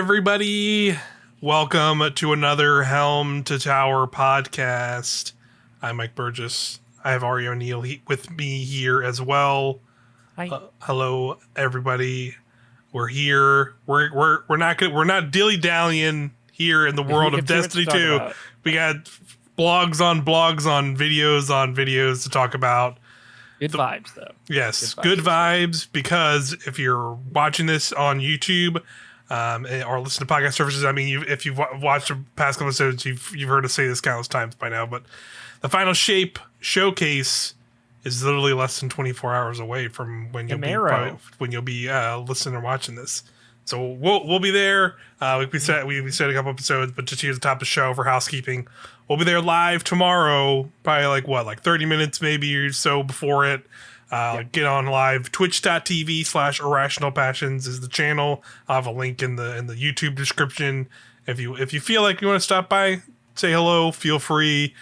everybody? Welcome to another Helm to Tower podcast. I'm Mike Burgess. I have Ari O'Neill with me here as well. Hi. Hello, everybody. We're here. We're not dilly dallying here in the world of Destiny 2. We got blogs on videos to talk about. Good vibes, though. Yes, good vibes, because if you're watching this on YouTube or listen to podcast services, I mean, if you've watched the past couple episodes, you've heard us say this countless times by now, but the Final Shape showcase is literally less than 24 hours away from when you'll be listening or watching this. So we'll be there. We said a couple episodes, but just here's the top of the show for housekeeping. We'll be there live tomorrow, probably like 30 minutes maybe or so before it. Get on live. Twitch.tv/Irrational Passions is the channel. I'll have a link in the YouTube description. If you feel like you want to stop by, say hello, feel free.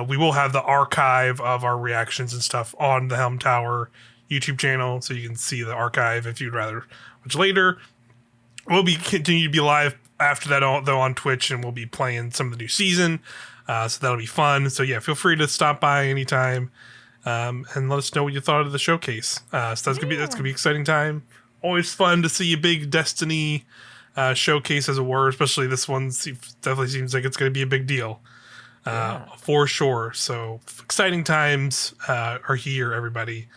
We will have the archive of our reactions and stuff on the Helm Tower YouTube channel, so you can see the archive if you'd rather watch later. We'll continue to be live after that, though, on Twitch, and we'll be playing some of the new season. So that'll be fun. So yeah, feel free to stop by anytime, and let us know what you thought of the showcase. So that's gonna be an exciting time. Always fun to see a big Destiny showcase, as it were. Especially this one definitely seems like it's gonna be a big deal, for sure. So exciting times are here, everybody.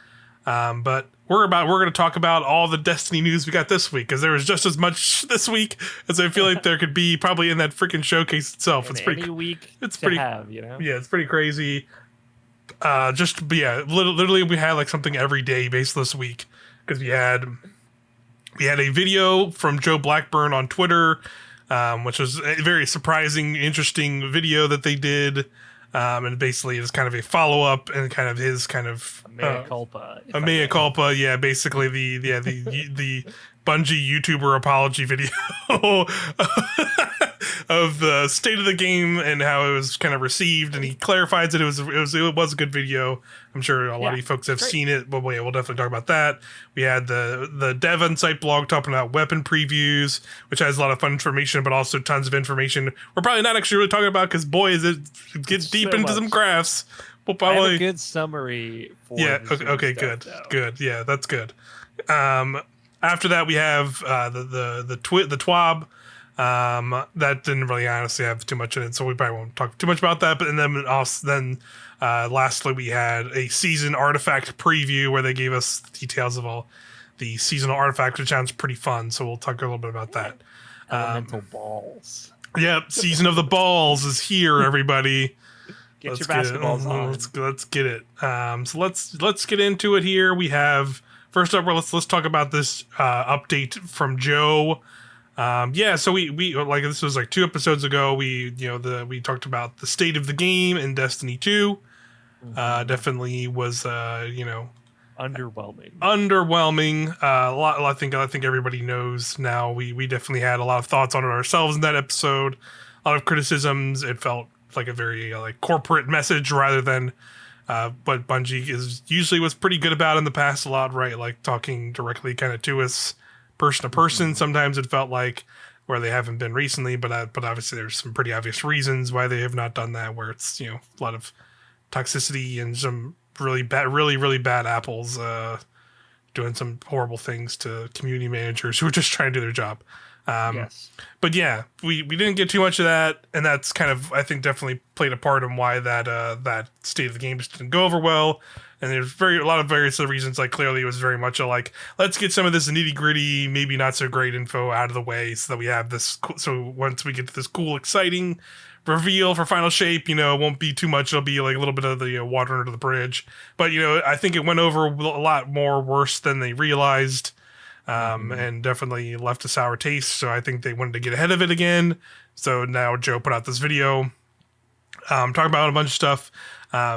But we're going to talk about all the Destiny news we got this week, because there was just as much this week as I feel like there could be probably in that freaking showcase itself. It's pretty week. It's pretty Yeah, it's pretty crazy. Literally we had like something every day based this week, because we had a video from Joe Blackburn on Twitter, which was a very surprising, interesting video that they did. And basically it's kind of a follow-up and kind of his kind of mea culpa. Mea culpa, yeah, basically the Bungie YouTuber apology video of the state of the game and how it was kind of received, and he clarifies that it was a good video. I'm sure a lot of you folks have seen it, but we'll definitely talk about that. We had the Dev Insight blog talking about weapon previews, which has a lot of fun information, but also tons of information we're probably not actually really talking about, because boy, it gets deep into some graphs. We'll probably I have a good summary for okay, good. Yeah, that's good. After that, we have the TWAB. That didn't really honestly have too much in it, so we probably won't talk too much about that. But lastly, we had a season artifact preview where they gave us details of all the seasonal artifacts, which sounds pretty fun. So we'll talk a little bit about that. Elemental balls. Yep, season of the balls is here, everybody. Get your basketballs on. Let's get it. So let's get into it here. We have first up. Let's talk about this update from Joe. So we like, this was like 2 episodes ago. We talked about the state of the game in Destiny 2. Definitely was underwhelming. A lot. I think everybody knows now. We definitely had a lot of thoughts on it ourselves in that episode. A lot of criticisms. It felt like a very corporate message rather than what Bungie was pretty good about in the past a lot, right? Like talking directly kind of to us, person to person. Sometimes it felt like, where they haven't been recently, but obviously there's some pretty obvious reasons why they have not done that, where it's a lot of toxicity and some really bad apples doing some horrible things to community managers who are just trying to do their job. Yes. But yeah, we didn't get too much of that, and that's kind of, I think, definitely played a part in why that state of the game just didn't go over well. And there's a lot of various other reasons. Like, clearly it was very much let's get some of this nitty gritty, maybe not so great info out of the way, so that we have this. So once we get to this cool, exciting reveal for Final Shape, it won't be too much. It'll be like a little bit of the water under the bridge. But I think it went over a lot more worse than they realized. And definitely left a sour taste. So I think they wanted to get ahead of it again. So now Joe put out this video, talking about a bunch of stuff.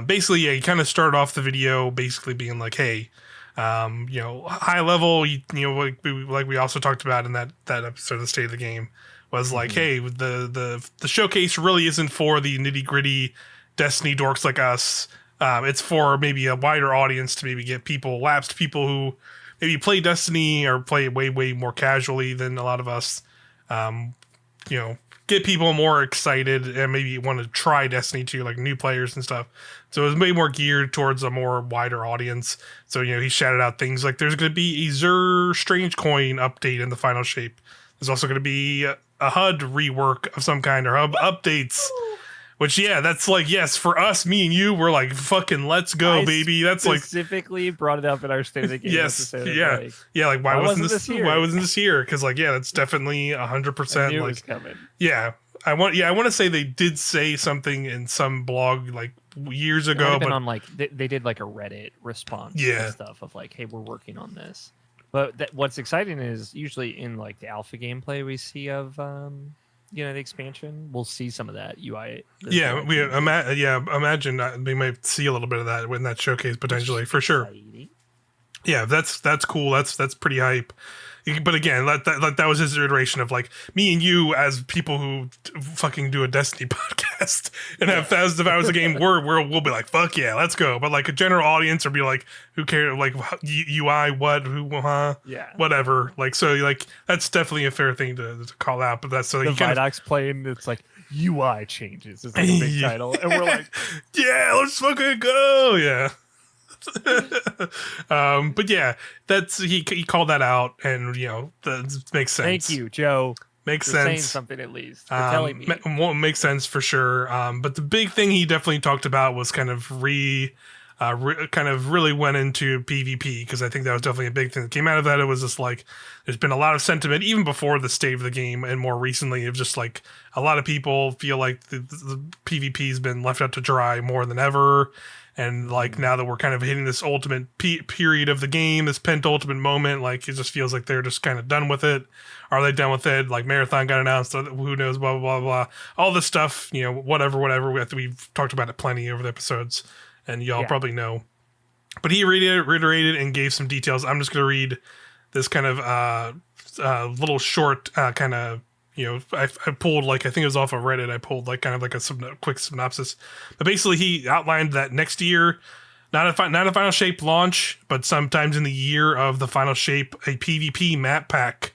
Basically, he kind of started off the video basically being like, hey, high level, like we also talked about in that episode of the State of the Game, was like, hey, the showcase really isn't for the nitty gritty Destiny dorks like us. It's for maybe a wider audience, to maybe get lapsed people who maybe play Destiny or play it way more casually than a lot of us, you know, get people more excited and maybe want to try Destiny 2, like new players and stuff. So it was maybe more geared towards a more wider audience. So, he shouted out things like there's going to be a Xur Strange Coin update in the final shape. There's also going to be a HUD rework of some kind or hub updates. Which, that's like, yes, for us, me and you, we're like, fucking let's go, baby. That's like specifically brought it up in our State of the Game yes, episode. Like why wasn't this here? Why wasn't this here? Because like, that's definitely 100% like it was coming. I want to say they did say something in some blog like years ago, but on like they did like a Reddit response and stuff of like, hey, we're working on this. But what's exciting is usually in like the alpha gameplay we see of the expansion, we'll see some of that UI. Imagine we might see a little bit of that in that showcase potentially for sure. Yeah, that's cool. That's pretty hype. But again, that was his iteration of like me and you as people who fucking do a Destiny podcast and have thousands of hours of game. We'll be like, fuck yeah, let's go. But like a general audience will be like, who cares? Like UI, what, who, whatever. Like so, like that's definitely a fair thing to call out. But that's so the Vidox playing. It's like UI changes is like a big title, and we're like, yeah, let's fucking go, yeah. But yeah, that's he called that out, and that makes sense. Thank you, Joe. Makes sense. Saying something at least. For telling me. Makes sense for sure. But the big thing he definitely talked about was kind of really went into PvP, because I think that was definitely a big thing that came out of that. It was just like there's been a lot of sentiment even before the state of the game, and more recently of just like a lot of people feel like the PvP has been left out to dry more than ever. And like now that we're kind of hitting this ultimate period of the game, this penultimate moment, like it just feels like they're just kind of done with it. Are they done with it? Like Marathon got announced, who knows, blah, blah, blah, blah. All this stuff, whatever. We've talked about it plenty over the episodes, and y'all probably know. But he reiterated and gave some details. I'm just going to read this kind of little short kind of, I pulled like, I think it was off of Reddit. I pulled like kind of like a quick synopsis. But basically he outlined that next year, not a final shape launch, but sometimes in the year of the final shape, a PvP map pack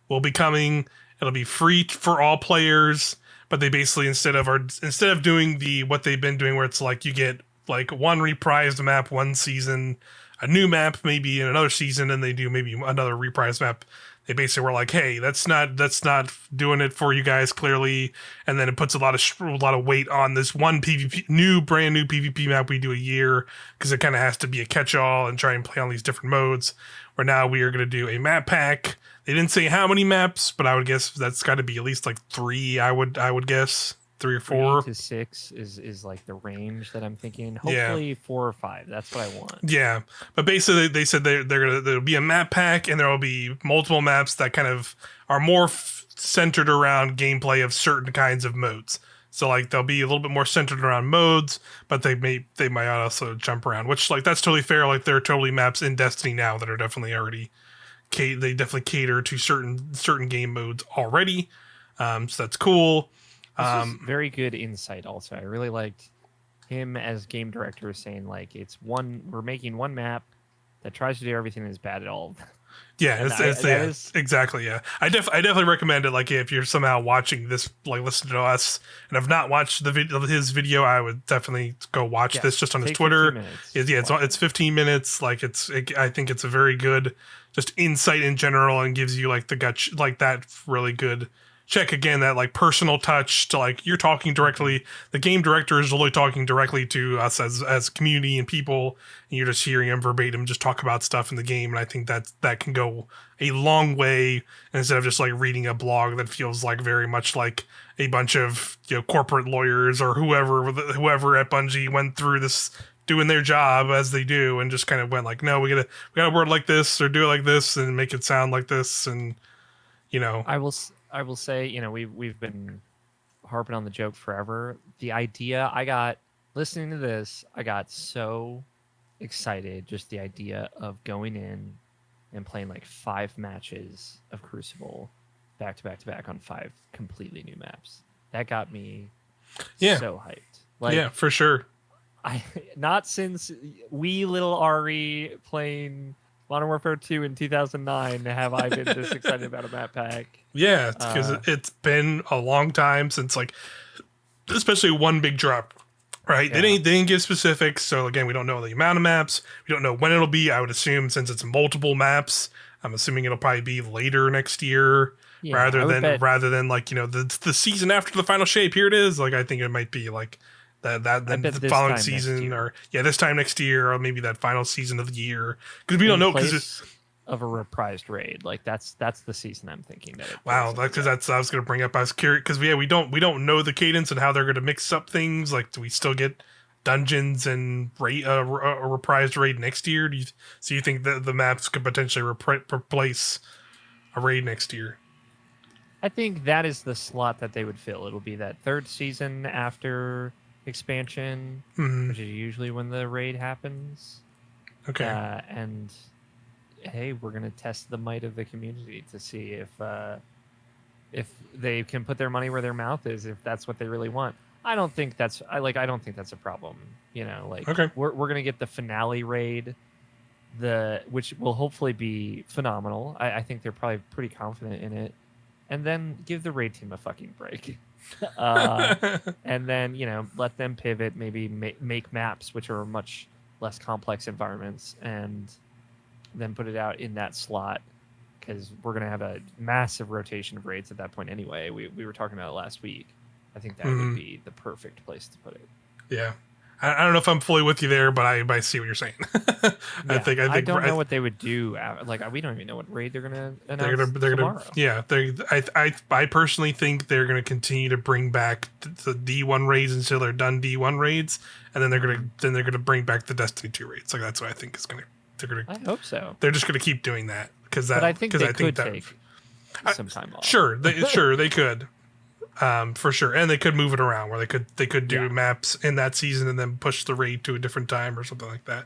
will be coming. It'll be free for all players, but they basically instead of doing what they've been doing, where it's like you get like one reprised map one season, a new map maybe in another season, and they do maybe another reprised map. They basically were like, "Hey, that's not doing it for you guys clearly," and then it puts a lot of weight on this one brand new PvP map we do a year, because it kind of has to be a catch-all and try and play on these different modes. Where now we are going to do a map pack. They didn't say how many maps, but I would guess that's got to be at least like 3. I would guess 3 or 4. 3 to 6 is like the range that I'm thinking. Hopefully 4 or 5. That's what I want. Yeah, but basically they said there'll be a map pack, and there will be multiple maps that kind of are more centered around gameplay of certain kinds of modes. So like they'll be a little bit more centered around modes, but they might also jump around, which like that's totally fair. Like there are totally maps in Destiny now that are definitely already they definitely cater to certain game modes already. So that's cool. This was very good insight. Also, I really liked him as game director saying like we're making one map that tries to do everything that's bad at all. Yeah, it's exactly. Yeah, I definitely recommend it. Like if you're somehow watching this, like listen to us, and have not watched his video, I would definitely go watch this just on his Twitter. It's 15 minutes. Like I think it's a very good just insight in general, and gives you like the gut like that really good check again, that like personal touch to like you're talking directly. The game director is really talking directly to us as community and people, and you're just hearing him verbatim just talk about stuff in the game. And I think that can go a long way, instead of just like reading a blog that feels like very much like a bunch of corporate lawyers or whoever at Bungie went through this doing their job as they do, and just kind of went like, no, we gotta word like this or do it like this and make it sound like this. And I will say, we've been harping on the joke forever. The idea I got listening to this, I got so excited. Just the idea of going in and playing like 5 matches of Crucible back to back to back on 5 completely new maps. That got me so hyped. Like, yeah, for sure. Not since wee little Ari playing Modern Warfare 2 in 2009. Have I been this excited about a map pack? Yeah, because Uh, it's been a long time since like, especially one big drop. Right, yeah, they didn't give specifics, so again, we don't know the amount of maps. We don't know when it'll be. I would assume since it's multiple maps, I'm assuming it'll probably be later next year, yeah. I would bet. rather than like the season after the final shape. Here it is. Like I think it might be like that I then bet the this following time next season, year, or yeah, this time next year, or maybe that final season of the year, because we don't in know. Because place of a reprised raid, like that's the season I'm thinking that it wow, falls because into. that's I was going to bring up. I was curious because yeah, we don't know the cadence and how they're going to mix up things. Like, do we still get dungeons and raid a reprised raid next year? So you think that the maps could potentially replace a raid next year? I think that is the slot that they would fill. It'll be that third season after expansion, Hmm. which is usually when the raid happens. Okay. And hey, we're gonna test the might of the community to see if they can put their money where their mouth is, if that's what they really want. I don't think that's a problem. You know, like Okay. we're gonna get the finale raid, which will hopefully be phenomenal. I think they're probably pretty confident in it, and then give the raid team a fucking break. uh, and then let them pivot, maybe make maps which are much less complex environments, and then put it out in that slot, because we're going to have a massive rotation of raids at that point anyway. We were talking about it last week. I think that would Hmm. be the perfect place to put it. Yeah. I don't know if I'm fully with you there, but I see what you're saying. Yeah, I I think don't know what they would do. Like, we don't even know what raid they're going to announce they're gonna tomorrow. yeah I personally think they're gonna continue to bring back the D1 raids until they're done D1 raids, and then they're gonna bring back the Destiny 2 raids. Like that's what I think is gonna I hope so, they're just gonna keep doing that but I think they I think could that take some time off. sure they could, for sure, and they could move it around where they could do Yeah, maps in that season and then push the raid to a different time or something like that.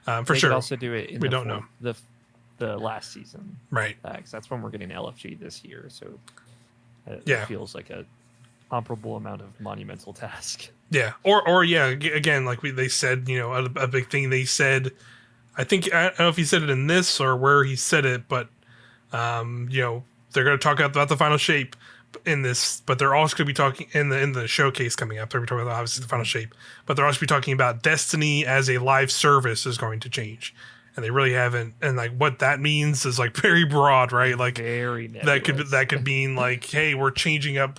For they could sure, also do it in we the don't know. the last season, Right. because that's when we're getting LFG this year. So it Yeah. feels like a comparable amount of monumental task. Yeah, or yeah, again, like they said, a big thing they said. I don't know if he said it in this or where he said it, but they're going to talk about the final shape in this, but they're also going to be talking in the showcase coming up. They're talking about obviously the final shape, but they're also be talking about Destiny as a live service is going to change, and they really haven't. And like what that means is like very broad, right? Like Very nebulous. that could mean like, hey, we're changing up.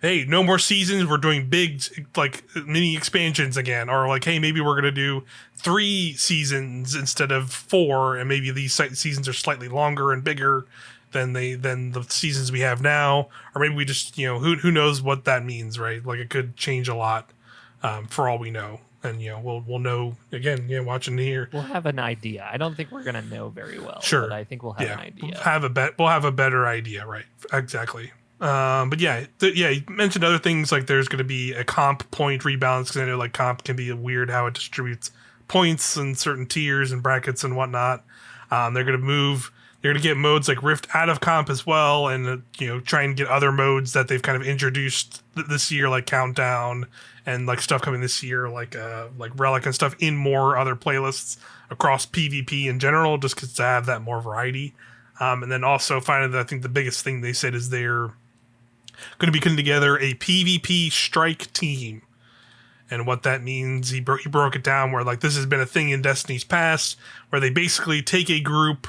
Hey, no more seasons. We're doing big like mini expansions again, or like, hey, maybe we're gonna do 3 seasons instead of 4, and maybe these seasons are slightly longer and bigger than the seasons we have now, or maybe we just who knows what that means, right? Like it could change a lot, for all we know, and we'll know again, watching here. We'll have an idea. I don't think we're gonna know very well, but Sure. I think we'll have Yeah. an idea. We'll have a better idea, right? Exactly. But yeah, you mentioned other things like there's going to be a comp point rebalance, because I know like comp can be weird how it distributes points and certain tiers and brackets and whatnot. They're going to move. They're going to get modes like Rift out of comp as well, and try and get other modes that they've kind of introduced this year, like Countdown and like stuff coming this year, like Relic and stuff, in more other playlists across PvP in general, just because to have that more variety. And then also finally, I think the biggest thing they said is they're going to be putting together a PvP strike team. And what that means, he broke it down where like this has been a thing in Destiny's past, where they basically take a group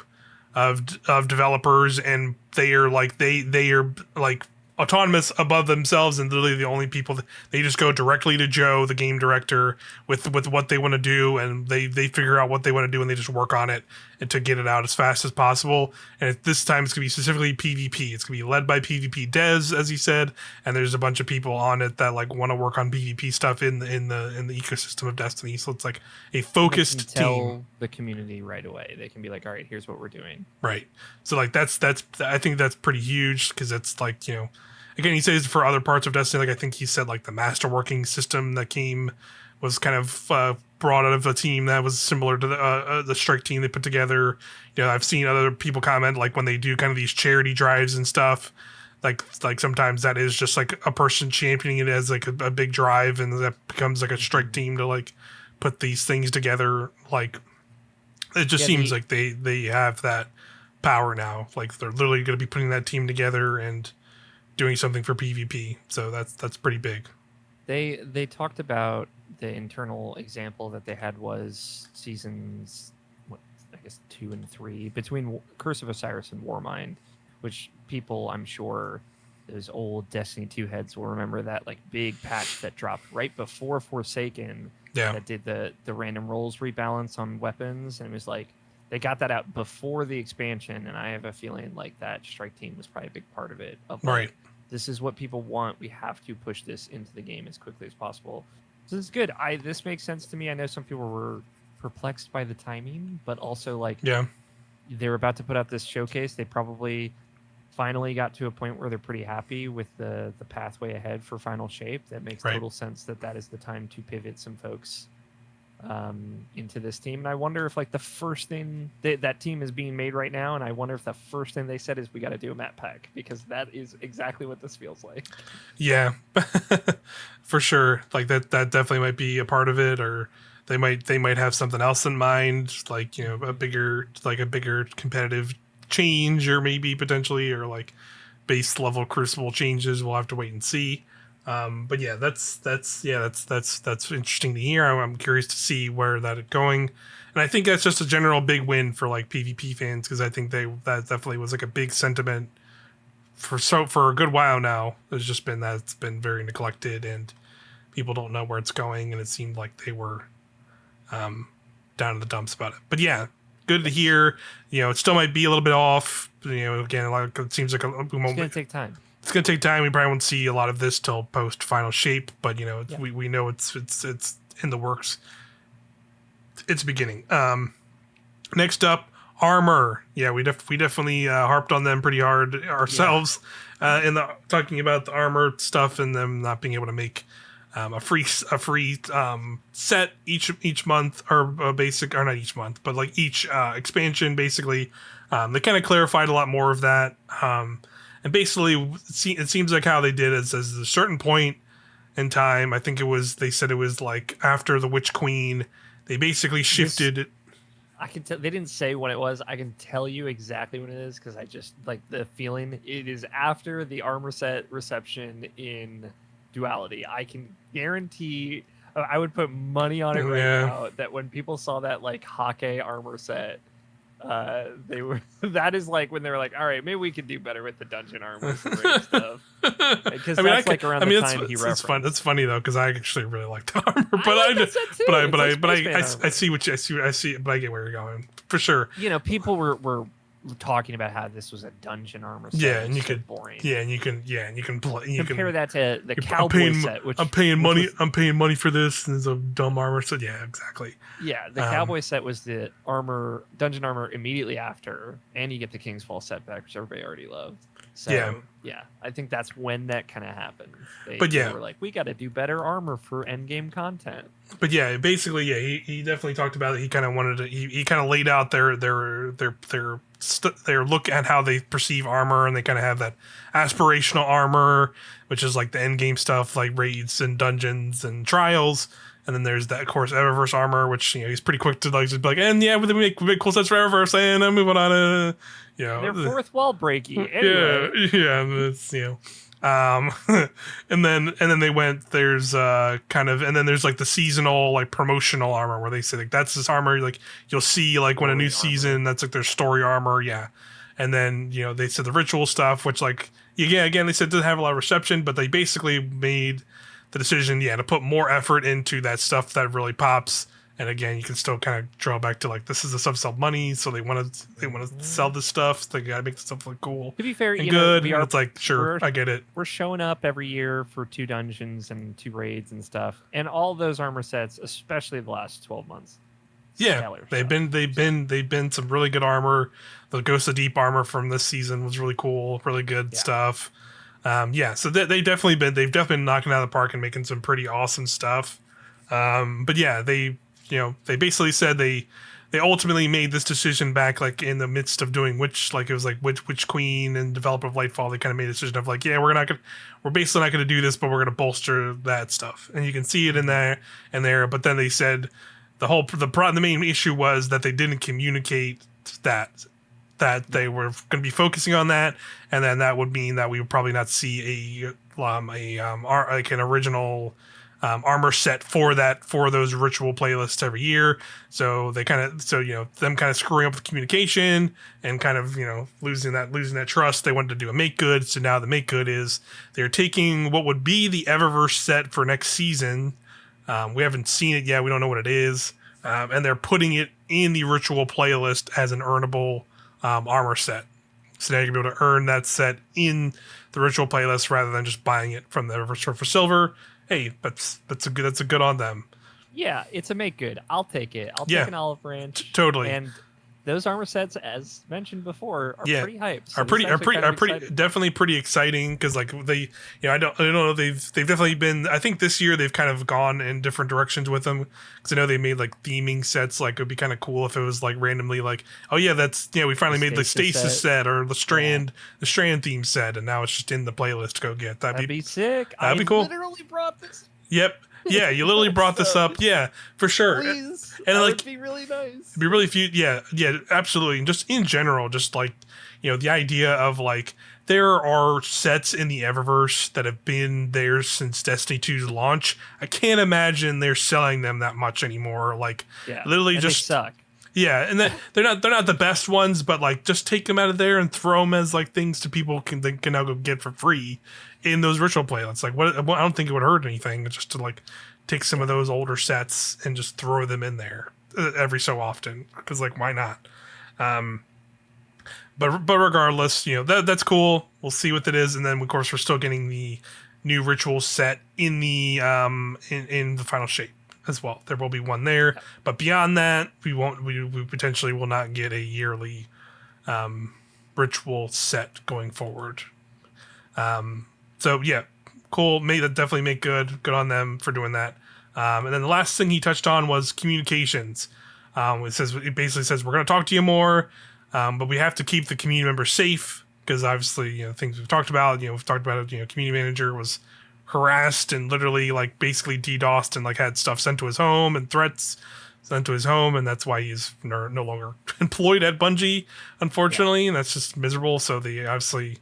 of developers, and they are like autonomous above themselves, and literally the only people they just go directly to Joe, the game director, with what they want to do, and they figure out what they want to do, and they just work on it and to get it out as fast as possible. And this time it's gonna be specifically PvP. It's gonna be led by PvP devs, as he said, and there's a bunch of people on it that like want to work on PvP stuff in the ecosystem of Destiny. So it's like a focused team. The community right away. They can be like, all right, here's what we're doing. Right. So like that's I think that's pretty huge, because it's like again, he says for other parts of Destiny, like I think he said like the masterworking system that came was kind of brought out of a team that was similar to the strike team they put together. I've seen other people comment like when they do kind of these charity drives and stuff, like sometimes that is just like a person championing it as like a big drive, and that becomes like a strike team to like put these things together, like It just Yeah, seems like they have that power now. Like they're literally going to be putting that team together and doing something for PvP. So that's pretty big. they talked about the internal example that they had was seasons, what, I guess 2 and 3, between Curse of Osiris and Warmind, which people, I'm sure those old Destiny 2 heads will remember, that like big patch that dropped right before Forsaken Yeah. that did the random rolls rebalance on weapons, and it was like they got that out before the expansion, and I have a feeling like that strike team was probably a big part of it, of Right. like, this is what people want. We have to push this into the game as quickly as possible. So this is good. This makes sense to me. I know some people were perplexed by the timing, but also like Yeah. they're about to put out this showcase. They probably finally got to a point where they're pretty happy with the pathway ahead for Final Shape. That makes Right. total sense that is the time to pivot some folks into this team. And I wonder if like the first thing that team is being made right now, and I wonder if the first thing they said is we got to do a map pack, because that is exactly what this feels like. Yeah. For sure. Like that definitely might be a part of it, or they might have something else in mind, like, you know, a bigger competitive change, or maybe potentially, or like base level Crucible changes. We'll have to wait and see. But yeah, that's interesting to hear. I'm curious to see where that is going, and I think that's just a general big win for like PvP fans, because I think that definitely was like a big sentiment for a good while now. There's just been that it's been very neglected, and people don't know where it's going, and it seemed like they were down in the dumps about it. But yeah, good to hear. You know, it still might be a little bit off. You know, again, like it seems like It's going to take time. It's gonna take time. We probably won't see a lot of this till post Final Shape, but you know, we know it's in the works. It's beginning. Next up, Armor. Yeah, we definitely harped on them pretty hard ourselves, in the talking about the Armor stuff and them not being able to make a free set each month, or a basic, or not each month, but like each expansion basically. They kind of clarified a lot more of that. And basically, it seems like how they did is at a certain point in time. I think they said it was like after the Witch Queen. They basically shifted. I can tell they didn't say what it was. I can tell you exactly what it is, because I just like the feeling. It is after the armor set reception in Duality. I can guarantee. I would put money on it right now that when people saw that like Hake armor set, they were that is like when they were like, all right, maybe we could do better with the dungeon armors and raid stuff, because that's like around the time he referenced. It's fun. It's funny though, because I actually really like the armor, but I see what you I see, but I get where you're going for sure. You know, people were talking about how this was a dungeon armor set. Yeah, and you so could boring. Yeah, and you can play. You Compare that to the cowboy set, which I'm paying money for this, and it's a dumb armor set. Yeah, exactly. Yeah, the cowboy set was the dungeon armor immediately after, and you get the King's Fall set back, which everybody already loved. So yeah, I think that's when that kind of happened. They were like, we got to do better armor for endgame content. But yeah, basically, yeah, he definitely talked about it. He kind of wanted to. He kind of laid out their look at how they perceive armor, and they kind of have that aspirational armor, which is like the end game stuff, like raids and dungeons and trials. And then there's that, of course, Eververse armor, which, you know, he's pretty quick to like just be like, and yeah, we make cool sets for Eververse, and I'm moving on. You know, they're fourth wall breaky. Anyway. Yeah, it's, you know. and then they went. There's kind of, and then there's like the seasonal, like promotional armor, where they say like that's this armor, like you'll see like when a new season, that's like their story armor, yeah. And then, you know, they said the ritual stuff, which like again they said didn't have a lot of reception, but they basically made the decision, to put more effort into that stuff that really pops. And again, you can still kind of draw back to like, this is the stuff sell money, so they want to sell this stuff. So they gotta make the stuff look cool. To be fair, and good. And it's like, sure, I get it. We're showing up every year for 2 dungeons and 2 raids and stuff, and all those armor sets, especially the last 12 months. Yeah, they've been some really good armor. The Ghost of Deep armor from this season was really cool, really good stuff. So they've definitely been knocking it out of the park and making some pretty awesome stuff. But yeah, they basically said they ultimately made this decision back like in the midst of doing Witch Queen and Developer of Lightfall. They kind of made a decision of like, we're basically not gonna do this, but we're gonna bolster that stuff, and you can see it in there. But then they said the main issue was that they didn't communicate that they were going to be focusing on that, and then that would mean that we would probably not see like an original armor set for those ritual playlists every year. So them kind of screwing up with communication and kind of losing that trust. They wanted to do a make good, so now the make good is they're taking what would be the Eververse set for next season. We haven't seen it yet. We don't know what it is, and they're putting it in the ritual playlist as an earnable armor set. So now you're gonna be able to earn that set in the ritual playlist rather than just buying it from the Eververse store for silver. Hey, that's a good on them. Yeah, it's a make good. I'll take it. I'll take an olive branch. Totally. And those armor sets, as mentioned before, are pretty hyped. So are pretty definitely pretty exciting because like they, I don't know, they've definitely been. I think this year they've kind of gone in different directions with them because I know they made like theming sets. Like it would be kind of cool if it was like randomly like, oh yeah, we finally made the stasis set or the strand theme set, and now it's just in the playlist to go get. That'd be sick. That'd be cool. Literally brought this. Yep. Yeah, you literally brought this up. Yeah, for sure. Please. And that like, would be really nice. It'd be really few. Yeah, absolutely. And just in general, just like, the idea of like, there are sets in the Eververse that have been there since Destiny 2's launch. I can't imagine they're selling them that much anymore. Like, literally and just they suck. Yeah, and they're not the best ones, but like just take them out of there and throw them as like things to people can now go get for free in those ritual playlists. Like, what I don't think it would hurt anything just to like take some of those older sets and just throw them in there every so often because like why not? But regardless, that's cool. We'll see what that is, and then of course we're still getting the new ritual set in the in the final shape as well. There will be one there, but beyond that, we potentially will not get a yearly ritual set going forward. So yeah, cool. Definitely make good on them for doing that. And then the last thing he touched on was communications. It basically says we're going to talk to you more, but we have to keep the community members safe because obviously things we've talked about. We've talked about it. Community manager was harassed and literally like basically DDoSed and like had stuff sent to his home and threats sent to his home, and that's why he's no longer employed at Bungie, unfortunately, and that's just miserable. So they obviously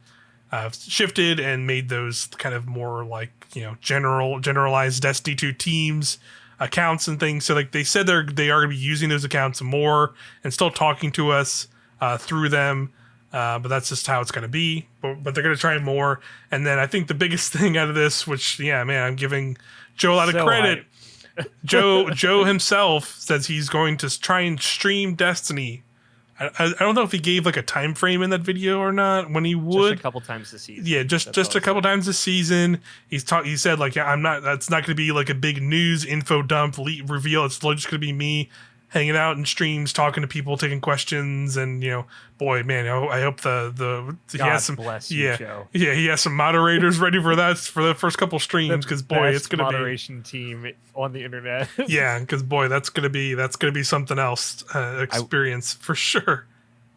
shifted and made those kind of more like generalized Destiny 2 teams accounts and things. So like they said they are going to be using those accounts more and still talking to us through them. But that's just how it's going to be. But they're going to try more. And then I think the biggest thing out of this, which, I'm giving Joe a lot of credit. Joe himself says he's going to try and stream Destiny. I don't know if he gave like a time frame in that video or not when he would. Just a couple times this season. Yeah, just a couple times this season. He said like, that's not going to be like a big news info dump reveal. It's just going to be me hanging out in streams, talking to people, taking questions, and boy, man, I hope he has some. Bless you, Joe. Yeah, he has some moderators ready for that for the first couple streams because boy, it's gonna be moderation team on the internet. Yeah, because boy, that's gonna be something else experience for sure.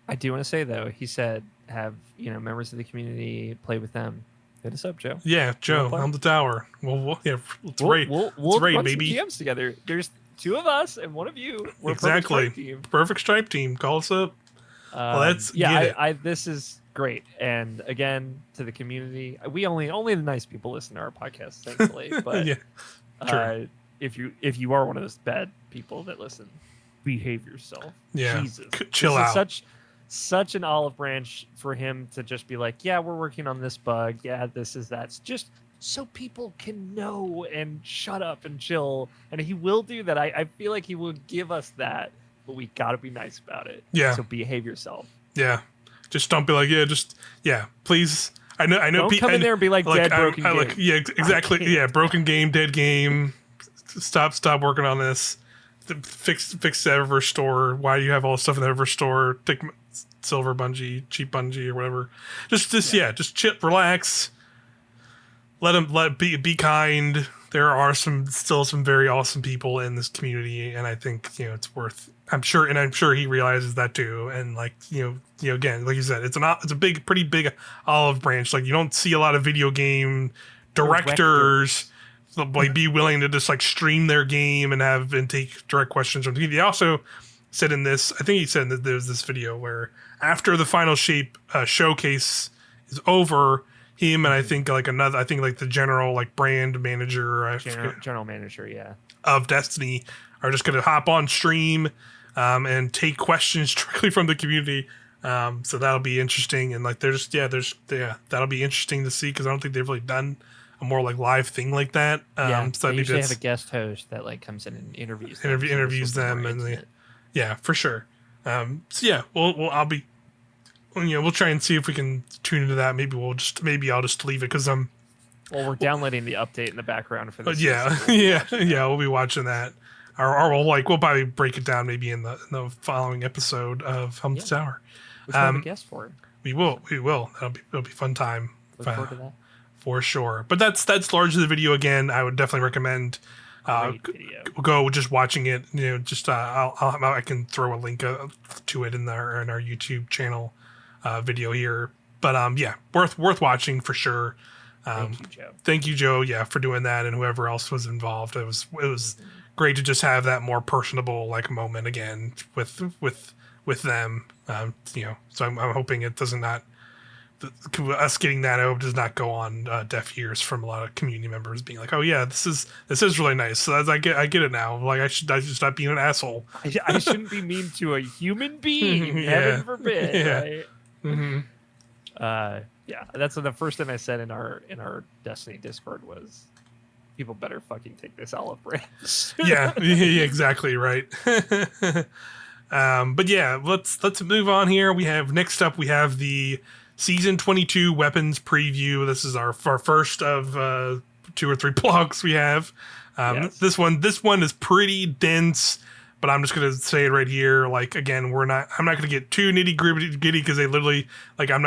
I do want to say though, he said have members of the community play with them. Hit us up, Joe. Yeah, Joe, Helm the Tower. Well, yeah, let's raid. We'll run baby. Some GMs together. There's two of us and one of you. We're exactly. Perfect stripe team. Call us up. Let's get it. This is great. And again, to the community, we only the nice people listen to our podcast, thankfully. But true. If you are one of those bad people that listen, behave yourself. Yeah, Jesus, chill out. Such an olive branch for him to just be like, yeah, we're working on this bug. Yeah, this is that. It's just so people can know and shut up and chill. And he will do that. I feel like he will give us that, but we got to be nice about it. Yeah. So behave yourself. Yeah. Just don't be like, please. I know. Don't come in there and be like dead, broken game. Yeah, exactly. Yeah, broken game, dead game. Stop working on this. Fix the Eververse store. Why do you have all this stuff in the Eververse store? Take silver Bungie, cheap Bungie, or whatever. Just chill, relax. Be kind. There are still some very awesome people in this community, and I think it's worth. I'm sure he realizes that too. And like again, like you said, it's a pretty big olive branch. Like you don't see a lot of video game directors like be willing to just like stream their game and take direct questions from the community. They also said in this, I think he said that there's this video where after the final shape showcase is over, him and I think like another, I think like the general like brand manager, General manager, yeah, of Destiny are just going to hop on stream and take questions directly from the community. So that'll be interesting. And like, that'll be interesting to see because I don't think they've really done a more like live thing like that. Yeah, So they usually have a guest host that like comes in and interviews them. interviews them, and yeah, for sure. So yeah, I'll be, we'll try and see if we can tune into that. Maybe I'll just leave it because I'm. Well, we're downloading the update in the background for this. Yeah, we'll be watching that. Or we'll probably break it down maybe in the following episode of Helm Tower. Which we'll have a guest for it. We will. It'll be a fun time. Look forward to that. For sure. But that's largely the video again. I would definitely recommend go just watching it. Just I can throw a link to it in our YouTube channel video here. But yeah, worth watching for sure. Thank you, Joe. Thank you, Joe. Yeah, for doing that, and whoever else was involved. It was great to just have that more personable like moment again with them. So I'm hoping it does not. Us getting that does not go on deaf ears from a lot of community members being like, "Oh yeah, this is really nice." So I get it now. Like I should stop being an asshole. I shouldn't be mean to a human being. Heaven forbid. Yeah. Right? Yeah, that's the first thing I said in our Destiny Discord was, people better fucking take this olive branch. yeah, exactly right. But yeah, let's move on here. Next up we have the Season 22 weapons preview. This is our first of 2 or 3 blogs we have. Yes. This one is pretty dense, but I'm just gonna say it right here. Like again, I'm not gonna get too nitty gritty because they literally like I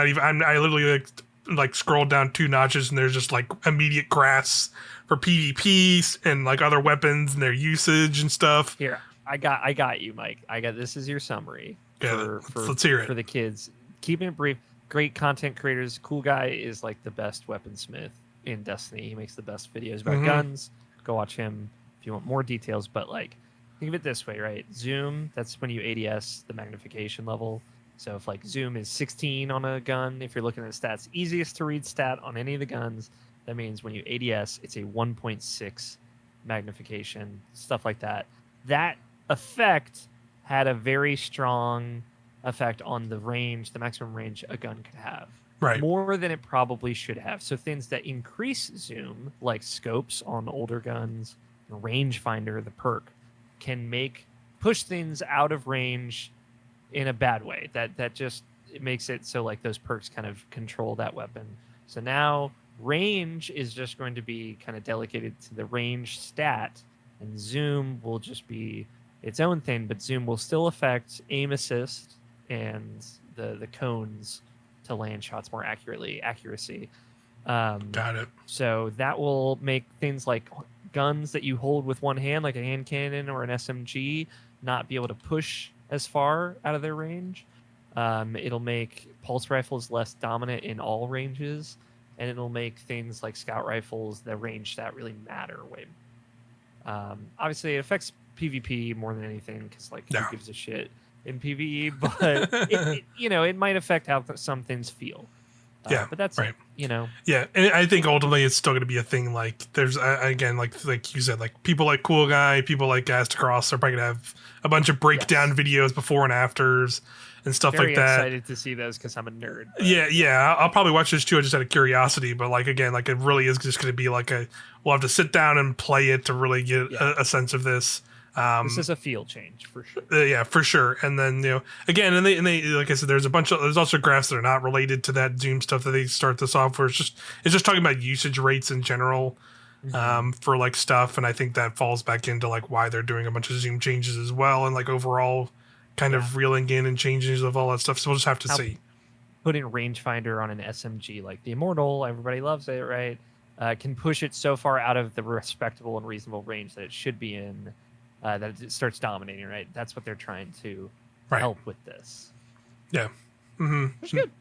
literally like scrolled down 2 notches and there's just like immediate graphs for PvP and like other weapons and their usage and stuff. Here, I got you, Mike. This is your summary. Yeah, let's hear it for the kids. Keeping it brief. Great content creators. Cool Guy is like the best weaponsmith in Destiny. He makes the best videos about guns. Go watch him if you want more details. But like, think of it this way, right? Zoom, that's when you ADS the magnification level. So if like zoom is 16 on a gun, if you're looking at stats, easiest to read stat on any of the guns, that means when you ADS, it's a 1.6 magnification, stuff like that. That effect had a very strong effect on the maximum range a gun could have. Right. More than it probably should have. So things that increase zoom, like scopes on older guns, rangefinder, the perk, can push things out of range in a bad way. That just it makes it so like those perks kind of control that weapon. So now range is just going to be kind of delegated to the range stat, and zoom will just be its own thing, but zoom will still affect aim assist and the cones to land shots more accuracy. Got it. So that will make things like guns that you hold with one hand, like a hand cannon or an SMG, not be able to push as far out of their range. It'll make pulse rifles less dominant in all ranges, and it'll make things like scout rifles, the range stat really matter way. Obviously, it affects PvP more than anything because like who gives a shit in PvE, but it might affect how some things feel. But that's right. Yeah, and I think ultimately it's still going to be a thing. Like there's again, like you said, like people like Cool Guy, people like Astacross are probably going to have a bunch of breakdown videos before and afters and stuff Very like that. Excited to see those because I'm a nerd. But. Yeah, I'll probably watch those too, just out of curiosity. But like again, like it really is just going to be like we'll have to sit down and play it to really get a sense of this. This is a feel change for sure. Yeah, for sure. And then again, and they like I said, there's also graphs that are not related to that Zoom stuff that they start this off where it's just talking about usage rates in general for like stuff, and I think that falls back into like why they're doing a bunch of Zoom changes as well, and like overall kind of reeling in and changes of all that stuff. So we'll just have to see. Putting rangefinder on an SMG like the Immortal, everybody loves it, right? Can push it so far out of the respectable and reasonable range that it should be in. That it starts dominating, right? That's what they're trying to help with this. Yeah. Mm-hmm. That's good.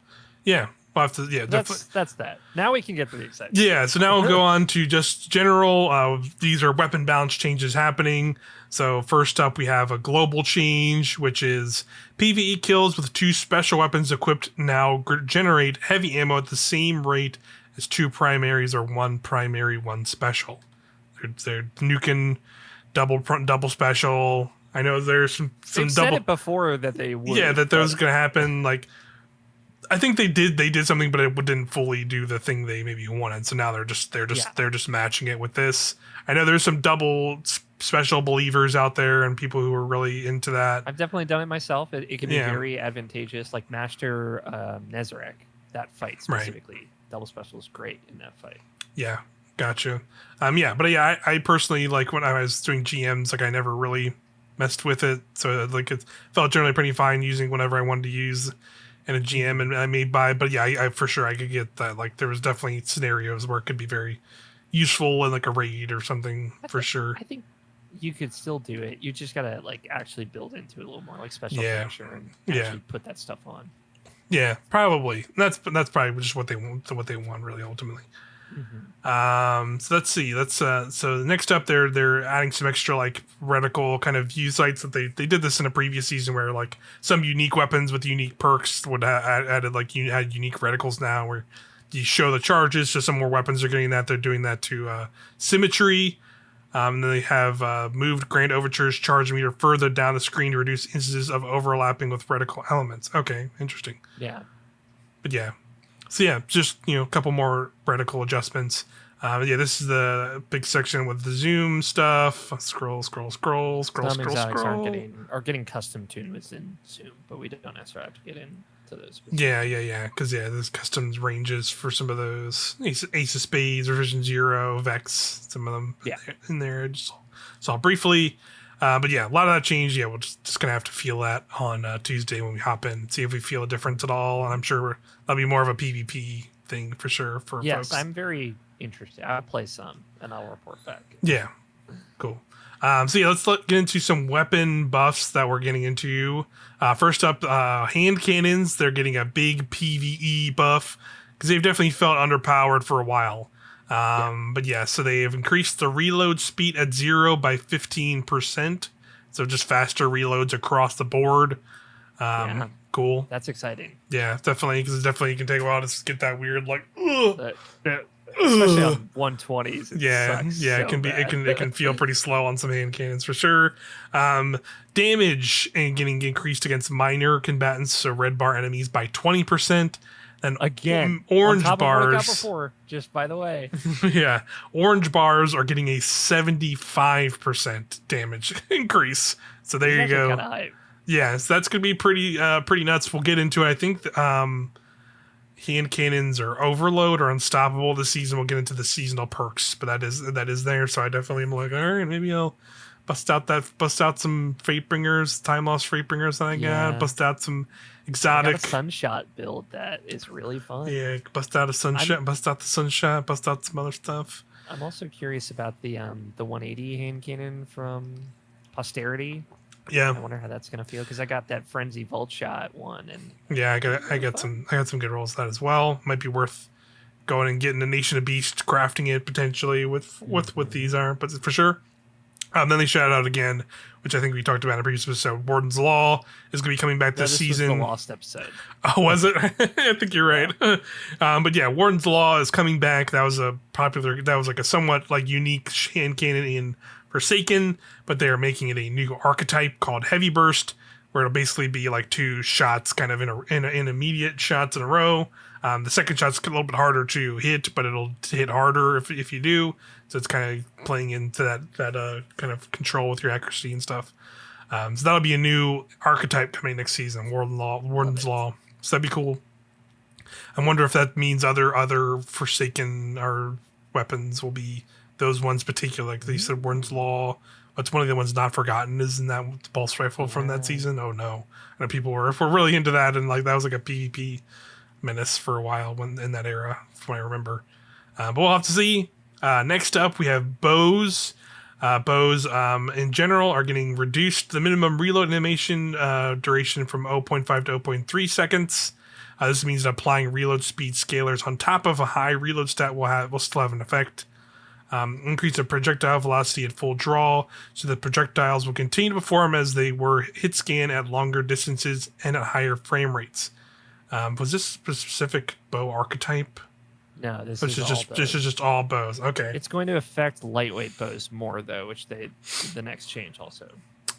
Yeah. we'll have to, yeah, definitely. That's that. Now we can get to the exciting. Yeah, so now we'll go on to just general. These are weapon balance changes happening. So first up, we have a global change, which is PvE kills with 2 special weapons equipped now generate heavy ammo at the same rate as 2 primaries or 1 primary, 1 special. They're nuking double special. I know there's some They've double. said it before that they would. Yeah, that those gonna happen. Like, I think they did something, but it didn't fully do the thing they maybe wanted. So now they're just matching it with this. I know there's some double special believers out there and people who are really into that. I've definitely done it myself. It can be very advantageous. Like Master Nezarek, that fight specifically, right. Double special is great in that fight. Yeah, gotcha. I personally, like, when I was doing GMs, like, I never really messed with it, so like it felt generally pretty fine using whenever I wanted to use in a GM, and I made by. But yeah, I for sure I could get that. Like, there was definitely scenarios where it could be very useful in like a raid or something for sure. I think you could still do it. You just gotta like actually build into it a little more, like special finisher, and actually put that stuff on. Yeah, probably. That's probably just what they want really ultimately. Mm-hmm. So let's see. So next up, they're adding some extra like reticle kind of view sites that they did this in a previous season where like some unique weapons with unique perks would added like you had unique reticles now where you show the charges. So some more weapons are getting that. They're doing that to symmetry. And then they have moved Grand Overture's charge meter further down the screen to reduce instances of overlapping with reticle elements. Okay, interesting. Yeah. But yeah. So yeah, just, a couple more reticle adjustments. This is the big section with the zoom stuff. Scroll. Some exotics are getting custom tuned within zoom, but we don't necessarily have to get into those. Yeah. Because there's custom ranges for some of those. Ace of Spades, Revision Zero, Vex, some of them in there. Just saw briefly. But yeah, a lot of that change. Yeah, we're just gonna have to feel that on Tuesday when we hop in and see if we feel a difference at all. And I'm sure that'll be more of a PvP thing for sure for folks. Yes, I'm very interested. I'll play some and I'll report back. Yeah, cool. Let's get into some weapon buffs that we're getting into. First up, hand cannons. They're getting a big PvE buff because they've definitely felt underpowered for a while. But yeah, so they have increased the reload speed at 0 by 15%. So just faster reloads across the board. Cool. That's exciting. Yeah, definitely, because definitely it can take a while to get that weird like. Especially on 120s. It can be. It can feel pretty slow on some hand cannons for sure. Damage and getting increased against minor combatants, so red bar enemies by 20%. And again, orange on top bars. Of what I got before, just by the way. Yeah, orange bars are getting a 75% damage increase. So there you go. Hype. Yeah, so that's gonna be pretty nuts. We'll get into it. I think hand cannons are overload or unstoppable this season. We'll get into the seasonal perks, but that is there. So I definitely am like, all right, maybe I'll bust out some Fatebringers, time lost Fatebringers that I got. Bust out some exotic. I got a Sunshot build that is really fun. Yeah, bust out a Sunshot, bust out the Sunshot, bust out some other stuff. I'm also curious about the 180 hand cannon from Posterity. Yeah, I wonder how that's gonna feel because I got that Frenzy Volt Shot one, and I got some good rolls of that as well. Might be worth going and getting the Nation of Beasts, crafting it potentially with what these are, but for sure. Then they shout out again, which I think we talked about in a previous episode. Warden's Law is going to be coming back this season. Was the lost episode. Oh, was it? I think you're right. But yeah, Warden's Law is coming back. That was like a somewhat like unique hand cannon in Forsaken, but they are making it a new archetype called Heavy Burst, where it'll basically be like 2 shots kind of in immediate shots in a row. The second shot's a little bit harder to hit, but it'll hit harder if you do. So it's kind of playing into that kind of control with your accuracy and stuff. So that'll be a new archetype coming next season, Warden's Law. So that'd be cool. I wonder if that means other Forsaken or weapons will be those ones particular. Like they said, Warden's Law. What's one of the ones not forgotten? Isn't that the pulse rifle from that season? Oh no! I know people were really into that, and like that was like a PvP menace for a while when in that era, from what I remember. But we'll have to see. Next up, we have bows. Bows in general are getting reduced. The minimum reload animation duration from zero point 0.5 to zero point 0.3 seconds. This means that applying reload speed scalars on top of a high reload stat will still have an effect. Increase the projectile velocity at full draw, so the projectiles will continue to perform as they were hit scan at longer distances and at higher frame rates. Was this specific bow archetype? No, this This is is all just bows. this is just all bows. Okay. It's going to affect lightweight bows more though, which the next change also.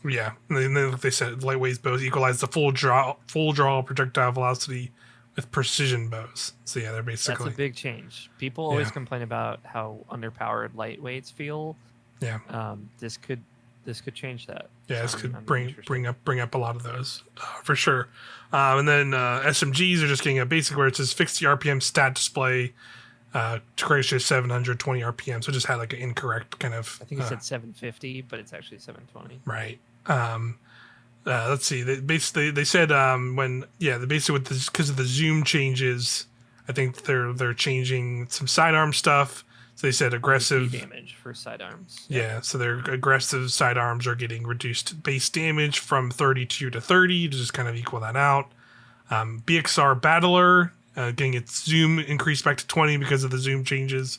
Yeah, and then like they said, lightweight bows equalize the full draw projectile velocity with precision bows. So yeah, they're basically That's a big change. People always complain about how underpowered lightweights feel. Yeah. This could change that. Yeah, this So could I'm bring up a lot of those for sure. And then SMGs are just getting a basic where it says fix the RPM stat display to create just 720 RPM. So it just had like an incorrect kind of. I think it said 750, but it's actually 720. Right. Let's see. They said basically with this because of the zoom changes, I think they're changing some sidearm stuff. So they said aggressive damage for sidearms. Yeah, so their aggressive sidearms are getting reduced base damage from 32 to 30 to just kind of equal that out. BXR Battler getting its zoom increased back to 20 because of the zoom changes.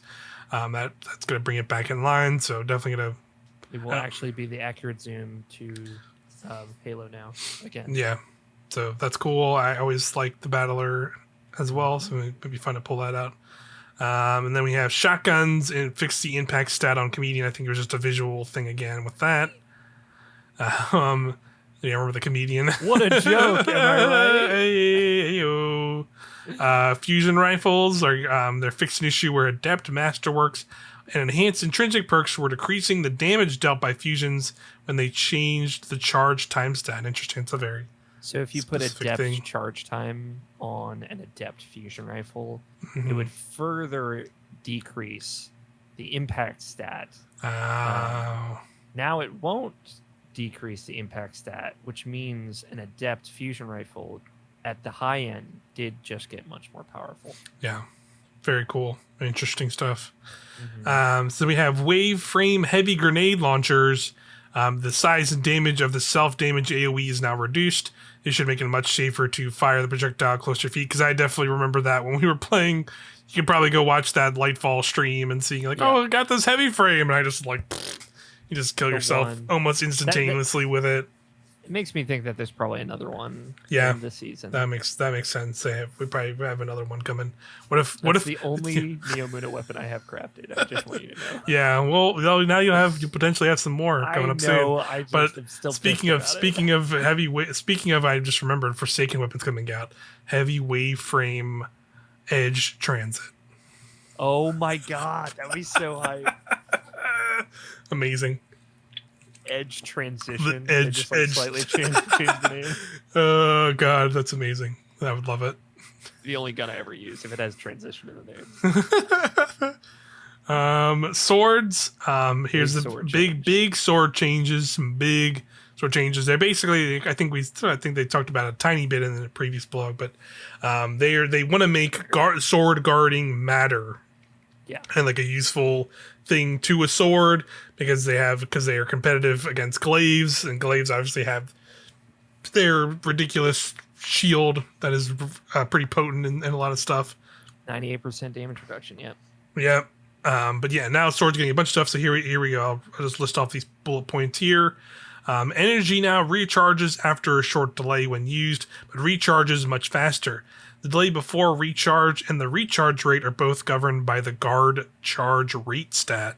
That's going to bring it back in line. So definitely going to. It will actually be the accurate zoom to Halo now again. Yeah, so that's cool. I always like the Battler as well, so it would be fun to pull that out. And then we have shotguns and fix the impact stat on Comedian. I think it was just a visual thing again with that. Yeah, remember the Comedian? What a joke! Am I right? Fusion rifles are they're fixing an issue where Adept, Masterworks, and enhanced intrinsic perks were decreasing the damage dealt by fusions when they changed the charge time stat. Interesting. It's a very So if you put Adept thing. charge time on an Adept fusion rifle, Mm-hmm. it would further decrease the impact stat. Now it won't decrease the impact stat, which means an Adept fusion rifle at the high end did just get much more powerful. Yeah. Very cool. Interesting stuff. So we have wave frame heavy grenade launchers. The size and damage of the self-damage AoE is now reduced. It should make it much safer to fire the projectile close to your feet, because I definitely remember that when we were playing. You could probably go watch that Lightfall stream and see like, oh, I got this heavy frame, and I just like, you just kill yourself almost instantaneously with it. It makes me think that there's probably another one in this season. That makes sense. We probably have another one coming. What if the only Neomuna weapon I have crafted? I just want you to know. Yeah, well, now you potentially have some more coming up soon. But still speaking of heavyweight, I just remembered Forsaken weapons coming out. Heavy wave frame edge transit. Oh my god, that would be so hype. Amazing. Edge transition. Edge, just like slightly change the name. Oh god, that's amazing. I would love it. The only gun I ever use if it has transition in the name. Swords. Here's the big sword changes. Some big sword changes. They're basically, I think they talked about a tiny bit in the previous blog, but they want to make sword guarding matter. Yeah. And like a useful thing to a sword because they are competitive against glaives, and glaives obviously have their ridiculous shield that is pretty potent in a lot of stuff. 98% damage reduction. Yep. Yeah. But yeah, now swords getting a bunch of stuff. So here we go. I'll just list off these bullet points here. Energy now recharges after a short delay when used, but recharges much faster. The delay before recharge and the recharge rate are both governed by the guard charge rate stat.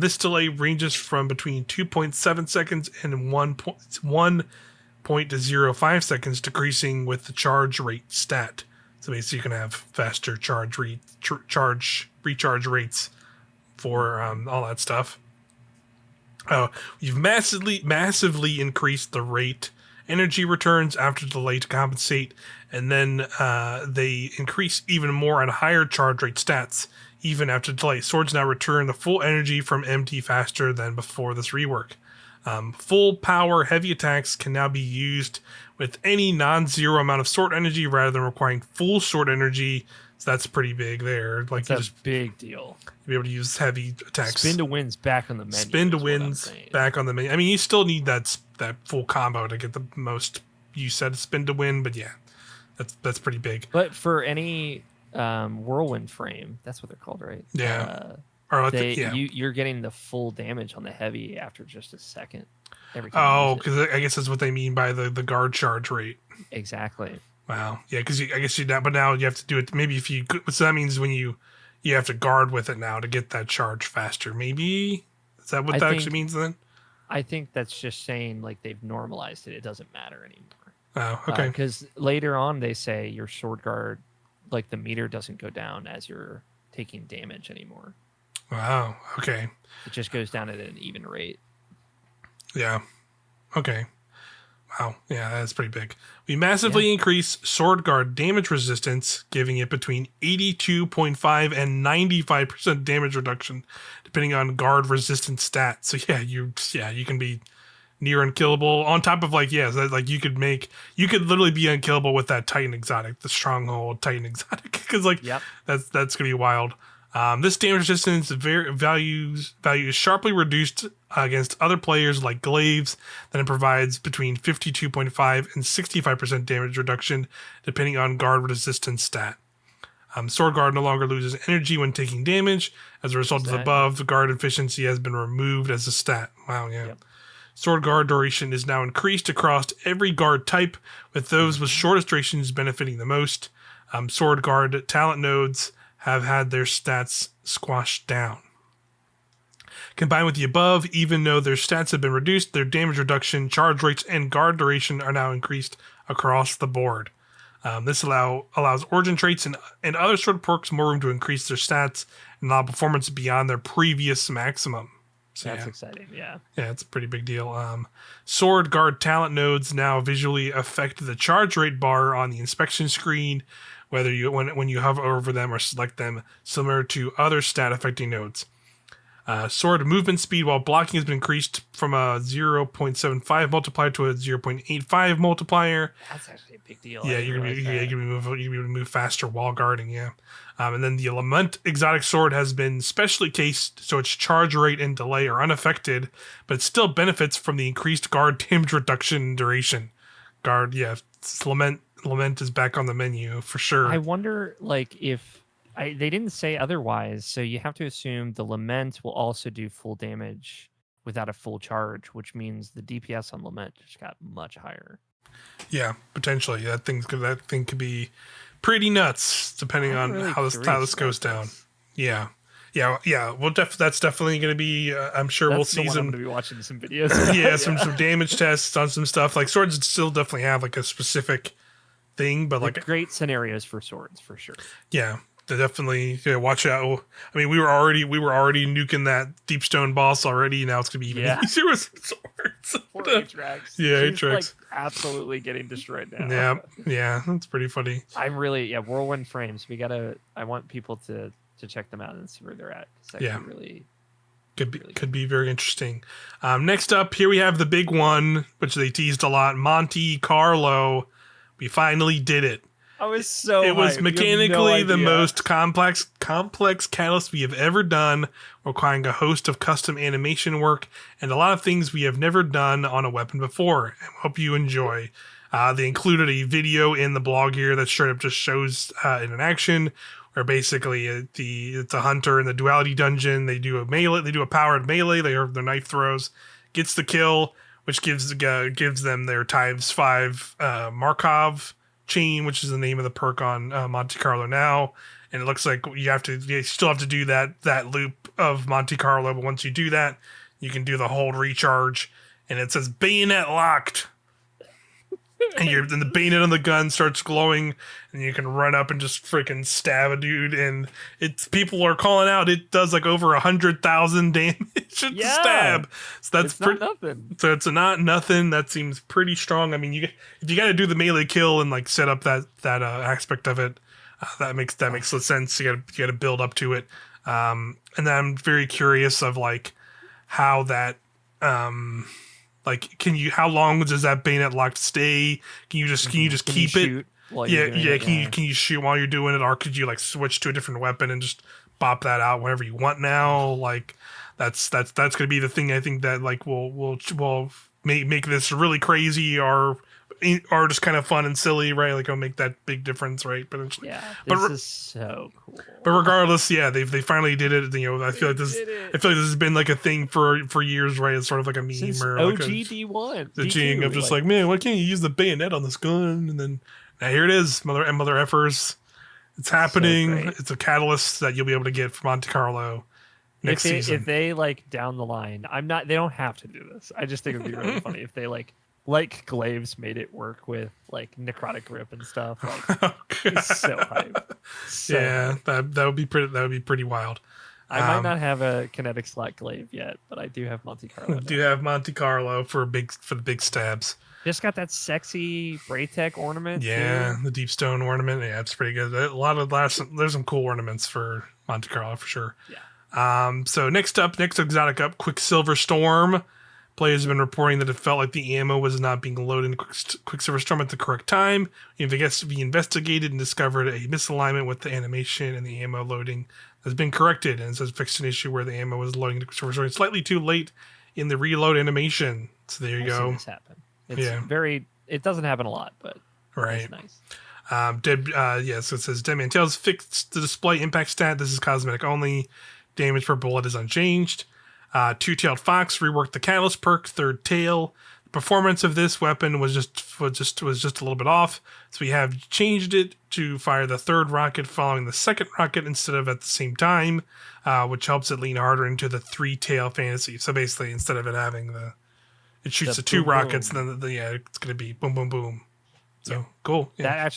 This delay ranges from between 2.7 seconds and 1.05 seconds, decreasing with the charge rate stat. So basically you can have faster recharge rates for all that stuff. You've massively increased the rate energy returns after delay to compensate, and then they increase even more on higher charge rate stats even after delay. Swords now return the full energy from empty faster than before this rework. Full power heavy attacks can now be used with any non-zero amount of sword energy rather than requiring full sword energy So that's pretty big there. Like It's a big deal. be able to use heavy attacks. Spin to win's back on the menu. Spin to wins back on the menu. I mean, you still need that full combo to get the most use out of spin to win, but yeah, that's pretty big. But for any whirlwind frame, that's what they're called, right? Yeah. You're getting the full damage on the heavy after just a second. Because I guess that's what they mean by the guard charge rate. Exactly. Wow. Yeah, because I guess but now you have to do it. Maybe if you, so that means when you have to guard with it now to get that charge faster. Maybe is that what that actually means then? I think that's just saying like they've normalized it. It doesn't matter anymore. Oh, okay. Because later on they say your sword guard, like the meter doesn't go down as you're taking damage anymore. Wow. Okay. It just goes down at an even rate. Yeah. Okay. Wow. Yeah, that's pretty big. We massively increase sword guard damage resistance, giving it between 82.5 and 95% damage reduction, depending on guard resistance stats. So you can be near unkillable. On top of you could literally be unkillable with that Titan exotic, the Stronghold Titan exotic, because that's gonna be wild. This damage resistance value is sharply reduced against other players like glaives. Then it provides between 52.5 and 65% damage reduction, depending on guard resistance stat. Sword guard no longer loses energy when taking damage. As a result of the above, the guard efficiency has been removed as a stat. Wow, yeah. Yep. Sword guard duration is now increased across every guard type, with those with shortest durations benefiting the most. Sword guard talent nodes have had their stats squashed down. Combined with the above, even though their stats have been reduced, their damage reduction, charge rates, and guard duration are now increased across the board. This allows origin traits and other sword perks more room to increase their stats and allow performance beyond their previous maximum. So, that's exciting, yeah. Yeah, it's a pretty big deal. Sword guard talent nodes now visually affect the charge rate bar on the inspection screen, whether when you hover over them or select them, similar to other stat affecting nodes. Sword movement speed while blocking has been increased from a 0.75 multiplier to a 0.85 multiplier. That's actually a big deal. Yeah, you're gonna be able to move faster while guarding. Yeah, and then the Lament exotic sword has been specially cased so its charge rate and delay are unaffected, but it still benefits from the increased guard damage reduction duration. Lament is back on the menu for sure. I wonder, if they didn't say otherwise, so you have to assume the Lament will also do full damage without a full charge, which means the DPS on Lament just got much higher. Yeah, potentially. That thing could be pretty nuts, depending on how this goes down. Yeah. Well, that's definitely going to be. I'm sure we'll see some. I'm going to be watching some videos. Yeah, some damage tests on some stuff. Like swords still definitely have like a specific thing, but like great scenarios for swords for sure. Yeah. Definitely watch out. I mean, we were already nuking that Deepstone boss already. Now it's gonna be even easier with swords. Poor Atrax. Yeah, She's Atrax absolutely getting destroyed now. Yeah, that's pretty funny. I'm really Whirlwind Frames. I want people to check them out and see where they're at. Really could be very interesting. Next up, here we have the big one, which they teased a lot. Monte Carlo. We finally did it. I was so It was mechanically the most complex catalyst we have ever done, requiring a host of custom animation work and a lot of things we have never done on a weapon before. I hope you enjoy. They included a video in the blog here that straight up just shows it in action, where basically it's a hunter in the duality dungeon. They do a powered melee. Their knife throws gets the kill, which gives them their ×5 Markov chain, which is the name of the perk on Monte Carlo now. And it looks like you still have to do that loop of Monte Carlo, but once you do that, you can do the hold recharge, and it says bayonet locked. And then the bayonet on the gun starts glowing, and you can run up and just freaking stab a dude. And people are calling out it does like over 100,000 damage to stab. So that's not nothing. So it's not nothing. That seems pretty strong. I mean, if you got to do the melee kill and like set up that aspect of it, that makes sense. You got to build up to it. And then I'm very curious of like how that. Like, how long does that bayonet lock stay? Can you just keep it? while you're Yeah, doing yeah. it. Yeah. Can you shoot while you're doing it, or could you like switch to a different weapon and just pop that out whenever you want now? Like that's gonna be the thing I think that like will make this really crazy or just kind of fun and silly, right? Like it'll make that big difference, right? Potentially. Yeah, But this is so cool. but regardless, yeah, they finally did it. You know, Did it I feel like this has been like a thing for years, right? It's sort of like a meme since or like a OG D1, the thing D2. of just like, man, why can't you use the bayonet on this gun? And then now here it is, mother effers. It's so happening. great. It's a catalyst that you'll be able to get from Monte Carlo next season. If they like down the line, I'm not. They don't have to do this. I just think it'd be really funny if they like Glaives made it work with like necrotic grip and stuff. Like Oh, it's so hype. So yeah, hype. that would be pretty. That would be pretty wild. I might not have a kinetic slot glaive yet, but I do have Monte Carlo. Do now. have Monte Carlo for the big stabs. Just got that sexy Braytech ornament. Yeah, too. the deep stone ornament. Yeah, it's pretty good. A lot of there's some cool ornaments for Monte Carlo for sure. Yeah. So next exotic up, Quicksilver Storm. Players have been reporting that it felt like the ammo was not being loaded in Quicksilver Storm at the correct time. We investigated and discovered a misalignment with the animation and the ammo loading has been corrected, and it says fixed an issue where the ammo was loading to Quicksilver Storm slightly too late in the reload animation. So there you I've go. seen this happen. It's Yeah. very. It doesn't happen a lot, but Right. it's nice. So it says Dead Man Tales fixed the display impact stat. This is cosmetic only. Damage per bullet is unchanged. Two-tailed fox reworked the catalyst perk, third tail. The performance of this weapon was just a little bit off, so we have changed it to fire the third rocket following the second rocket instead of at the same time, which helps it lean harder into the three-tail fantasy. So basically, instead of it having it shoots the two boom, rockets, boom. and then it's going to be boom, boom, boom. So cool. Yeah.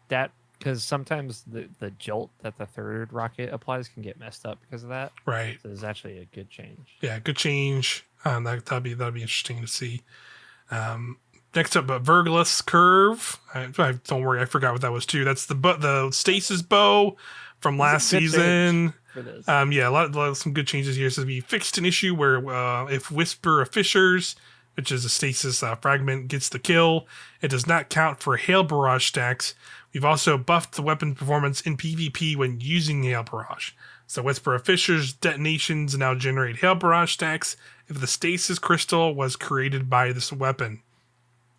That because sometimes the jolt that the third rocket applies can get messed up because of that. Right. So it's actually a good change. Yeah, good change. That'd be interesting to see. Next up, Verglas Curve. Don't worry, I forgot what that was too. That's the stasis bow from last It's a good season. change for this. Yeah, a lot of some good changes here. So we fixed an issue where if Whisper of Fissures, which is a stasis fragment, gets the kill, it does not count for Hail Barrage stacks. We've also buffed the weapon performance in PvP when using Hail Barrage. So Whisper of Fissures detonations now generate Hail Barrage stacks if the stasis crystal was created by this weapon.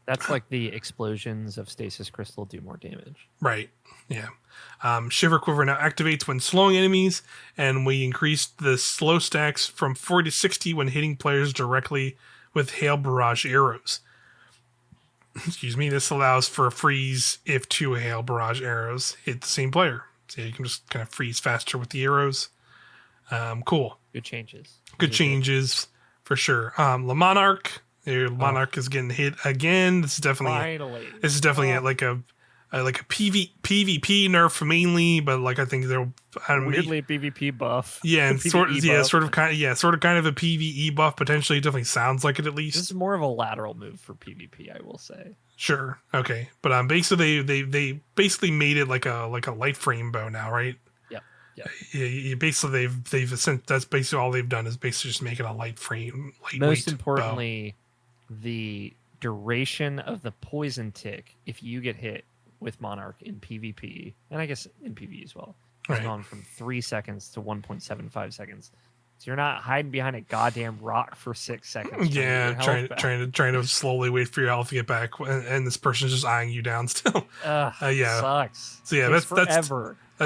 That's like the explosions of stasis crystal do more damage. Right. Yeah. Shiver Quiver now activates when slowing enemies, and we increased the slow stacks from 40 to 60 when hitting players directly with Hail Barrage arrows. Excuse me. This allows for a freeze if two Hail Barrage arrows hit the same player. So you can just kind of freeze faster with the arrows. Cool. Good changes. Good changes for sure. Le Monarch. The Monarch is getting hit again. This is definitely like a PvP nerf mainly, but like I think they'll weirdly PvP buff. Yeah, and sort of kind of a PvE buff potentially. Definitely sounds like it at least. This is more of a lateral move for PvP, I will say. Sure. Okay. But basically they basically made it like a light frame bow now, right? Yep. Yeah. Basically they've sent that's basically all they've done is basically just make it a light frame. Most importantly, the duration of the poison tick if you get hit with Monarch in PvP, and I guess in PvE as well, has gone from 3 seconds to 1.75 seconds. So you're not hiding behind a goddamn rock for 6 seconds. Yeah, trying to slowly wait for your health to get back, and this person's just eyeing you down still. Yeah, sucks. So yeah, that's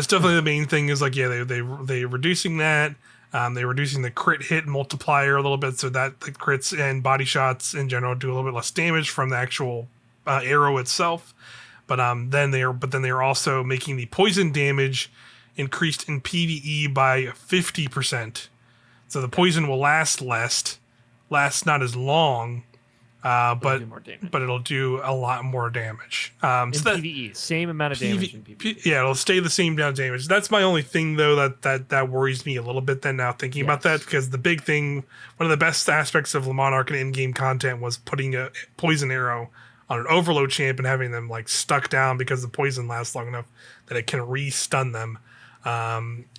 definitely the main thing. Is like they reducing that. They're reducing the crit hit multiplier a little bit, so that the crits and body shots in general do a little bit less damage from the actual arrow itself. But then they are also making the poison damage increased in PvE by 50%. So the poison will last not as long, but it'll do a lot more damage. In PvE, same amount of damage in PvE. Yeah, it'll stay the same amount of damage. That's my only thing though that worries me a little bit. Then now thinking about that, because the big thing, one of the best aspects of Le Monarch and in-game content was putting a poison arrow on an overload champ and having them like stuck down because the poison lasts long enough that it can re-stun them.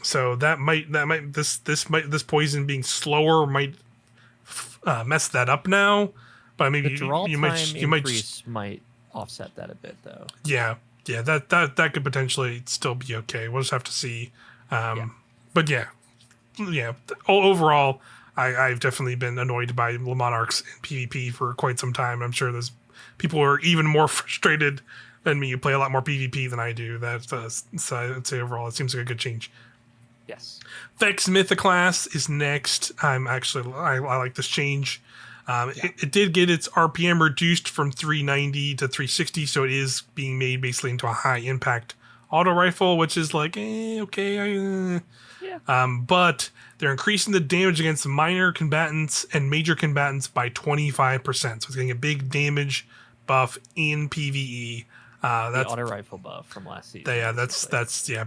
So this poison being slower might mess that up now. But maybe the draw you time might increase might offset that a bit though. Yeah, Yeah, that could potentially still be okay. We'll just have to see. Yeah. But yeah. Overall, I've definitely been annoyed by the Monarchs in PvP for quite some time. I'm sure there's people who are even more frustrated than me. You play a lot more PvP than I do. So I'd say overall, it seems like a good change. Yes. Vex Mythoclast is next. I like this change. It did get its RPM reduced from 390 to 360, so it is being made basically into a high impact auto rifle, which is like, okay. Yeah. But they're increasing the damage against minor combatants and major combatants by 25%. So it's getting a big damage buff in PvE. The That's auto rifle buff from last season.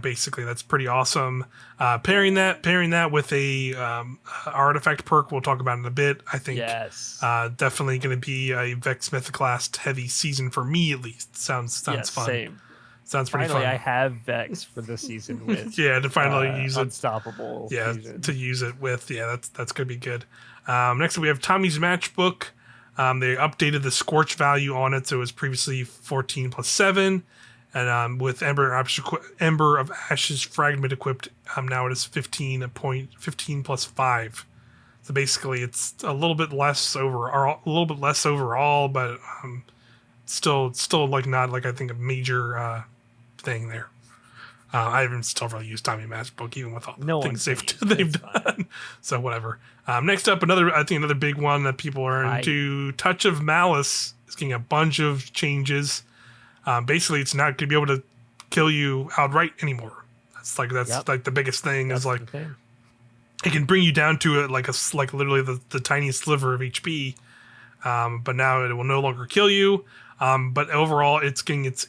basically that's pretty awesome. Pairing that with a artifact perk we'll talk about in a bit. I think Yes. definitely going to be a Vex Mythoclast heavy season for me at least. Sounds Yes, fun. same. Sounds pretty Finally, fun. I have Vex for this season with Yeah, to finally use it. Unstoppable Yeah, Fusion. to use it with. Yeah, that's gonna be good. Next up, we have Tommy's Matchbook. They updated the Scorch value on it, so it was previously 14 plus 7. And with Ember of Ashes Fragment equipped, now it is 15 plus 5. So basically, it's a little bit less overall, but still like not like I think a major thing there. I haven't still really used Tommy Matchbook even with all the No things one's they've done. So whatever. Next up, another big one that people are into. Touch of Malice is getting a bunch of changes. Basically, it's not going to be able to kill you outright anymore. That's like the biggest thing. That's is like the thing. it can bring you down to it like literally the tiniest sliver of HP. But now it will no longer kill you. But overall, it's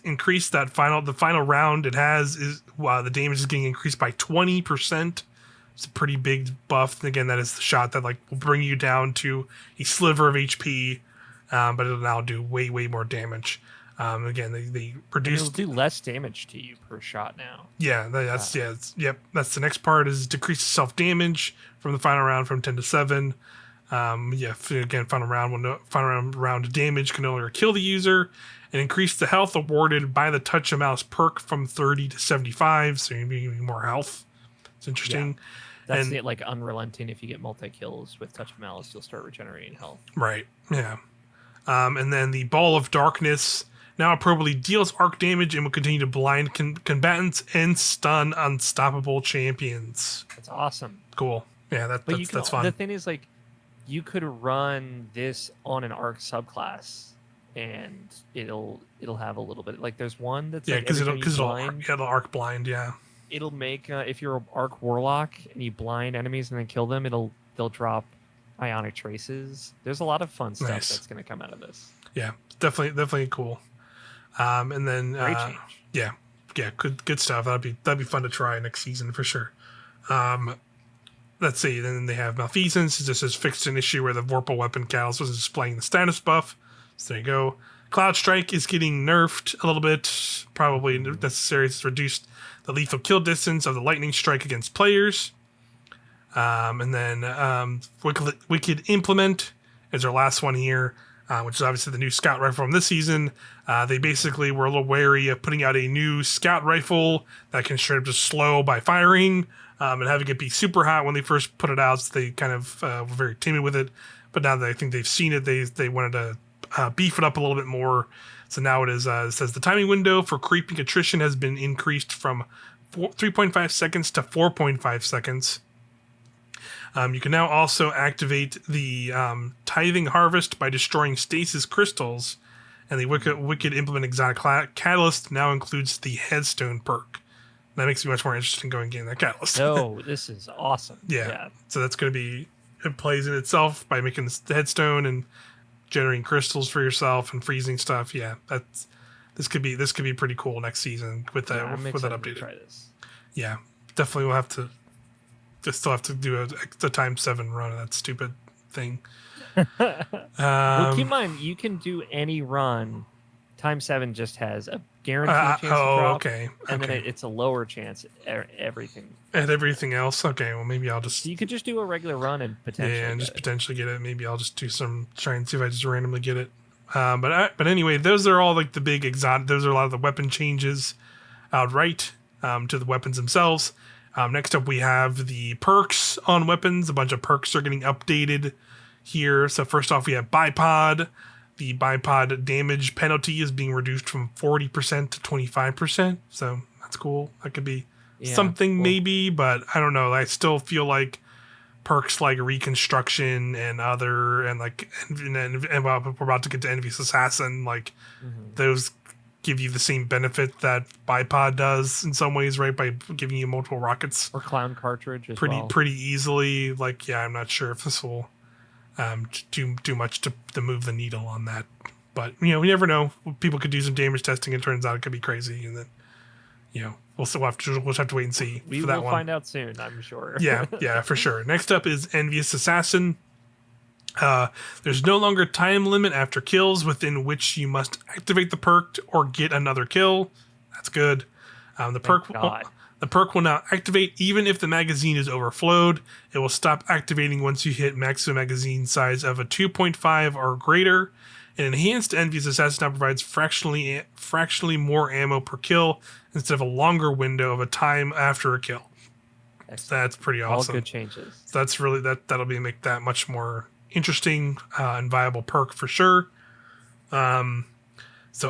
increased the final round it has is the damage is getting increased by 20%. It's a pretty big buff. And again, that is the shot that like will bring you down to a sliver of HP, but it'll now do way more damage. Again, they reduced. It'll do less damage to you per shot now. Yeah, that's That's the next part is decrease self damage from the final round from 10 to 7. Again, final round damage can no longer kill the user, and increase the health awarded by the Touch of Mouse perk from 30 to 75, so you're getting more health. It's interesting. Yeah. That's it, like unrelenting. If you get multi kills with Touch of Malice, you'll start regenerating health. Right. Yeah. And then the Ball of Darkness now appropriately deals arc damage and will continue to blind combatants and stun unstoppable champions. That's awesome. Cool. Yeah, that's fun. The thing is, like, you could run this on an arc subclass, and it'll have a little bit. Like, there's one that's because it'll arc blind. Yeah. It'll make if you're an arc warlock and you blind enemies and then kill them, they'll drop ionic traces. There's a lot of fun stuff that's going to come out of this. Yeah, definitely cool. And then great change. Yeah, good stuff. That'd be fun to try next season for sure. Let's see. Then they have Malfeasance. This has fixed an issue where the Vorpal Weapon Catalyst was displaying the status buff. So there you go. Cloud Strike is getting nerfed a little bit. Probably necessary. It's reduced the lethal kill distance of the Lightning Strike against players. And then Wicked Implement is our last one here, which is obviously the new scout rifle from this season. They basically were a little wary of putting out a new scout rifle that can straight up just slow by firing, and having it be super hot when they first put it out. So they kind of were very timid with it. But now that I think they've seen it, they wanted to beef it up a little bit more. So now it says the timing window for creeping attrition has been increased from 3.5 seconds to 4.5 seconds. You can now also activate the Tithing Harvest by destroying stasis crystals, and the Wicked Implement Exotic Catalyst now includes the Headstone perk. That makes me much more interested in going and getting that Catalyst. Oh, this is awesome. Yeah. So that's going to be, it plays in itself by making the Headstone and generating crystals for yourself and freezing stuff. Yeah, this could be pretty cool next season with that updated. Try this. Yeah, definitely we'll have to. Just still have to do a times 7 run of that stupid thing. Well, keep in mind, you can do any run. Times 7 just has a guaranteed chance to drop. Okay. And then it's a lower chance at everything. At everything else? Okay, well, maybe I'll just... So you could just do a regular run and potentially potentially get it. Maybe I'll just try and see if I just randomly get it. But anyway, those are all like the big exotic. Those are a lot of the weapon changes outright to the weapons themselves. Next up, we have the perks on weapons. A bunch of perks are getting updated here. So first off, we have bipod. The bipod damage penalty is being reduced from 40% to 25%. So that's cool. That could be something maybe, but I don't know. I still feel like perks like reconstruction and well, we're about to get to envious assassin, like those give you the same benefit that bipod does in some ways, right, by giving you multiple rockets or clown cartridge as pretty easily. Like, yeah, I'm not sure if this will do much to move the needle on that, but we never know. People could do some damage testing and it turns out it could be crazy, and then we'll have to wait and see. We for that will one. find out soon, I'm sure. yeah, for sure. Next up is Envious Assassin. There's no longer time limit after kills within which you must activate the perk or get another kill. That's good. The perk will now activate even if the magazine is overflowed. It will stop activating once you hit maximum magazine size of a 2.5 or greater. An enhanced Envious Assassin now provides fractionally more ammo per kill instead of a longer window of a time after a kill. Excellent. That's pretty awesome. All good changes. So that's really that'll make that much more interesting and viable perk for sure. So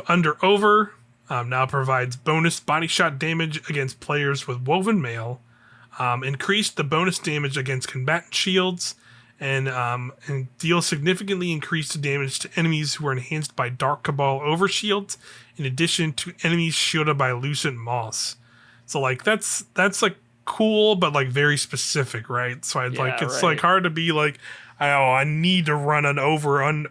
Under Over now provides bonus body shot damage against players with woven mail, increased the bonus damage against combatant shields, and deals significantly increased damage to enemies who are enhanced by Dark Cabal overshields, in addition to enemies shielded by Lucent Moss. So like that's like cool, but like very specific, right? So it's like hard to be like, I need to run an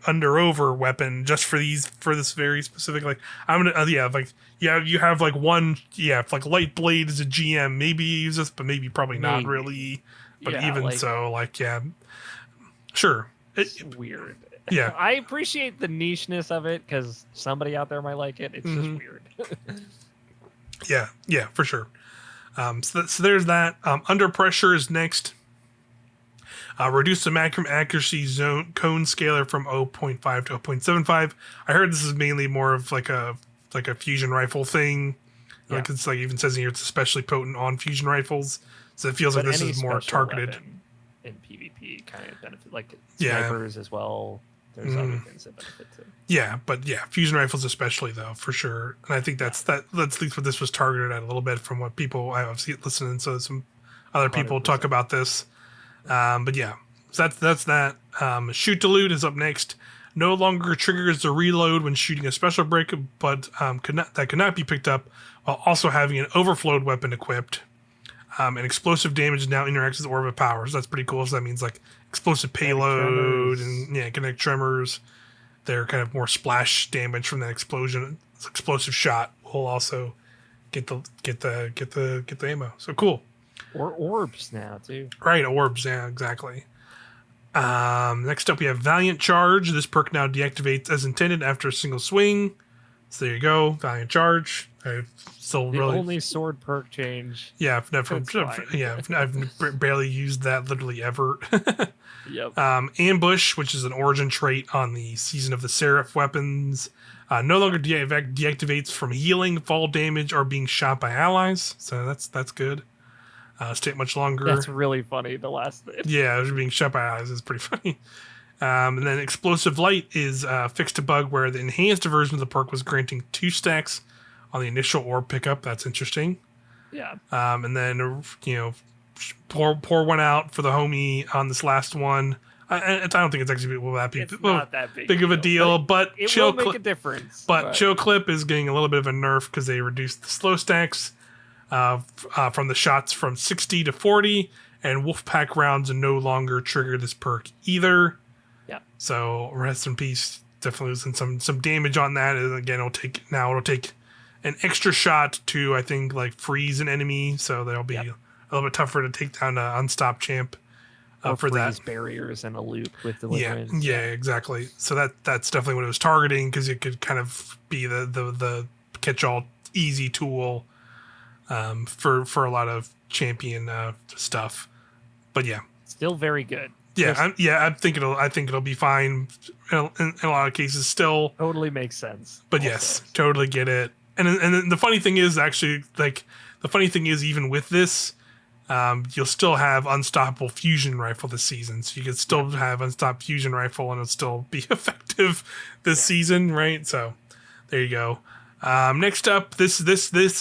under over weapon just for this very specific, like I'm gonna you have like one like Light Blade is a GM, maybe use this, but maybe probably not really. But sure, it's weird. Yeah, I appreciate the nicheness of it because somebody out there might like it. It's just weird. yeah, for sure. So there's that. Under Pressure is next. Reduce the maximum accuracy zone cone scaler from 0.5 to 0.75. I heard this is mainly more of like a fusion rifle thing. Yeah. Like it's like even says in here it's especially potent on fusion rifles. So it feels like this is more targeted. In PvP kind of benefit, like snipers as well. There's other things that benefit too. Yeah, but fusion rifles especially though, for sure. And I think that's at least what this was targeted at a little bit from what people I've seen listening. So some other people 100%. Talk about this. But yeah, so that's that. Shoot to Loot is up next. No longer triggers the reload when shooting a special break, but could not be picked up while also having an overflowed weapon equipped. And explosive damage now interacts with Orb of Power. So that's pretty cool. So that means like explosive payload and kinetic tremors. They're kind of more splash damage from that explosion. Explosive shot will also get the ammo. So cool. Or orbs now too. Right, orbs. Yeah, exactly. Next up, we have Valiant Charge. This perk now deactivates as intended after a single swing. So there you go, Valiant Charge. Only sword perk change. Yeah, I've barely used that literally ever. Yep. Ambush, which is an origin trait on the Season of the Seraph weapons, no longer deactivates from healing, fall damage, or being shot by allies. So that's good. Stay much longer. That's really funny. The last bit. Yeah, being shot by allies is pretty funny. And then Explosive Light is fixed a bug where the enhanced version of the perk was granting 2 stacks on the initial orb pickup. That's interesting. Yeah. And then pour one out for the homie on this last one. I don't think it's actually not that big of a deal, but it will make a difference. But Chill Clip is getting a little bit of a nerf because they reduced the slow stacks from the shots from 60 to 40, and Wolfpack rounds no longer trigger this perk either. Yeah. So rest in peace. Definitely losing some damage on that. And again, it'll take an extra shot to, I think, like freeze an enemy. So that'll be a little bit tougher to take down an Unstop champ for that. Barriers and a loop with deliverance. Yeah, exactly. So that's definitely what it was targeting, because it could kind of be the catch-all easy tool for a lot of champion stuff. But yeah. Still very good. Yeah, Just I think it'll be fine in a lot of cases still. totally makes sense. But Also, yes, totally get it. And then the funny thing is actually like the funny thing is even with this, you'll still have unstoppable fusion rifle this season. So you could yeah, still have unstoppable fusion rifle and it'll still be effective this yeah. season, right? So there you go. Next up, this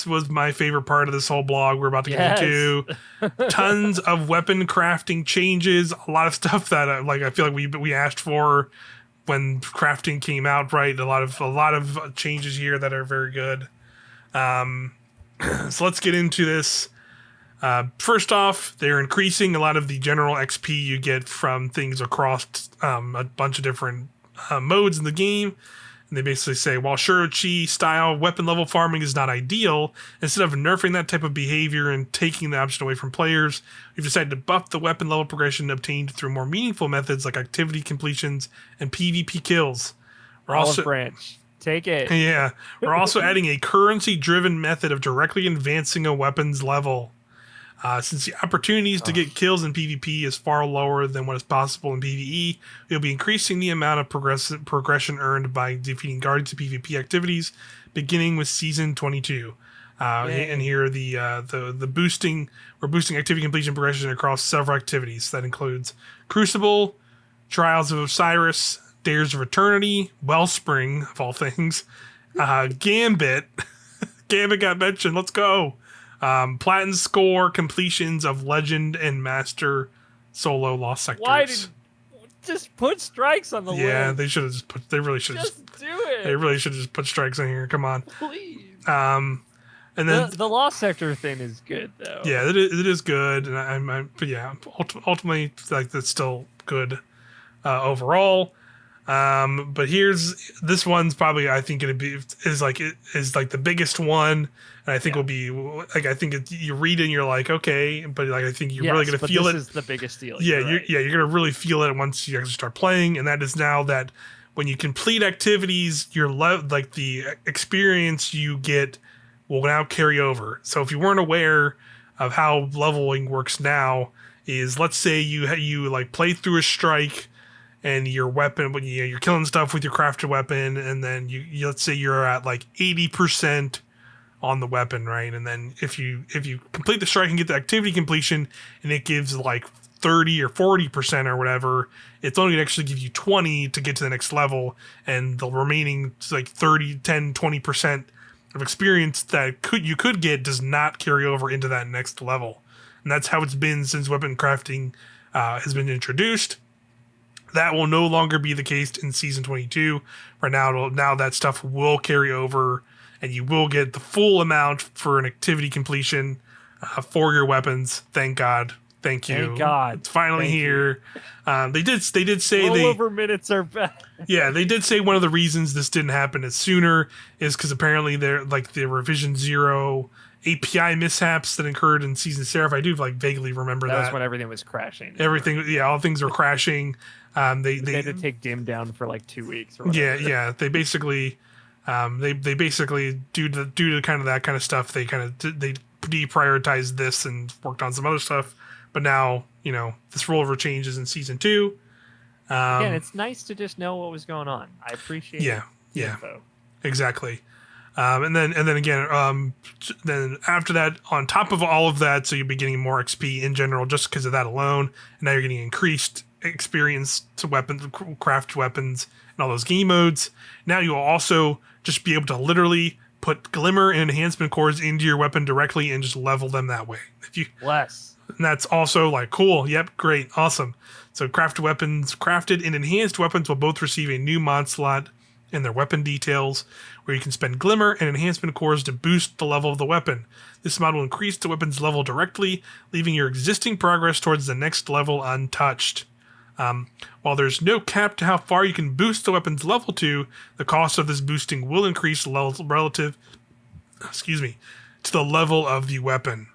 was my favorite part of this whole blog we're about to get Yes. into. Tons of weapon crafting changes, a lot of stuff that like I feel like we asked for when crafting came out, right? A lot of changes here that are very good. So let's get into this. First off, they're increasing a lot of the general XP you get from things across a bunch of different modes in the game. And they basically say, while Shuro-Chi style weapon level farming is not ideal, instead of nerfing that type of behavior and taking the option away from players, we've decided to buff the weapon level progression obtained through more meaningful methods like activity completions and PvP kills. We're Olive also branch. Take it. yeah, we're also adding a currency-driven method of directly advancing a weapon's level. Since the opportunities to Ugh. get kills in PvP is far lower than what is possible in PvE, we'll be increasing the amount of progression earned by defeating guardians in PvP activities, beginning with Season 22. And Yay. here are the boosting. We're boosting activity completion progression across several activities. That includes Crucible, Trials of Osiris, Dares of Eternity, Wellspring of all things, Gambit. Gambit got mentioned. Let's go. Platin score completions of Legend and Master solo Lost Sectors. Why did just put strikes on the yeah, list? they should have just put. They really should have Just just. do They it, really should have just put strikes in here. Come on. please. And then The lost sector thing is good though. yeah, it is good, and but yeah, ultimately like that's still good overall. But here's this one's probably I think gonna be is like the biggest one, and I think Yeah. will be like I think you read it and you're like okay, but like I think you're really gonna but feel this it. is the biggest deal. Yeah, You're right. you're gonna really feel it once you actually start playing, and that is now that when you complete activities, like the experience you get will now carry over. So if you weren't aware of how leveling works now, is let's say you like play through a strike and your weapon when you're killing stuff with your crafted weapon, and then you let's say you're at like 80% on the weapon, right? And then if you complete the strike and get the activity completion, and it gives like 30 or 40% or whatever, it's only gonna actually give you 20 to get to the next level, and the remaining like 30, 10, 20% of experience that you could get does not carry over into that next level. And that's how it's been since weapon crafting has been introduced. That will no longer be the case in Season 22. Right now that stuff will carry over, and you will get the full amount for an activity completion for your weapons. Thank God. Thank you. Thank God. It's finally Thank here. They did say Rollover minutes are back. yeah, they did say one of the reasons this didn't happen as sooner is because apparently they're like the revision 0 API mishaps that occurred in Season Seraph. I do like vaguely remember That that. was when everything was crashing. Everything, yeah, all things were crashing. They had to take Dim down for like 2 weeks. Or whatever. yeah. They basically, they basically due to kind of that kind of stuff, they kind of they deprioritized this and worked on some other stuff. But now, this rollover changes in Season 2. Again, it's nice to just know what was going on. I appreciate the info. Exactly. And then again, then after that, on top of all of that, so you'll be getting more XP in general just because of that alone. And now you're getting increased experience to craft weapons, and all those game modes. Now you'll also just be able to literally put glimmer and enhancement cores into your weapon directly and just level them that way. And that's also like cool. Yep, great, awesome. So crafted and enhanced weapons will both receive a new mod slot in their weapon details, where you can spend glimmer and enhancement cores to boost the level of the weapon. This mod will increase the weapon's level directly, leaving your existing progress towards the next level untouched. While there's no cap to how far you can boost the weapon's level to, the cost of this boosting will increase relative to the level of the weapon.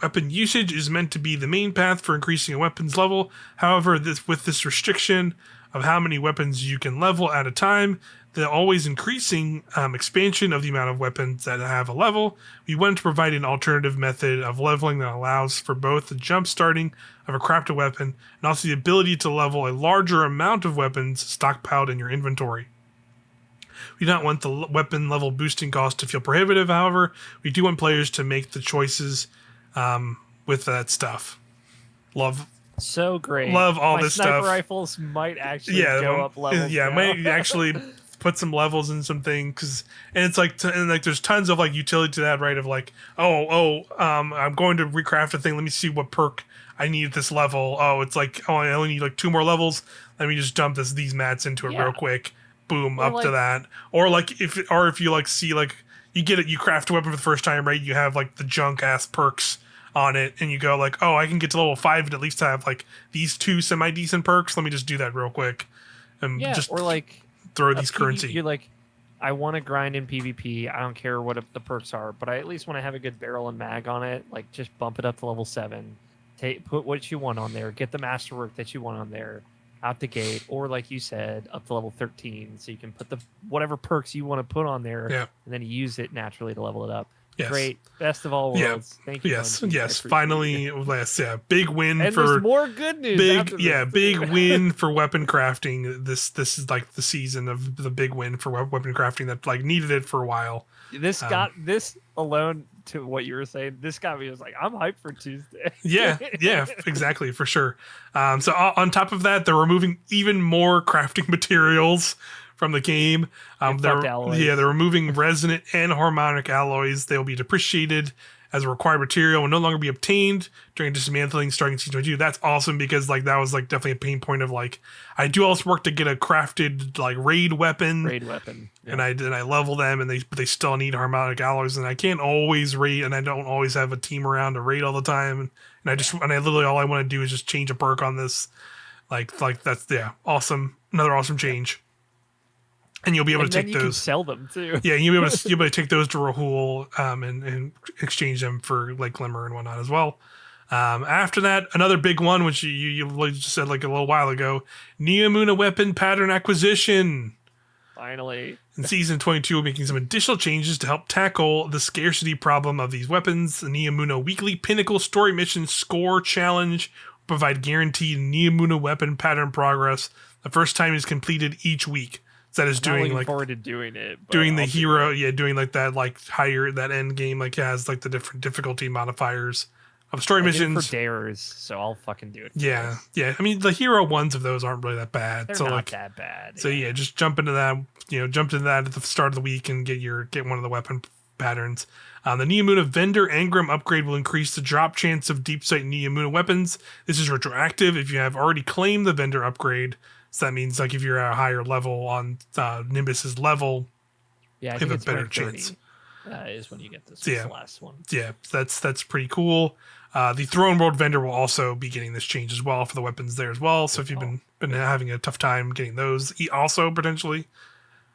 Weapon usage is meant to be the main path for increasing a weapon's level. However, with this restriction of how many weapons you can level at a time, the always increasing expansion of the amount of weapons that have a level, we wanted to provide an alternative method of leveling that allows for both the jump starting of a crafted weapon and also the ability to level a larger amount of weapons stockpiled in your inventory. We do not want the weapon level boosting cost to feel prohibitive, however, we do want players to make the choices with that stuff. So great. Love all My this sniper stuff. rifles might actually Yeah, go up levels yeah, now. might actually put some levels in some things, and it's like, and like there's tons of like utility to that, right? Of like, I'm going to recraft a thing. Let me see what perk I need at this level. Oh, it's like, oh, I only need like 2 more levels. Let me just dump these mats into it Yeah. real quick. Boom, Or up to like- that. Or like if you like see like you get it, you craft a weapon for the first time, right? You have like the junk ass perks on it, and you go like, oh, I can get to level 5 and at least have like these 2 semi decent perks. Let me just do that real quick, and Yeah, just or like throw a these currency. You're like, I want to grind in PvP. I don't care what the perks are, but I at least want to have a good barrel and mag on it. Like, just bump it up to level 7. Put what you want on there. Get the masterwork that you want on there out the gate, or like you said, up to level 13, so you can put the whatever perks you want to put on there, Yeah. and then use it naturally to level it up. Yes. Great, best of all Yeah. worlds. Thank you. Yes, Bungie. I yes. appreciate Finally, it. yes, yeah. Big win And for there's more good news. After this, big too. win for weapon crafting. This is like the season of the big win for weapon crafting that like needed it for a while. This got this alone to what you were saying. This got me. I was like, I'm hyped for Tuesday. Yeah, exactly, for sure. So on top of that, they're removing even more crafting materials from the game. They're removing resonant and harmonic alloys. They will be depreciated as a required material and no longer be obtained during dismantling starting season 22. That's awesome because like that was like definitely a pain point of like I do all this work to get a crafted like raid weapon. Yeah. And I level them and they still need harmonic alloys and I can't always raid and I don't always have a team around to raid all the time and I literally all I want to do is just change a perk on this. Like that's awesome. Another awesome change. And you'll be able to take those. You can sell them too. Yeah, you'll be able to take those to Rahul and exchange them for like Glimmer and whatnot as well. After that, another big one, which you just said like a little while ago, Neomuna weapon pattern acquisition. Finally. In Season 22, we're making some additional changes to help tackle the scarcity problem of these weapons. The Neomuna Weekly Pinnacle Story Mission Score Challenge will provide guaranteed Neomuna weapon pattern progress the first time is completed each week. So that is doing like forward to doing it. Doing the hero, doing like that like higher that end game like has like the different difficulty modifiers of story missions for dares, so I'll fucking do it. Yeah. I mean the hero ones of those aren't really that bad. They're so not like that bad. So just jump into that. Jump into that at the start of the week and get one of the weapon patterns. The Neomuna Vendor Engram upgrade will increase the drop chance of deep sight Neomuna weapons. This is retroactive if you have already claimed the vendor upgrade. So that means like if you're at a higher level on Nimbus's level, I think it's a better chance. Is when you get this. The last one. Yeah, that's pretty cool. The Throne World vendor will also be getting this change as well for the weapons there as well. So if you've been having a tough time getting those, also potentially,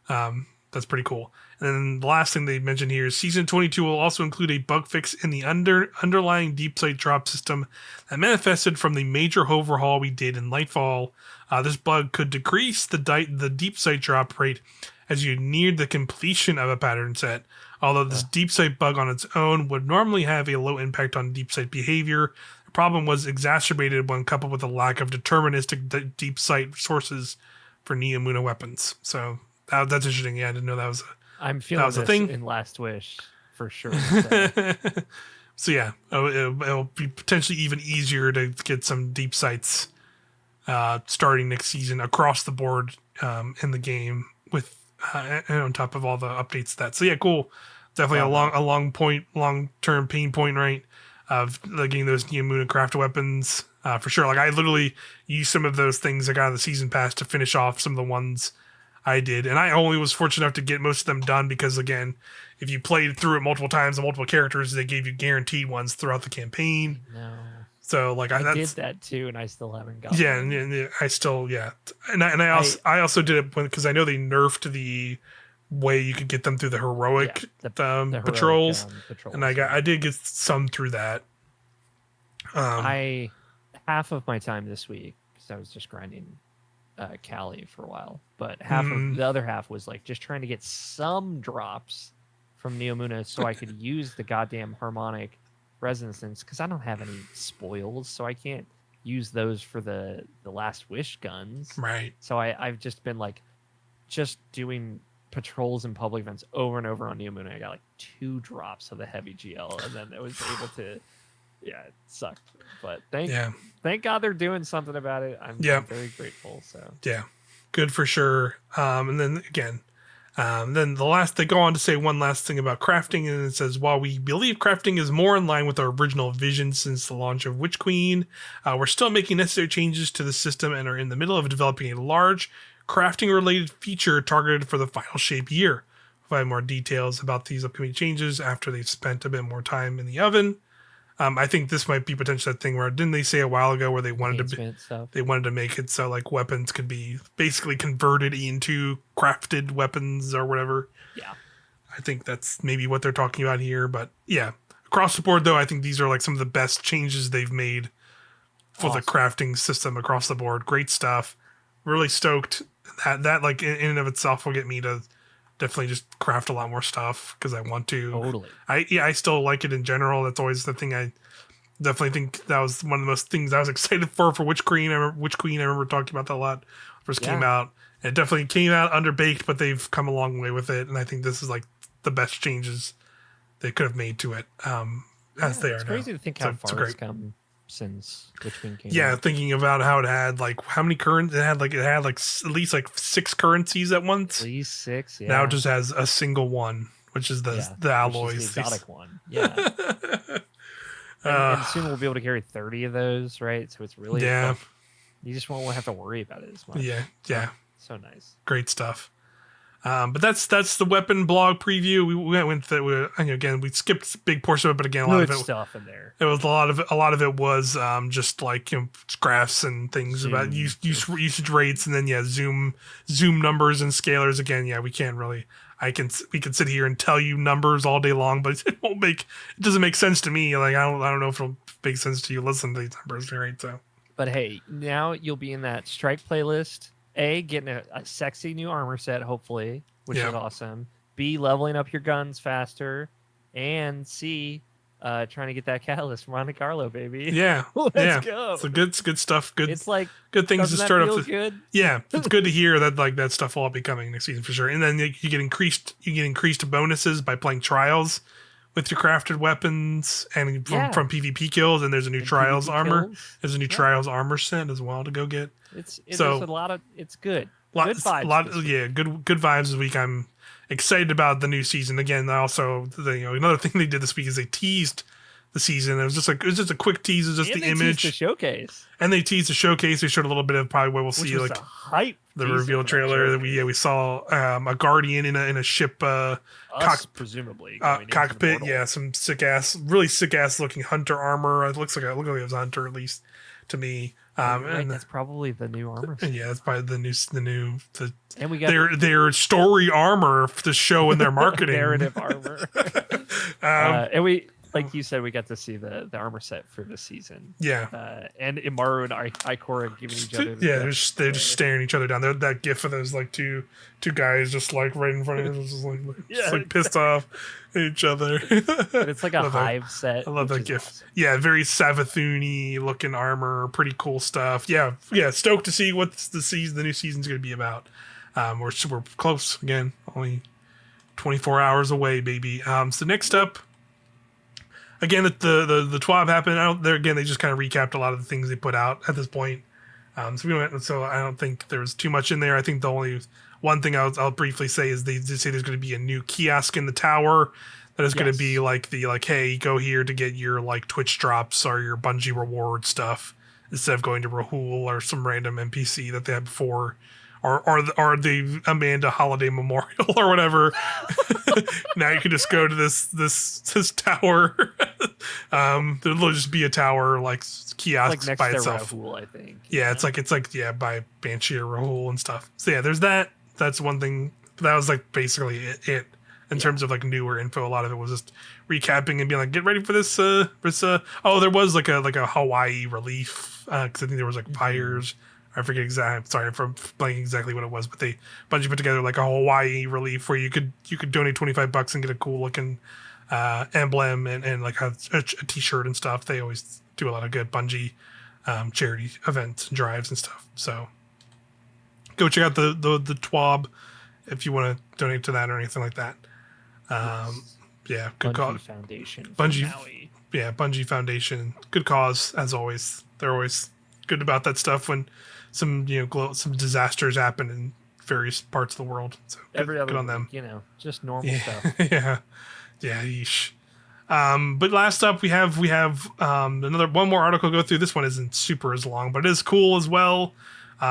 that's pretty cool. And then the last thing they mentioned here is Season 22 will also include a bug fix in the underlying deep sight drop system that manifested from the major overhaul we did in Lightfall. This bug could decrease the deep sight drop rate as you neared the completion of a pattern set. Although this deep sight bug on its own would normally have a low impact on deep sight behavior, the problem was exacerbated when coupled with a lack of deterministic deep sight sources for Neomuna weapons. So that's interesting. Yeah, I didn't know that was I'm feeling this thing in Last Wish for sure. So it'll be potentially even easier to get some deep sights starting next season across the board in the game with and on top of all the updates to that. So cool. Definitely a long term pain point, right? Of getting those Neomuna craft weapons for sure. Like I literally used some of those things I got in the season pass to finish off some of the ones I did, and I only was fortunate enough to get most of them done because again, if you played through it multiple times and multiple characters, they gave you guaranteed ones throughout the campaign. No. So like I did that too, and I still haven't got. Yeah, and I still and I also did it because I know they nerfed the way you could get them through the heroic patrols, and I did get some through that. Half of my time this week because I was just grinding Cali for a while, but half of Mm, the other half was like just trying to get some drops from Neomuna so I could use the goddamn harmonic resonance because I don't have any spoils, so I can't use those for the Last Wish guns. right. So I've just been like just doing patrols and public events over and over on Neomuna. I got like 2 drops of the heavy GL, and then I was able to. Yeah, it sucked, but Yeah. thank God they're doing something about it. Yeah. I'm very grateful. So Yeah. Good for sure. And then again, then they go on to say one last thing about crafting, and it says, while we believe crafting is more in line with our original vision since the launch of Witch Queen, we're still making necessary changes to the system and are in the middle of developing a large crafting-related feature targeted for the final shape year. We'll have more details about these upcoming changes after they've spent a bit more time in the oven. I think this might be potentially that thing where didn't they say a while ago where enhancement stuff. they wanted to make it so like weapons could be basically converted into crafted weapons or whatever. Yeah, I think that's maybe what they're talking about here. But yeah, across the board though, I think these are like some of the best changes they've made for the awesome. crafting system across the board. Great stuff. Really stoked. That like in and of itself will get me to definitely just craft a lot more stuff because I want to. Totally. I still like it in general. That's always the thing I definitely think that was one of the most things I was excited for Witch Queen. I remember talking about that a lot when it first came Yeah. out. It definitely came out underbaked, but they've come a long way with it, and I think this is like the best changes they could have made to it, as they are It's now. crazy to think So how it's far great. it's come since Witch Queen came Yeah, out. thinking about how it had like how many currents it had like at least like 6 currencies at once. At least 6, yeah. Now it just has a single one, which is the yeah, the which is alloys. the exotic one. Yeah. And soon we'll be able to carry 30 of those, right? So it's really yeah, like you just won't have to worry about it as much. yeah, So nice. great stuff. But that's the weapon blog preview. We went through again. We skipped a big portion of it, but again, a lot Good of it. stuff in there. It was a lot of it was just like graphs and things about usage rates, and then zoom numbers and scalars. Again, we can't really. We can sit here and tell you numbers all day long, but it doesn't make sense to me. Like I don't know if it'll make sense to you. Listen to these numbers, right? So. But hey, now you'll be in that strike playlist. A, getting a sexy new armor set, hopefully, which is awesome. B, leveling up your guns faster. And C, trying to get that catalyst from Monte Carlo, baby. Yeah. Let's go. So good stuff. Good. It's like good things to doesn't start that feel off. good? Yeah, it's good to hear that like that stuff will all be coming next season for sure. And then you get increased bonuses by playing trials with your crafted weapons and from PvP kills. And there's a new trials PvP armor. kills. There's a new trials armor set as well to go get. There's a lot of it's good. Good vibes. Good vibes this week. I'm excited about the new season. Again, also another thing they did this week is they teased the season. It was just a quick tease. It was just And the they image, teased the showcase, and they teased the showcase. They showed a little bit of probably what we'll which see, was like a hype the teaser reveal for that trailer. showcase. We saw a guardian in a ship Presumably going into the cockpit. portal. Yeah, some really sick ass looking hunter armor. It looks like it was a hunter at least to me. Right, that's probably the new armor set. Yeah, that's probably the new And we got their story armor to show in their marketing. narrative armor. And we, like you said, we got to see the armor set for the season. Yeah. And Imaru and Ikora giving each other. Yeah, they're just staring each other down. That gif of those like two guys just like right in front of them, just like pissed off at each other. And it's like a hive set. I love that gif. Awesome. Yeah, very Savathun-y looking armor, pretty cool stuff. Yeah, stoked to see what the new season's going to be about. We're close again, only 24 hours away, baby. So next up, again, the TWAB happened. They just kind of recapped a lot of the things they put out at this point. So I don't think there was too much in there. I think the only one thing I'll briefly say is they did say there's going to be a new kiosk in the tower that is going to be like hey, go here to get your like Twitch drops or your Bungie reward stuff instead of going to Rahul or some random NPC that they had before. Or the Amanda Holiday Memorial or whatever. Now you can just go to this tower. There'll just be a tower like kiosk Like next by to itself. Rahul, I think. Yeah, it's like by Banshee or Rahul and stuff. So yeah, there's that. That's one thing. That was like basically it in terms of like newer info. A lot of it was just recapping and being like, get ready for this. There was like a Hawaii relief because I think there was like fires I forget exactly. I'm sorry for blanking exactly what it was, but Bungie put together like a Hawaii relief where you could donate $25 and get a cool looking emblem and like a t-shirt and stuff. They always do a lot of good Bungie charity events and drives and stuff. So go check out the TWAB if you want to donate to that or anything like that. Yeah, good Bungie cause. Foundation for Bungie, Maui. yeah, Bungie Foundation, good cause as always. They're always good about that stuff when some some disasters happen in various parts of the world. So Every other good on week, them. just normal Yeah, stuff. yeah, yeah. Yeesh. But last up, we have another one more article to go through. This one isn't super as long, but it is cool as well.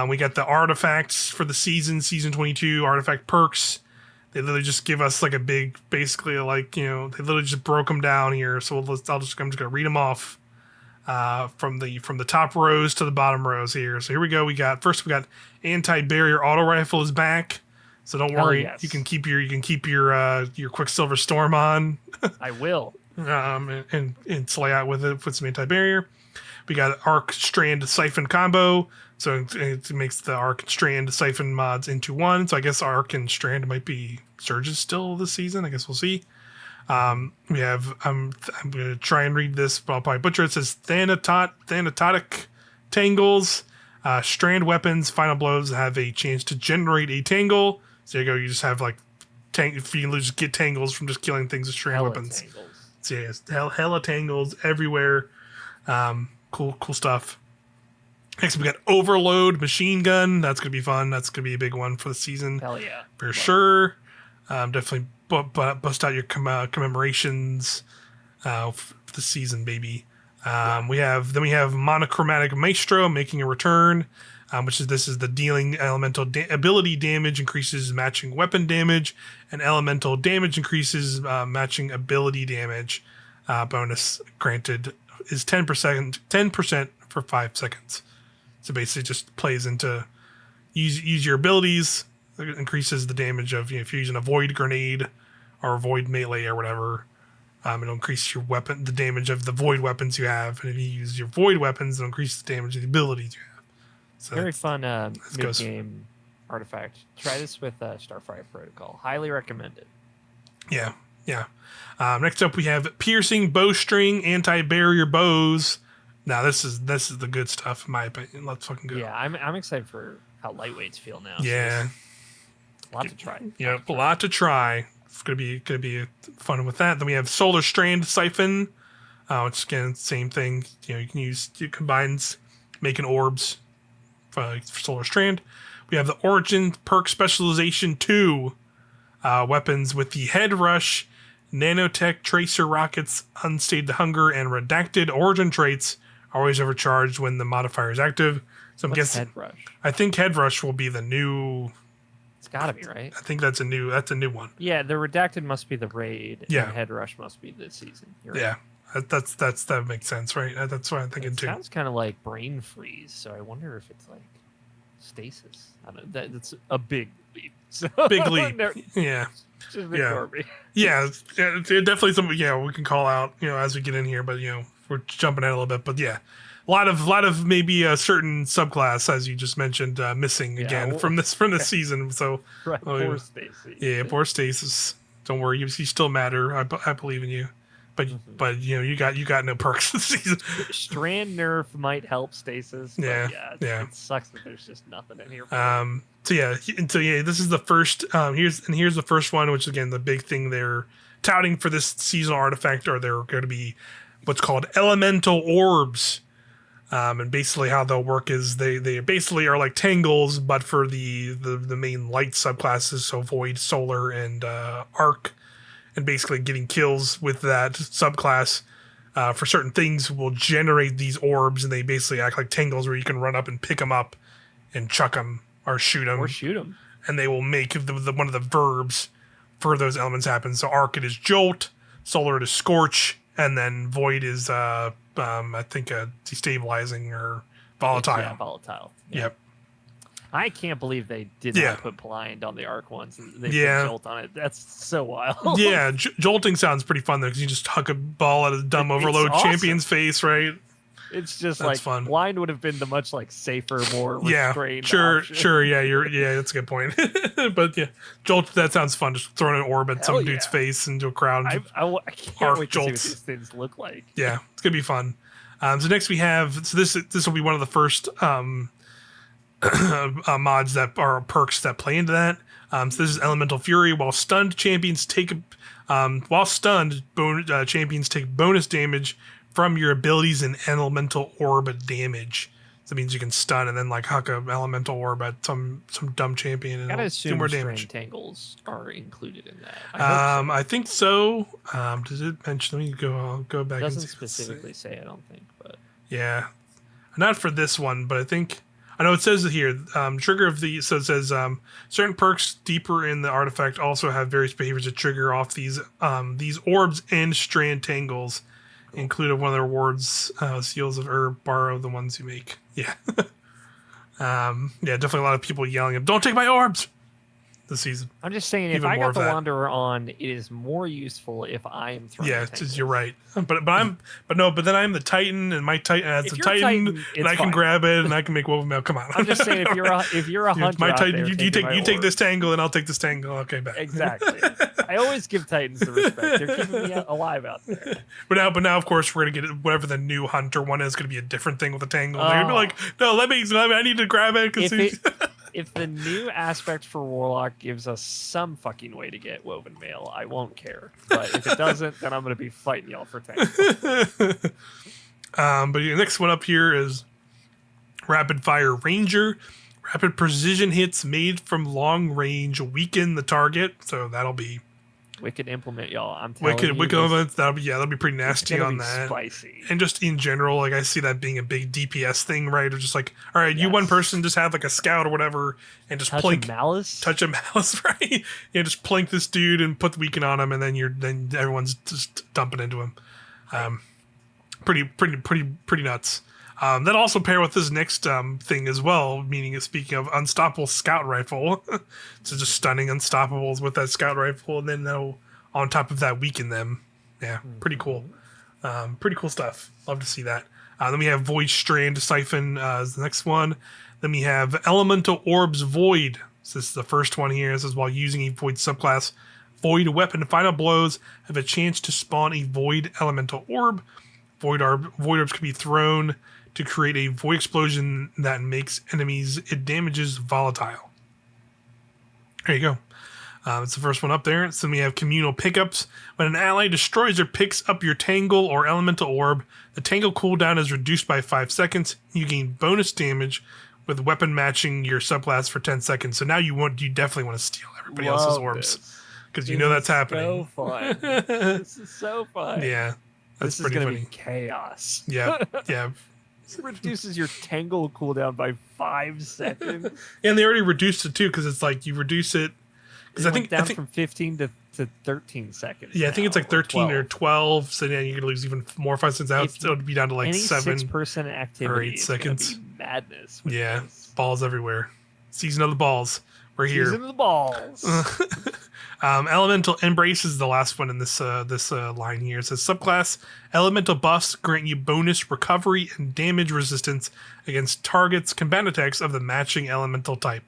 We got the artifacts for the season 22 artifact perks. They literally just give us like a big, basically like they literally just broke them down here. So I'm just gonna read them off from the top rows to the bottom rows here. So here we go. We got anti-barrier auto rifle is back. So don't worry, yes. you can keep your Quicksilver Storm on. I will. And slay out with it with some anti-barrier. We got Arc Strand Siphon combo, so it makes the Arc and Strand Siphon mods into one. So I guess Arc and Strand might be Surges still this season. I guess we'll see. We have I'm gonna try and read this, but I'll probably butcher it. It says Thanatotic Tangles. Strand weapons, final blows have a chance to generate a tangle. So there you go. You just have like if you just get tangles from just killing things with strand weapons. Tangles. So yeah, hella tangles everywhere. Cool stuff. Next, we got Overload Machine Gun. That's gonna be fun. That's gonna be a big one for the season. Hell yeah, for sure. Definitely bust out your commemorations for the season, baby. We have Monochromatic Maestro making a return, this is the dealing elemental ability damage increases matching weapon damage, and elemental damage increases matching ability damage. Bonus granted is 10% for 5 seconds. So basically, just plays into use your abilities. It increases the damage of if you're using a void grenade or a void melee or whatever. It'll increase your weapon, the damage of the void weapons you have, and if you use your void weapons, it'll increase the damage of the abilities you have. So very fun mid-game artifact. Try this with Starfire Protocol. Highly recommend it. Yeah. Next up, we have piercing bowstring anti-barrier bows. Now this is the good stuff in my opinion. Let's fucking go. Yeah, I'm excited for how lightweights feel now. Yeah, a lot to try. A lot to try. It's gonna be fun with that. Then we have Solar Strand Siphon, which again same thing. You can use it combines making orbs for Solar Strand. We have the Origin perk specialization 2 weapons with the Head Rush, Nanotech Tracer Rockets, Unstayed Hunger, and Redacted Origin traits are always overcharged when the modifier is active. So I'm guessing Head Rush? I think Head Rush will be the new. It's gotta be, right? I think that's a new one. Yeah, the Redacted must be the raid. Yeah. And Head Rush must be the season. You're Yeah. Right. That makes sense, right? That's what I'm thinking too. It sounds kind of like brain freeze, so I wonder if it's like stasis. I don't know. That's a big leap. So, Big leap. Yeah. Just ignore me. Yeah, it's definitely something. Yeah, we can call out as we get in here, but we're jumping ahead a little bit. But yeah, a lot of maybe a certain subclass, as you just mentioned, missing again from this season. So right, poor Stacy. Yeah, poor Stasis. Don't worry, you still matter. I believe in you. But you got no perks this season. Strand nerf might help Stasis. But yeah. It sucks that there's just nothing in here. So this is the first. Here's the first one, which again the big thing they're touting for this seasonal artifact are they're going to be what's called elemental orbs. And basically how they'll work is they basically are like tangles, but for the main light subclasses, so void, solar, and arc. And basically getting kills with that subclass for certain things will generate these orbs, and they basically act like tangles where you can run up and pick them up and chuck them or shoot them. And they will make the one of the verbs for those elements happen. So arc it is jolt, solar it is scorch, and then void is I think destabilizing or volatile. Yeah, volatile. Yeah. Yep. I can't believe they did not put blind on the arc ones. They put jolt on it. That's so wild. Yeah, jolting sounds pretty fun though, because you just huck a ball at a dumb overload awesome. champion's face, right? It's just That's like fun. blind would have been the much like safer, more Yeah, restrained option. sure. Yeah, that's a good point. But yeah, jolt. That sounds fun. Just throwing an orb at Hell some yeah. dude's face into a crowd. And I can't arc wait to see what jolts. these things look like. Yeah, it's gonna be fun. So next we have this will be one of the first mods that are perks that play into that. So this is Elemental Fury. While stunned, champions take champions take bonus damage from your abilities and elemental orb damage. So that means you can stun and then like huck a elemental orb at some dumb champion and Gotta it'll do more assume damage. strand tangles are included in that. I hope so. I think so. Does it mention? Let me go. I'll go back. It doesn't and see what it specifically says. say, I don't think, but Yeah, not for this one, but I think I know it says it here. Trigger of the so it says certain perks deeper in the artifact also have various behaviors that trigger off these orbs and strand tangles. Included one of the rewards, seals of herb. Borrow the ones you make. Yeah, yeah, definitely a lot of people yelling, "Don't take my orbs!" This season. I'm just saying, if Even I more got of the that. Wanderer on, it is more useful if I'm throwing. Yeah, tangles. you're right. But then I'm the Titan, and my Titan has If the you're Titan, Titan, and it's I can fine. grab it, and I can make woven mail. Come on. I'm just saying, if you're a hunter, my out Titan, there you taking my take this orbs. tangle, and I'll take this tangle. Okay, back. Exactly. I always give Titans the respect. They're keeping me alive out there. But now, of course, we're gonna get whatever the new hunter one is. Going to be a different thing with the tangle. They're gonna be like, no, let me. I need to grab it. If the new aspect for Warlock gives us some fucking way to get woven mail, I won't care. But if it doesn't, then I'm going to be fighting y'all for tangles. But the next one up here is Rapid Fire Ranger. Rapid precision hits made from long range weaken the target. So that'll be Wicked implement, y'all. I'm telling you. Wicked implement. That'll be pretty nasty on that. Spicy. And just in general, like I see that being a big DPS thing, right? Or just like, all right, you one person just have like a scout or whatever, and just touch a malice, right? Yeah, just plink this dude and put the weaken on him, and then everyone's just dumping into him. Pretty nuts. That also pair with this next thing as well, meaning speaking of unstoppable scout rifle, so just stunning unstoppables with that scout rifle, and then they'll on top of that weaken them. Yeah, pretty cool. Pretty cool stuff. Love to see that. Then we have Void Strand Siphon as the next one. Then we have Elemental Orbs Void. So this is the first one here. This is while using a Void subclass. Void weapon final blows have a chance to spawn a Void Elemental Orb. Void orbs can be thrown to create a void explosion that makes enemies it damages volatile. There you go. It's the first one up there. So we have communal pickups. When an ally destroys or picks up your tangle or elemental orb, the tangle cooldown is reduced by 5 seconds. You gain bonus damage with weapon matching your subclass for 10 seconds. So now you definitely want to steal everybody else's orbs because you know that's happening. So fun. This is so fun. Yeah, that's this is pretty gonna funny. be chaos. Yeah. It reduces your tangle cooldown by 5 seconds. And they already reduced it too, because it's like you reduce it. Because I think from 15 to 13 seconds. Yeah, I think it's like 13 or 12. So yeah, you could lose even more 5 seconds out. So it would be down to like any 7 6% activity or 8 seconds. Be madness. Yeah, this. balls everywhere. Season of the balls. We're here. Season of the balls. Elemental Embrace is the last one in this line here. It says subclass elemental buffs grant you bonus recovery and damage resistance against targets combat attacks of the matching elemental type.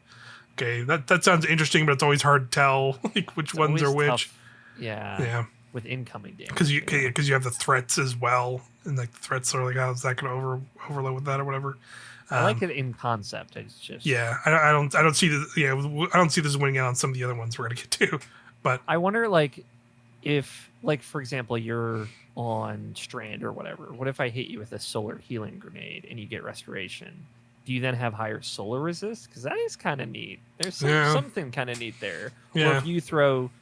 Okay, that sounds interesting, but it's always hard to tell like which ones are which. Tough. Yeah. With incoming damage. Because you have the threats as well, and like the threats are like how's that going to overload with that or whatever. I like it in concept. It's just I don't see this. Yeah, I don't see this winning out on some of the other ones we're gonna get to. But I wonder, like, if, like, for example, you're on Strand or whatever. What if I hit you with a solar healing grenade and you get restoration? Do you then have higher solar resist? Because that is kind of neat. There's something kind of neat there. Yeah. Or if you throw,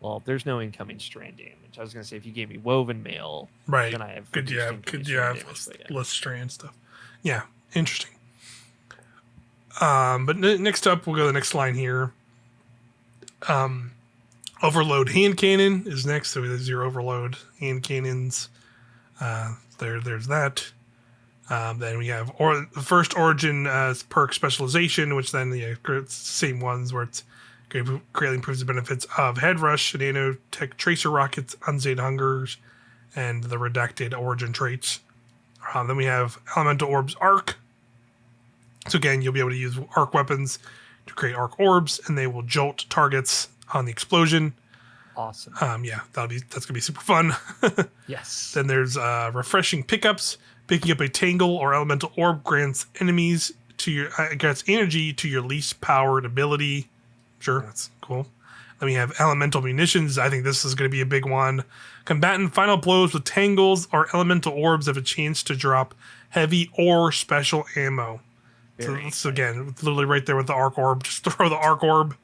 well, there's no incoming Strand damage. I was gonna say if you gave me woven mail, right? Then I have could you have less strand stuff? Yeah, interesting. But next up, we'll go to the next line here. Overload hand cannon is next. So there's your overload hand cannons. There's that. Then we have the first origin perk specialization, which then it's the same ones where it's greatly improves the benefits of head rush, nanotech tracer rockets, unzade hungers, and the redacted origin traits. Then we have Elemental Orbs Arc. So again, you'll be able to use arc weapons to create arc orbs, and they will jolt targets on the explosion. Awesome. Yeah, that's gonna be super fun. Yes. Then there's refreshing pickups. Picking up a tangle or elemental orb grants enemies to your grants energy to your least powered ability. Sure, that's cool. Then we have elemental munitions. I think this is going to be a big one. Combatant final blows with tangles or elemental orbs have a chance to drop heavy or special ammo. So again, literally right there with the arc orb. Just throw the arc orb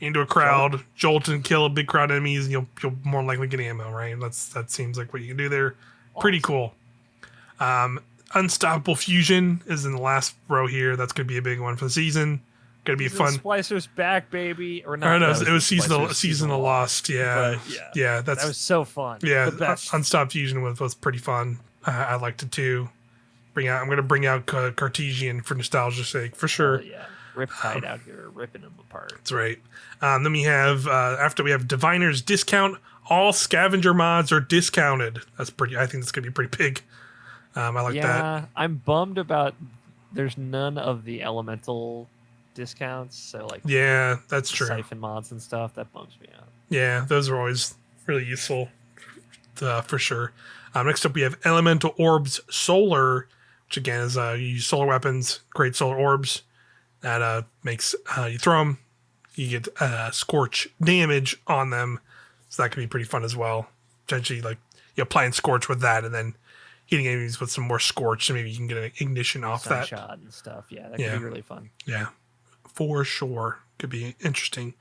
into a crowd, jolt and kill a big crowd of enemies, and you'll more likely get ammo, right? That seems like what you can do there. Awesome. Pretty cool. Unstoppable Fusion is in the last row here. That's going to be a big one for the season. Going to be fun. Splicer's back, baby. Or not? No, it was season of Lost. Yeah, but that was so fun. Yeah, the best. Unstoppable Fusion was pretty fun. I liked it too. I'm going to bring out Cartesian for nostalgia's sake, for sure. Yeah, Riptide out here ripping them apart. That's right. Then we have after we have Diviner's Discount. All scavenger mods are discounted. That's pretty. I think that's going to be pretty big. I like that. Yeah, I'm bummed about there's none of the elemental discounts. So like, yeah, that's true. Siphon mods and stuff, that bums me out. Yeah, those are always really useful for sure. Next up, we have Elemental Orbs Solar, which again is you use solar weapons, create solar orbs. That makes you throw them, you get scorch damage on them, so that can be pretty fun as well. Potentially, like applying scorch with that, and then hitting enemies with some more scorch, so maybe you can get an ignition off that. Shot and stuff. Yeah, that could be really fun. Yeah, for sure. Could be interesting.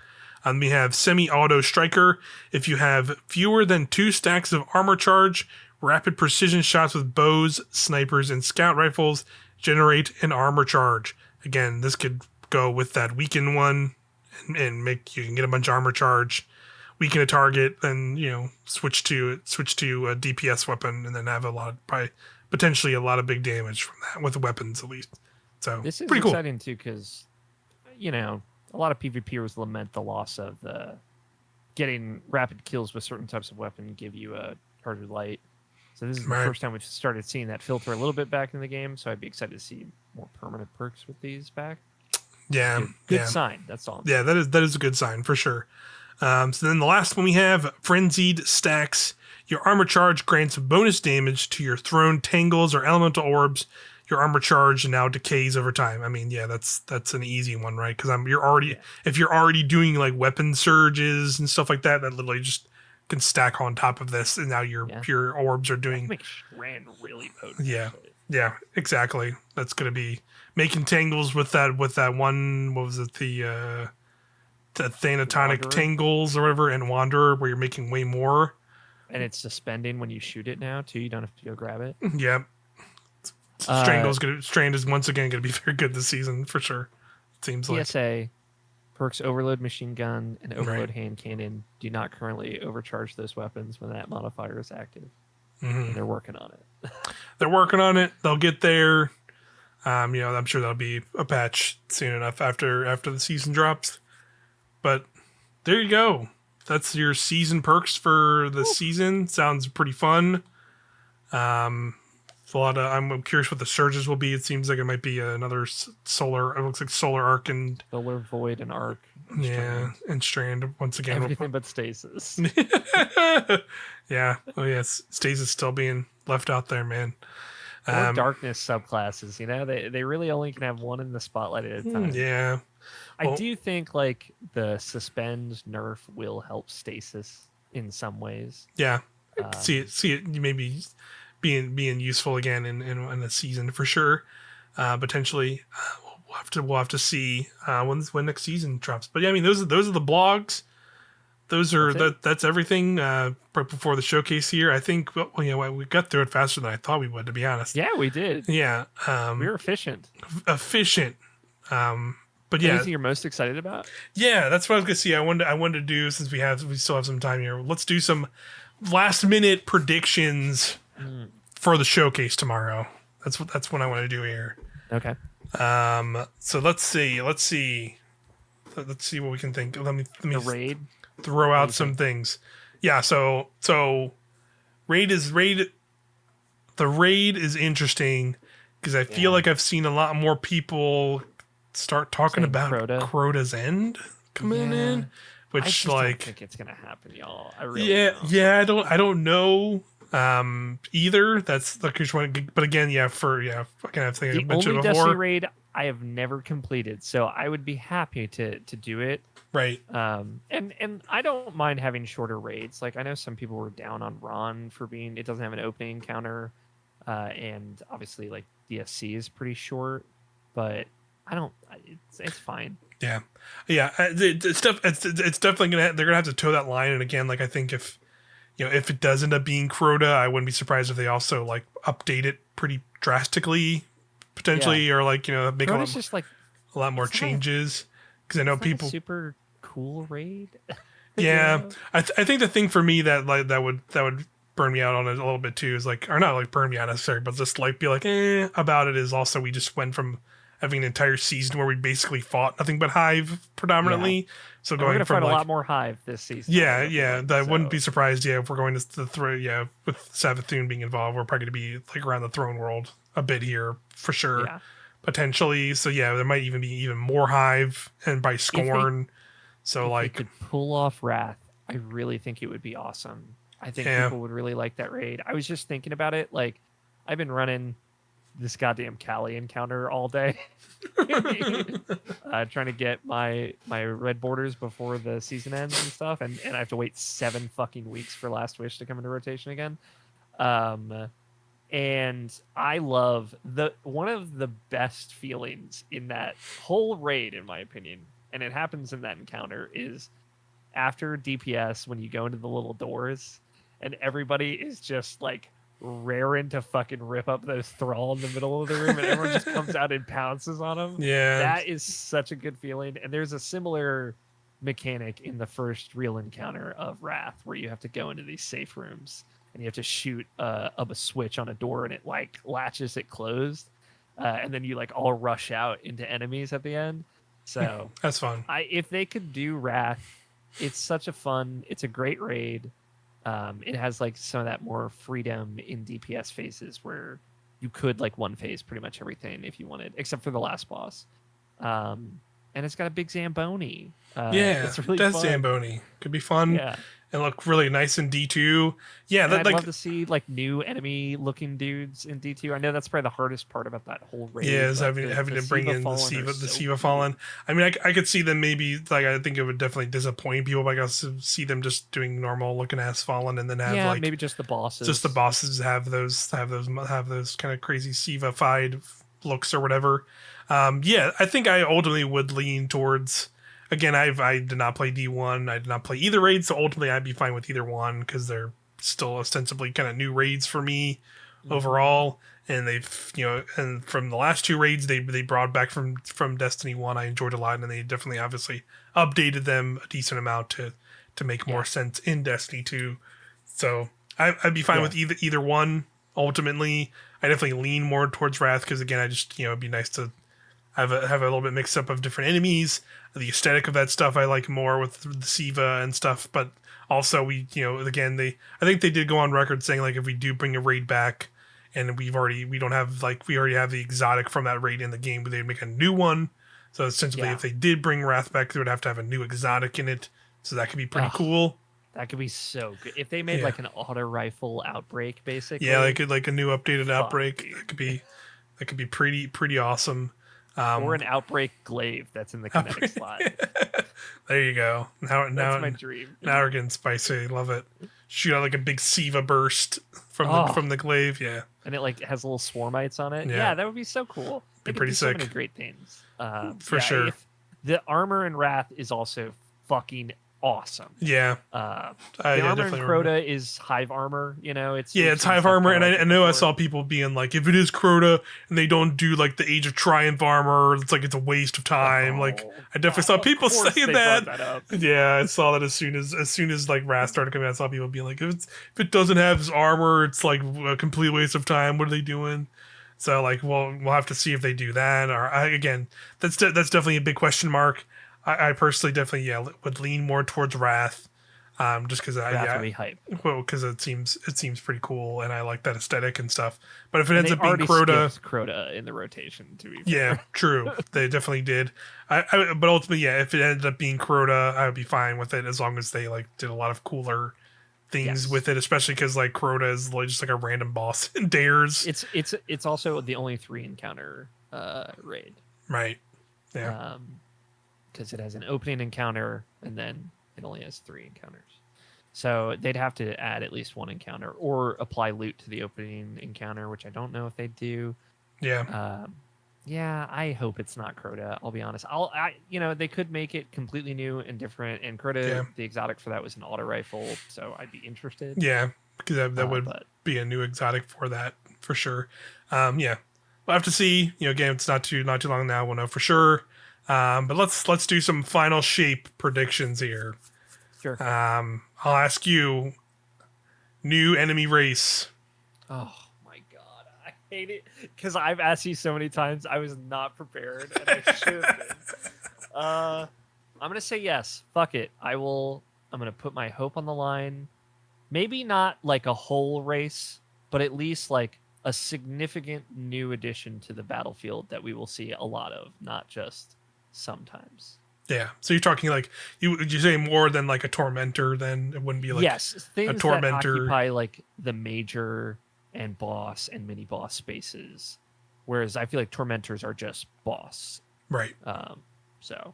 We have Semi-Auto Striker. If you have fewer than 2 stacks of armor charge, rapid precision shots with bows, snipers, and scout rifles generate an armor charge. Again, this could go with that weaken one and make you can get a bunch of armor charge, weaken a target, then switch to a DPS weapon, and then have potentially a lot of big damage from that with the weapons at least. So this is pretty cool. Exciting too, because a lot of PvPers lament the loss of the getting rapid kills with certain types of weapon give you a harder light. So this is the first time we've started seeing that filter a little bit back in the game. So I'd be excited to see more permanent perks with these back. Yeah, good sign. That's all. Yeah, that is a good sign for sure. So then the last one we have, Frenzied Stacks. Your armor charge grants bonus damage to your thrown tangles or elemental orbs. Your armor charge now decays over time. I mean, yeah, that's an easy one, right? Because if you're already doing like weapon surges and stuff like that, that literally just can stack on top of this, and now your orbs are doing. That makes Strand really potent. Yeah, exactly. That's gonna be making tangles with that one. What was it? The Thanatonic Tangles or whatever, and Wanderer, where you're making way more. And it's suspending when you shoot it now too. You don't have to go grab it. Yep. Strand is once again going to be very good this season for sure. It seems like PSA perks Overload Machine Gun and Overload Hand Cannon do not currently overcharge those weapons when that modifier is active. Mm-hmm. They're working on it. They're working on it. They'll get there. I'm sure that'll be a patch soon enough after the season drops. But there you go. That's your season perks for the season. Sounds pretty fun. I'm curious what the surges will be. It seems like it might be another solar. It looks like solar arc and solar void and arc. And strand once again. Everything but stasis. Yeah. Oh yes, stasis still being left out there, man. Or darkness subclasses. They really only can have one in the spotlight at a time. Yeah. I do think like the suspend nerf will help stasis in some ways. Yeah. See it maybe being useful again in the season for sure. Potentially, we'll have to see when next season drops. But yeah, I mean those are the blogs. That's everything. Right before the showcase here, I think we got through it faster than I thought we would. To be honest. Yeah, we did. Yeah, we were efficient. But yeah, anything you're most excited about? Yeah, that's what I was gonna see. I wanted to do, since we still have some time here. Let's do some last minute predictions for the showcase tomorrow. That's what I want to do here. Okay. So let's see what we can think. Let me the raid. Throw out some things. Yeah. So raid. The the raid is interesting because I feel Yeah. like I've seen a lot more people start talking Saying about Crota. Crota's End coming Yeah. in, I which just don't like think it's gonna happen, y'all. I really yeah, don't. yeah, I don't know either. That's like which one, but again, yeah, fucking I think I The mentioned only it Destiny before. raid I have never completed, so I would be happy to do it. Right. And I don't mind having shorter raids. Like I know some people were down on Ron for being it doesn't have an opening encounter, and obviously like DSC is pretty short, but I don't. It's fine. Yeah, yeah. It's definitely they're gonna have to toe that line. And again, like I think if if it does end up being Crota, I wouldn't be surprised if they also like update it pretty drastically, Yeah, potentially, or like make Crota's just like a lot more it's not a changes. Because I know it's not a people. super cool raid. you Yeah, know? I think the thing for me that like that would burn me out on it a little bit too is like, or not like burn me out necessarily, but just like be like about it is also we just went from having an entire season where we basically fought nothing but Hive Yeah, predominantly. So and we're going gonna from fight a like lot more Hive this season. I yeah, have a yeah, feeling. that wouldn't be So surprised. Yeah, if we're going to the with Savathun being involved, we're probably going to be like around the throne world a bit here for sure, yeah, potentially. So yeah, there might even be even more Hive and by if they Scorn. So if they like could pull off Wrath, I really think it would be awesome. I think yeah, people would really like that raid. I was just thinking about it. Like, I've been running this goddamn Cali encounter all day, trying to get my red borders before the season ends and stuff, and I have to wait 7 fucking weeks for Last Wish to come into rotation again. Um, and I love the one of the best feelings in that whole raid, in my opinion, and it happens in that encounter is after DPS when you go into the little doors and everybody is just like raring to fucking rip up those thrall in the middle of the room and everyone just comes out and pounces on them. yeah, That is such a good feeling. And there's a similar mechanic in the first real encounter of Wrath where you have to go into these safe rooms and you have to shoot up a switch on a door and it like latches it closed. And then you like all rush out into enemies at the end. So that's fun. if they could do Wrath, it's a great raid. It has like some of that more freedom in DPS phases where you could like one phase pretty much everything if you wanted, except for the last boss. And it's got a big Zamboni. Yeah, It's really Death fun. Zamboni could be fun Yeah. and look really nice in D2. Yeah, And that I'd like love to see like new enemy looking dudes in D2. I know that's probably the hardest part about that whole yeah, raid, is but having the to bring Siva in Fallen are The so Siva cool. Fallen. I mean, I could see them maybe like I think it would definitely disappoint people. But I guess to see them just doing normal looking ass Fallen and then have Yeah, like maybe just the just the bosses. bosses have those kind of crazy Siva-fied looks or whatever. Yeah, I think I ultimately would lean towards. Again, I did not play D1. I did not play either raid, so ultimately I'd be fine with either one because they're still ostensibly kind of new raids for me Hmm. overall. And they've and from the last two raids they brought back from Destiny 1, I enjoyed a lot, and they definitely obviously updated them a decent amount to make more Yeah. sense in Destiny 2. So I'd be fine Yeah. with either one. Ultimately, I definitely lean more towards Wrath because again, I just it'd be nice to have a little bit mixed up of different enemies. The aesthetic of that stuff I like more with the Siva and stuff, but also we again I think they did go on record saying like if we do bring a raid back and we don't have like we already have the exotic from that raid in the game, but they'd make a new one. So essentially, Yeah. if they did bring Wrath back, they would have to have a new exotic in it. So that could be pretty Ugh, cool. that could be so good. If they made Yeah. like an auto rifle outbreak, Yeah, basically, like a new updated fuck, outbreak. dude. That could be pretty awesome. Or Um, an outbreak glaive that's in the kinetic slot. there you go. That's my dream. Now we're getting spicy. Love it. Shoot out like a big Siva burst Oh, from the glaive. Yeah, and it like has little swarmites on it. yeah, Yeah, that would be so cool. be They could pretty do so many sick great things. for Yeah, sure. if the armor in Wrath is also fucking awesome. Yeah, Uh, the I armor in definitely remember. Crota is Hive armor. You know, it's Yeah, we've it's seen Hive stuff armor, kind of and like I it know I before. saw people being like, if it is Crota and they don't do like the Age of Triumph armor, it's like it's a waste of time. Like Oh, I definitely saw of people course saying they brought that. that up. Yeah, I saw that as soon as like Wrath started coming out, I saw people being like, if it doesn't have his armor, it's like a complete waste of time. What are they doing? So like, well, we'll have to see if they do that. Or again, that's definitely a big question mark. I personally definitely would lean more towards Wrath. Just because I That's yeah, gonna be hype. well, because it seems pretty cool, and I like that aesthetic and stuff. But if it And ends they up being already Crota, skipped Crota in the rotation, to be yeah, fair. true, they definitely did. But ultimately, yeah, if it ended up being Crota, I would be fine with it as long as they like did a lot of cooler things Yes. with it, especially because like Crota is like just like a random boss in Dares, It's also the only 3 encounter raid. right? Yeah, Because it has an opening encounter and then it only has 3 encounters. So they'd have to add at least 1 encounter or apply loot to the opening encounter, which I don't know if they do. yeah, Um, yeah, I hope it's not Crota. I'll be honest. They could make it completely new and different. And Crota, yeah, the exotic for that was an auto rifle, so I'd be interested. yeah, because that would But be a new exotic for that for sure. Yeah, we'll have to see. Again, it's not too long now. We'll know for sure. But let's do some final shape predictions here. sure. I'll ask you, new enemy race. Oh my god, I hate it because I've asked you so many times. I was not prepared, and I should have been. I'm gonna say yes. Fuck it. I will. I'm gonna put my hope on the line. Maybe not like a whole race, but at least like a significant new addition to the battlefield that we will see a lot of, not just sometimes. Yeah. So you're talking like you say more than like a tormentor? Then it wouldn't be like Yes, a things that tormentor, occupy like the major and boss and mini boss spaces, whereas I feel like tormentors are just boss. right? So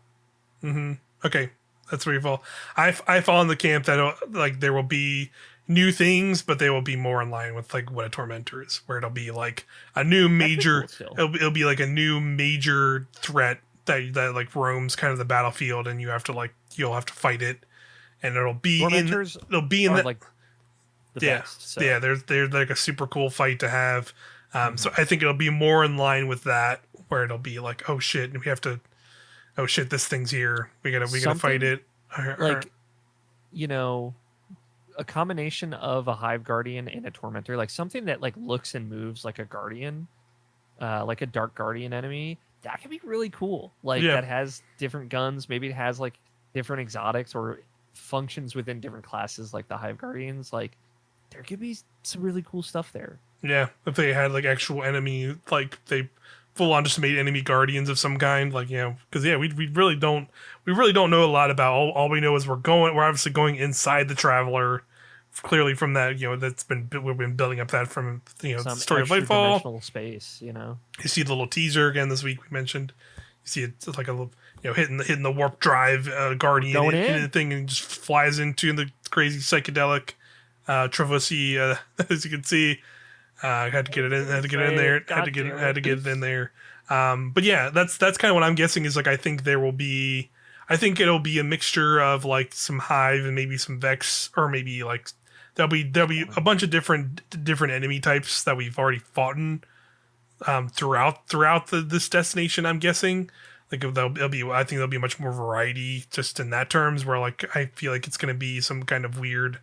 Mm-hmm. Okay, that's where you fall. I fall in the camp that like there will be new things, but they will be more in line with like what a tormentor is, where it'll be like a new that's pretty major. cool still. It'll be like a new major threat that like roams kind of the battlefield, and you'll have to fight it, and Tormentors it'll be in are the like the yeah, best. yeah. So There's like a super cool fight to have. So mhm. I think it'll be more in line with that, where it'll be like, oh shit, we have to. Oh shit, this thing's here. We gotta fight Something it. like you know a combination of a hive guardian and a tormentor, like something that like looks and moves like a guardian, like a dark guardian enemy. That could be really cool. Like Yeah, that has different guns. Maybe it has like different exotics or functions within different classes, like the hive guardians. Like there could be some really cool stuff there. yeah. If they had like actual enemy, like they full on just made enemy guardians of some kind, like because we really don't know a lot about. All we know is we're obviously going inside the traveler. Clearly, from that, we've been building up that from the Some story of extra Lightfall. dimensional space. You see the little teaser again this week. We mentioned you see it's like a little hitting the warp drive guardian Going in in. the thing and just flies into the crazy psychedelic Travasi, as you can see. I had to get it in. Had to get it in Say there. it. God damn Had it. to get it in there. But yeah, that's kind of what I'm guessing is like I think there will be. I think it'll be a mixture of like some Hive and maybe some Vex, or maybe like there'll be a bunch of different enemy types that we've already fought in throughout this destination. I'm guessing like there'll be I think there'll be much more variety just in that terms. Where like I feel like it's gonna be some kind of weird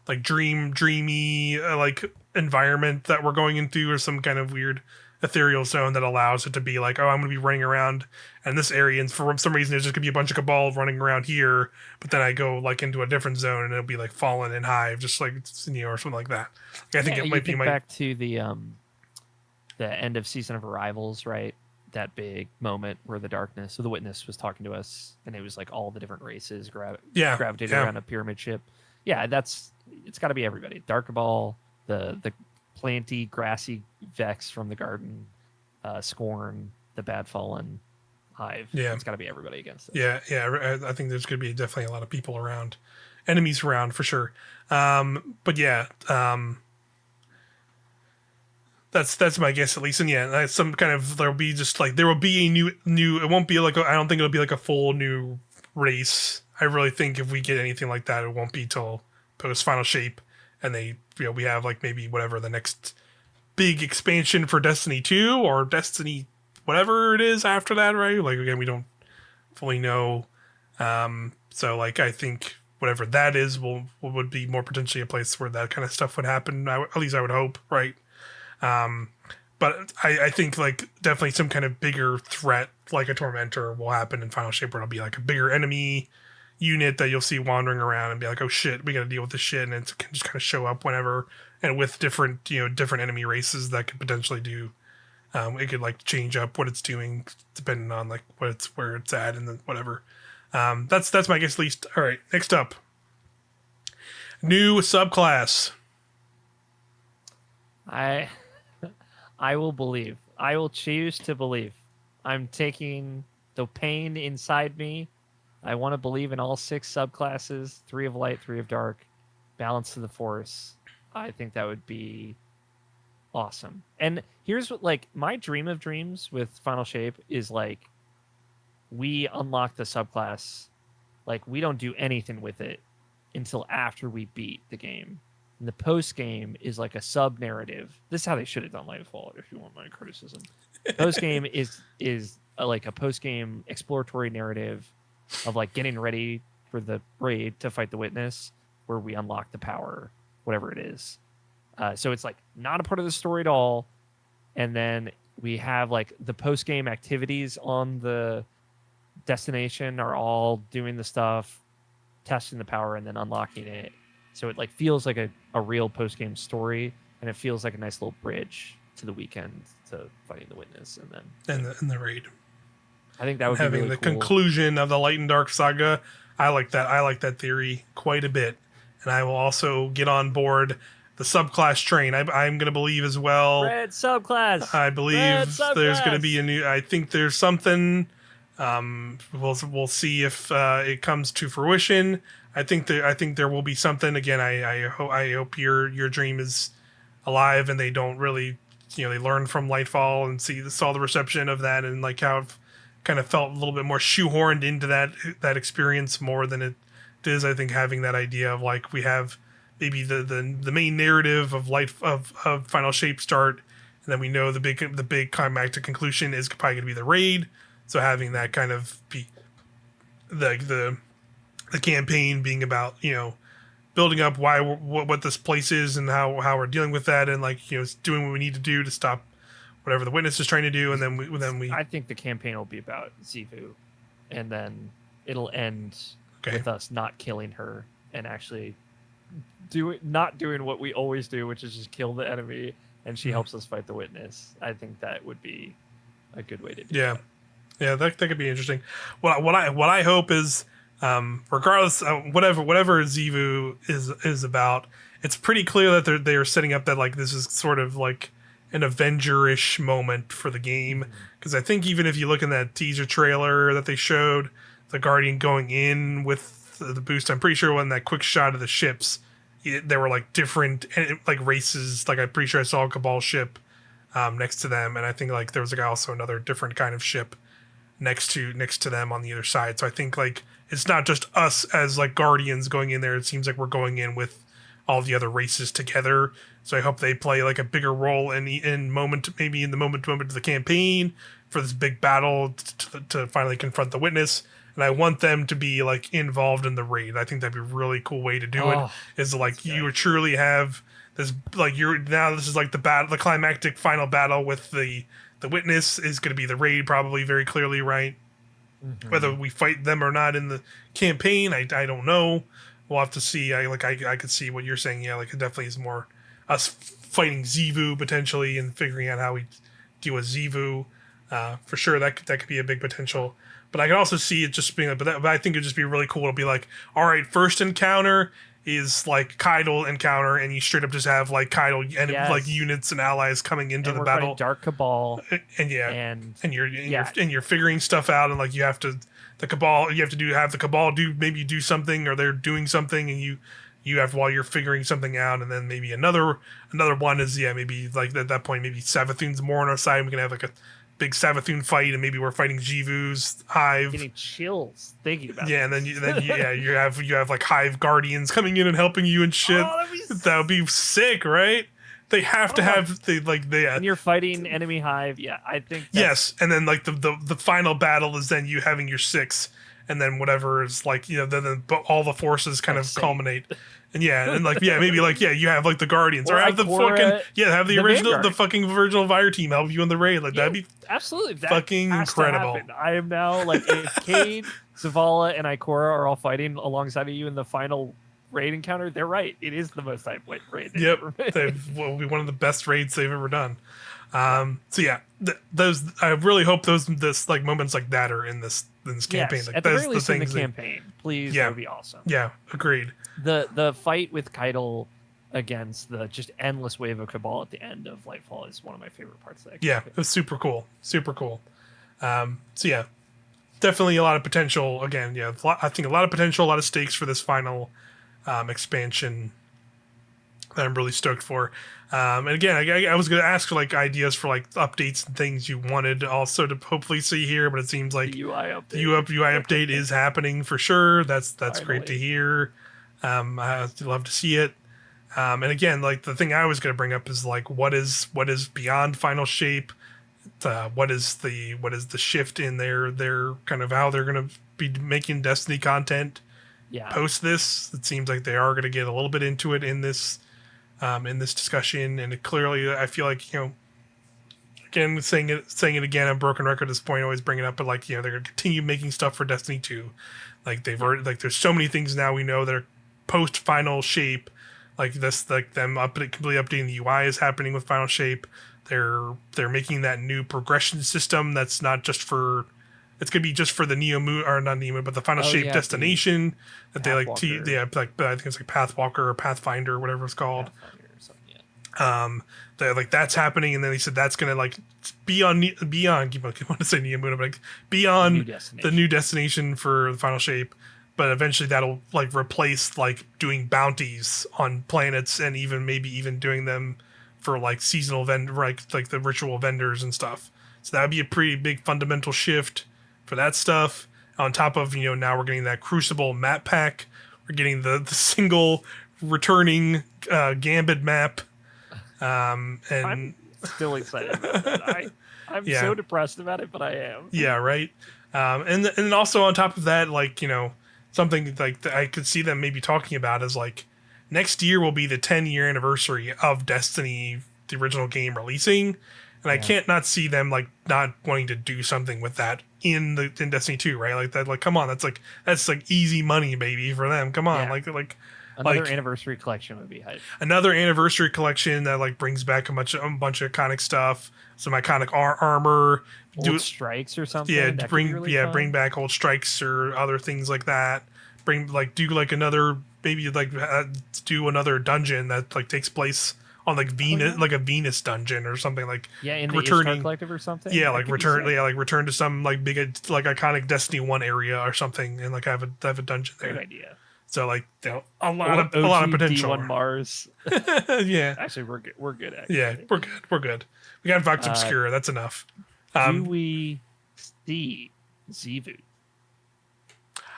like dreamy like environment that we're going into, or some kind of weird ethereal zone that allows it to be like, oh, I'm gonna be running around in this area, and for some reason there's just gonna be a bunch of cabal running around here, but then I go like into a different zone and it'll be like Fallen and Hive, just like or something like that. Like, I think Yeah, it you might be think back to the end of Season of Arrivals, right? That big moment where the darkness, so the witness was talking to us, and it was like all the different races yeah, gravitated yeah, around a pyramid ship. Yeah, it's got to be everybody. Dark Ball, the planty, grassy Vex from the garden, Scorn, the Bad Fallen, Hive. yeah, It's got to be everybody against this. yeah. I think there's gonna be definitely a lot of people around, enemies around for sure. But yeah, that's my guess at least. And yeah, some kind of there will be a new. It won't be like I don't think it'll be like a full new race. I really think if we get anything like that, it won't be till post Final Shape, and we have like maybe whatever the next big expansion for Destiny 2 or Destiny whatever it is after that, right? Like again, we don't fully know. So like I think whatever that is would be more potentially a place where that kind of stuff would happen. At least I would hope, right? But I think like definitely some kind of bigger threat like a tormentor will happen in Final Shape, where it'll be like a bigger enemy, unit that you'll see wandering around and be like, oh shit, we got to deal with this shit, and it can just kind of show up whenever, and with different different enemy races that could potentially do. It could like change up what it's doing depending on like where it's at and then whatever. That's my guess least. All right, next up, new subclass. I I will believe. I will choose to believe. I'm taking the pain inside me. I want to believe in all 6 subclasses, 3 of light, 3 of dark, balance to the force. I think that would be awesome. And here's what, like, my dream of dreams with Final Shape is like we unlock the subclass, like we don't do anything with it until after we beat the game. And the post game is like a sub narrative. This is how they should have done Lightfall, if you want my criticism. Post game is like a post game exploratory narrative of like getting ready for the raid to fight the witness, where we unlock the power, whatever it is. So it's like not a part of the story at all. And then we have like the post game activities on the destination are all doing the stuff, testing the power, and then unlocking it. So it like feels like a real post game story, and it feels like a nice little bridge to the weekend to fighting the witness, and then And the raid. I think that would Having be really the cool. conclusion of the Light and Dark saga. I like that. I like that theory quite a bit, and I will also get on board the subclass train. I'm going to believe as well. Red subclass. I believe there's going to be a new. I think there's something. We'll see if it comes to fruition. I think there will be something. Again, I hope your dream is alive and they don't really they learn from Lightfall and saw the reception of that, and like how it kind of felt a little bit more shoehorned into that experience more than it is. I think having that idea of like we have maybe the main narrative of of Final Shape start, and then we know the big climactic conclusion is probably going to be the raid. So having that kind of be the campaign being about building up what this place is and how we're dealing with that, and like doing what we need to do to stop whatever the witness is trying to do, and then we I think the campaign will be about Zivu, and then it'll end with us not killing her and actually not doing what we always do, which is just kill the enemy, and she helps us fight the witness. I think that would be a good way to do that. Yeah, that could be interesting. What I hope is, regardless of whatever Zivu is about, it's pretty clear that they are setting up that like this is sort of like an Avenger-ish moment for the game. Because I think even if you look in that teaser trailer that they showed, the Guardian going in with the boost, I'm pretty sure when that quick shot of the ships, there were like different like races. Like I'm pretty sure I saw a Cabal ship next to them, and I think like there was like also another different kind of ship next to them on the other side. So I think like it's not just us as like Guardians going in there. It seems like we're going in with all the other races together. So I hope they play like a bigger role in the moment of the campaign for this big battle to finally confront the witness. And I want them to be like involved in the raid. I think that'd be a really cool way to do it. Is like you truly have this like this is like the climactic final battle with the witness is going to be the raid, probably very clearly, right? Mm-hmm. Whether we fight them or not in the campaign, I don't know. We'll have to see. I could see what you're saying. Yeah, like it definitely is more us fighting Zivu potentially and figuring out how we deal with Zivu. For sure, that could be a big potential. But I can also see it just being like, but I think it'd just be really cool to be like, all right, first encounter is like Kaido encounter, and you straight up just have like Kaido and like units and allies coming into the battle. Dark Cabal, and you're figuring stuff out, and like you have to have the Cabal do something, or they're doing something, and you have while you're figuring something out, and then maybe another one is maybe like at that point maybe Savathun's more on our side. We can have like a big Savathun fight, and maybe we're fighting Jivu's Hive. Getting chills thinking about and then you have like Hive Guardians coming in and helping you and shit. That would be sick, right? They have to have and you're fighting enemy Hive. Yeah, I think yes, and then like the final battle is then you having your 6, and then whatever is like then all the forces kind Like of Satan. culminate. And and like maybe like you have like the Guardians, or Or have the Ikora, fucking have the Vanguard. fucking original Fire team help you in the raid. Like that'd be absolutely. That fucking has to incredible. happen. I am now like, if Cade, Zavala, and Ikora are all fighting alongside of you in the final raid encounter, they're right. It is the most hype raid they've ever made. Will be one of the best raids they've ever done. So yeah, those I really hope this like moments like that are in this campaign. Yes, Like at the those very least in the things campaign, please. That would be awesome. Yeah, agreed. The fight with Keitel against the just endless wave of Cabal at the end of Lightfall is one of my favorite parts of that Yeah, campaign. it was super cool. Super cool. So yeah, definitely a lot of potential. Again, yeah, I think a lot of potential, a lot of stakes for this final expansion that I'm really stoked for. And again, I was going to ask for like ideas for like updates and things you wanted also to hopefully see here, but it seems like The UI update. the UI update is happening for sure. That's great to Finally. hear. I'd love to see it. And again, like the thing I was going to bring up is like what is beyond Final Shape. What is the shift in their kind of how they're going to be making Destiny content post this. It seems like they are going to get a little bit into it in this discussion, and clearly I feel like again saying it again, I'm broken record at this point, I always bring it up, but like they're going to continue making stuff for Destiny 2. Like they've already like there's so many things now we know that are post Final Shape, like this, like them completely updating the UI is happening with Final Shape. They're making that new progression system that's not just for, it's gonna be just for the Neo Moon, or not Neo Moon, but the Final Shape destination that they like like I think it's like Pathwalker or Pathfinder or whatever it's called. That's happening, and then they said that's gonna like beyond I want to say Neo Moon, but like beyond the new destination for the Final Shape. But eventually that'll like replace like doing bounties on planets, and maybe even doing them for like seasonal like the ritual vendors and stuff. So that would be a pretty big fundamental shift for that stuff. On top of now we're getting that Crucible map pack. We're getting the single returning Gambit map. And I'm still excited about that. I'm so depressed about it, but I am. Yeah, right. And also on top of that, like something like I could see them maybe talking about is like next year will be the 10-year anniversary of Destiny, the original game, releasing, and I can't not see them like not wanting to do something with that in Destiny 2, right? Like that, like come on, that's like easy money, baby, for them. Come on, like another anniversary collection would be hype. Another anniversary collection that like brings back a bunch of iconic stuff, some iconic armor, old strikes or something. Yeah, bring back old strikes or other things like that. Do another do another dungeon that like takes place on like Venus, like a Venus dungeon or something, like in the Ishtar Collective or something. Yeah, like return to some like big like iconic Destiny 1 area or something, and like have a dungeon there. Great idea. So like a lot of potential. D1 Mars. Yeah. Actually, we're good. Actually. Yeah, we're good. We got Vox Obscura. That's enough. Do we see Xivu?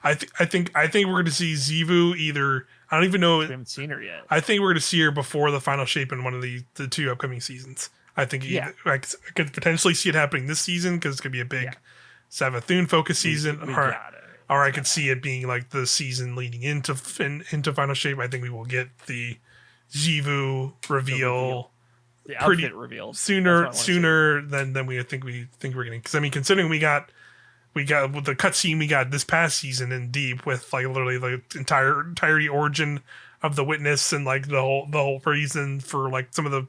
I think we're going to see Xivu either. I don't even know. We haven't seen her yet. I think we're going to see her before the Final Shape in one of the two upcoming seasons. I think I could potentially see it happening this season because it's going to be a big Savathun focus season. Or I could see it being like the season leading into Final Shape. I think we will get the Xivu reveal, the outfit reveal sooner than we think we're getting. Because I mean, considering we got with the cutscene we got this past season in Deep with like literally the entirety origin of the Witness and like the whole reason for like some of the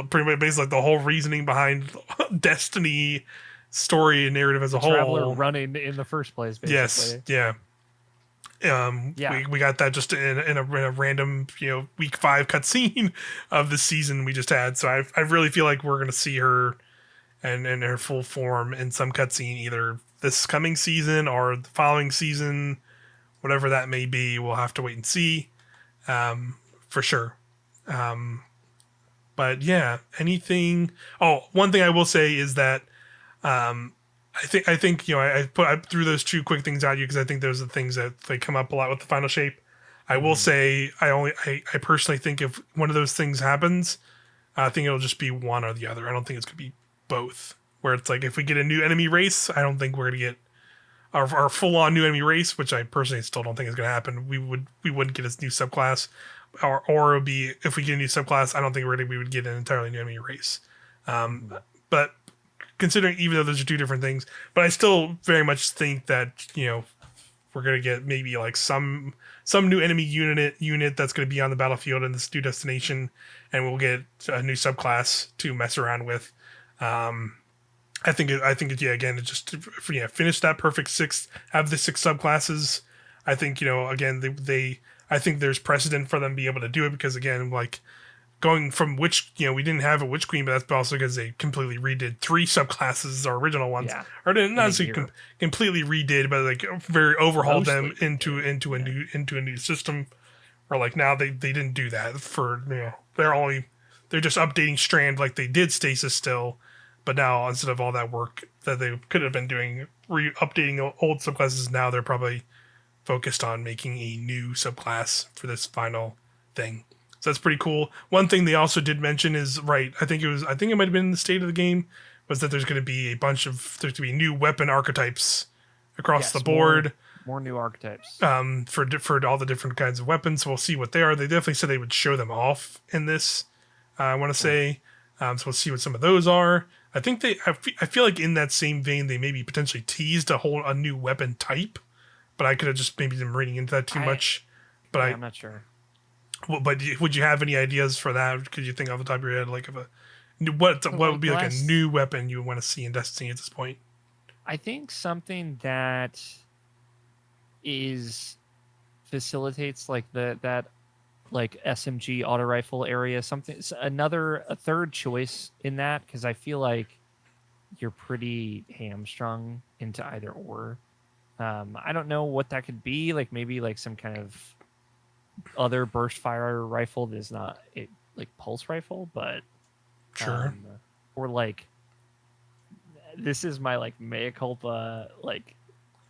pretty much basically like the whole reasoning behind Destiny story and narrative as a whole. Traveler running in the first place, basically. Yes, we got that just in a random week 5 cutscene of the season we just had. So I really feel like we're gonna see her and in her full form in some cutscene either this coming season or the following season, whatever that may be. We'll have to wait and see, for sure. But yeah, anything. Oh, one thing I will say is that. I think I threw those two quick things at you because I think those are the things that they come up a lot with the Final Shape. I will say I personally think if one of those things happens, I think it'll just be one or the other. I don't think it's gonna be both. Where it's like if we get a new enemy race, I don't think we're gonna get our full on new enemy race, which I personally still don't think is going to happen. We wouldn't get a new subclass, or it would be if we get a new subclass. I don't think really we would get an entirely new enemy race. Mhm. But considering even though those are two different things, but I still very much think that we're gonna get maybe like some new enemy unit that's gonna be on the battlefield in this new destination, and we'll get a new subclass to mess around with. Um, yeah, again, it just finish that perfect six, have the six subclasses. I think again they I think there's precedent for them to be able to do it because again like going from witch, we didn't have a witch queen, but that's also because they completely redid three subclasses, our original ones, Yeah, or didn't in a not say year, completely redid, but like very overhauled them mostly into redid. a new system. Or like now they didn't do that for they're just updating Strand like they did Stasis still, but now instead of all that work that they could have been doing updating old subclasses, now they're probably focused on making a new subclass for this final thing. So that's pretty cool. One thing they also did mention is right. I think it might have been in the state of the game was that there's going to be there's going to be new weapon archetypes across the Yes, more board more new archetypes. for all the different kinds of weapons. So we'll see what they are. They definitely said they would show them off in this. I want to Cool. say. So we'll see what some of those are. I think I feel like in that same vein, they maybe potentially teased a new weapon type, but I could have just maybe been reading into that too I much. But Yeah, I'm not sure. but would you have any ideas for that? Could you think off the top of your head, like of So what would like be the like a last, new weapon you would want to see in Destiny at this point? I think something that is facilitates like that like SMG auto rifle area, something a third choice in that, because I feel like you're pretty hamstrung into either or. I don't know what that could be. Like maybe like some kind of other burst fire rifle that is not a like pulse rifle, but Sure. um, or like this is my like mea culpa. Like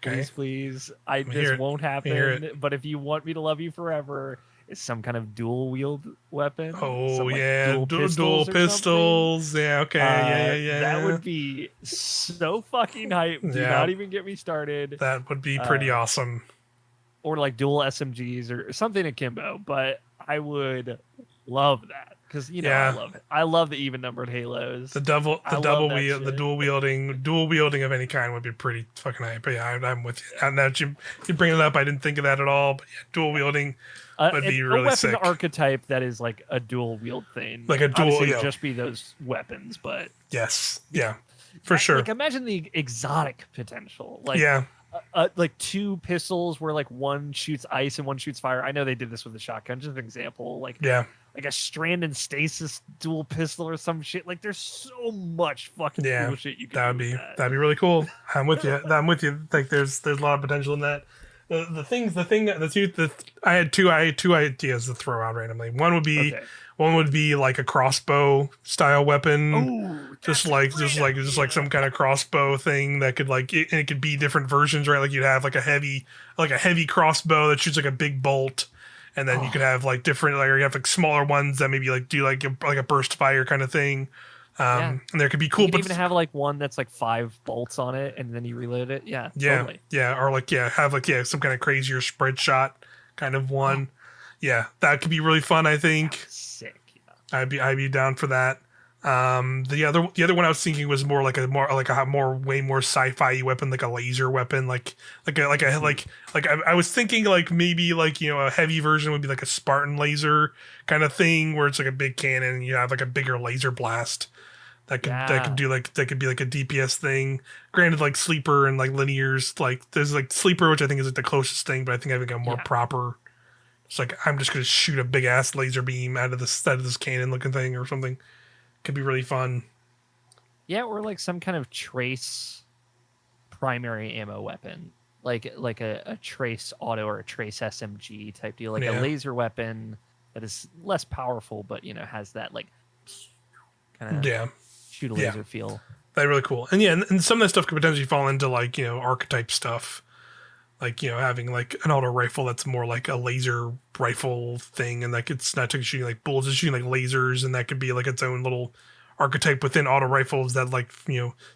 Okay. please, Let me this hear it. won't Let me hear it. happen. But if you want me to love you forever, it's some kind of dual wield weapon, Oh some like yeah, dual dual pistols or something. pistols. Yeah. Okay. Yeah. That Yeah. would be so fucking hype. Yeah. Do Yeah. not even get me started. That would be pretty Uh, awesome. or like dual SMGs or something akimbo. But I would love that because Yeah. I love the even numbered halos. The I love double that wheel, the shit. dual wielding of any kind would be pretty fucking hype. But yeah, I'm with you. And that you bring it up, I didn't think of that at all. But yeah, dual wielding would be A really weapon sick. archetype that is like a dual wield thing. Like a dual, Obviously, it would just be those weapons, but yes, yeah, yeah, for like sure. imagine the exotic potential. Yeah, Like two pistols where like one shoots ice and one shoots fire. I know they did this with the shotgun. Just an example, yeah, like a strand and stasis dual pistol or some shit. Like there's so much fucking yeah. cool shit you could do with that. That'd be really cool. I'm with you. I'm with you. Like there's a lot of potential in that. I had two ideas to throw out randomly. Okay. One would be like a crossbow style weapon, Oh, that's a great just like some idea. kind of crossbow thing that could and it could be different versions, right? Like you'd have like a heavy crossbow that shoots like a big bolt, and then you could Oh, have like different like or you have like smaller ones that maybe like do like a burst fire kind of thing. yeah. And there could be You cool, could but even have like one that's like 5 bolts on it, and then you reload it. Yeah, yeah, totally. yeah, or like have some kind of crazier spread shot kind of Oh, one. Yeah, that could be really fun. I that think was sick. Yeah. I'd be down for that. The other one I was thinking was more like a more way more sci-fi weapon, like a laser weapon, Ooh, like I was thinking like maybe like a heavy version would be like a Spartan laser kind of thing where it's like a big cannon and you have like a bigger laser blast yeah, that could be like a DPS thing. Granted, like sleeper and like linears, like there's like sleeper, which I think is like the closest thing, but I think having a more yeah, proper. It's like I'm just gonna shoot a big ass laser beam out of this cannon looking thing or something. Could be really fun. yeah. Or like some kind of trace primary ammo weapon, like a trace auto or a trace SMG type deal, like a Yeah, laser weapon that is less powerful, but has that like kind of yeah, shoot a yeah. laser feel. That'd be really cool. And yeah, and some of that stuff could potentially fall into like archetype stuff, like having like an auto rifle that's more like a laser rifle thing, and like it's not shooting like bullets, it's shooting like lasers, and that could be like its own little archetype within auto rifles that like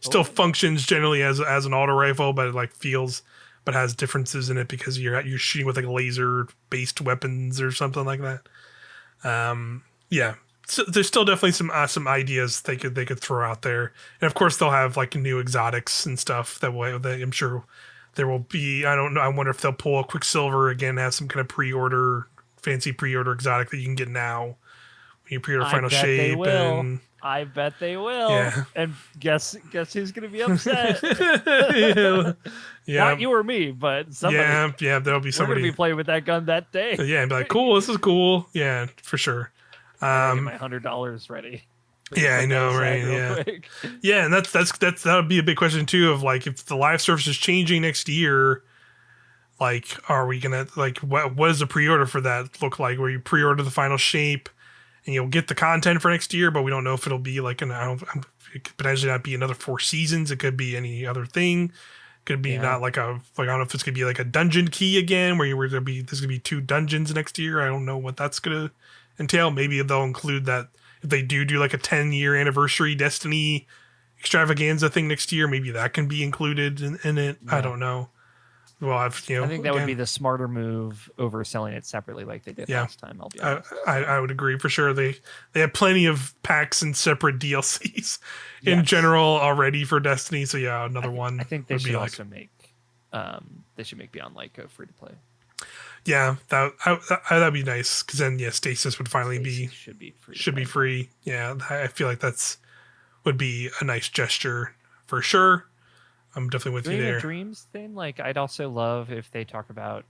still functions generally as an auto rifle, but it like feels but has differences in it because you're shooting with like laser based weapons or something like that. Yeah, so there's still definitely some ideas they could throw out there, and of course they'll have like new exotics and stuff that I'm sure there will be. I don't know. I wonder if they'll pull a Quicksilver again, have some kind of fancy pre-order exotic that you can get now when you pre-order I Final bet they Shape will. and I bet they will. yeah. And guess who's gonna be upset? Yeah, Not you or me, but somebody. yeah. There'll be We're gonna somebody. be playing with that gun that day. Yeah, and be like, cool. This is cool. Yeah, for sure. I gotta get my $100 ready. Yeah, I Put that know, aside right? real Yeah, quick. yeah, and that's that would be a big question too. Of like, if the live service is changing next year, like, are we gonna like what does the pre-order for that look like? Where you pre-order the Final Shape and you'll get the content for next year, but we don't know if it'll be like it could potentially not be another 4 seasons. It could be any other thing. Could be not like I don't know if it's gonna be like a dungeon key again, where there's gonna be 2 dungeons next year. I don't know what that's gonna entail. Maybe they'll include that if they do like a 10-year anniversary Destiny extravaganza thing next year. Maybe that can be included in it. Yeah. I don't know. Well, I think that would be the smarter move over selling it separately like they did last time. I'll be honest. I would agree for sure. They have plenty of packs and separate DLCs in general already for Destiny. So yeah, another one. I think they should also make Beyond Light go free to play. Yeah, that'd be nice because then Stasis would finally should be free. Yeah, I feel like would be a nice gesture for sure. I'm definitely with you there. A Dreams thing, like I'd also love if they talk about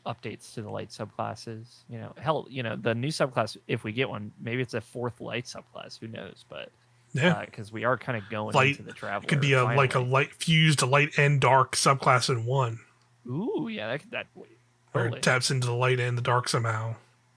updates to the light subclasses. Hell, the new subclass, if we get one, maybe it's a 4th light subclass. Who knows? But yeah, because we are kind of going into the Traveler. It could be a light fused light and dark subclass in one. Ooh, yeah, that or it taps into the light and the dark somehow.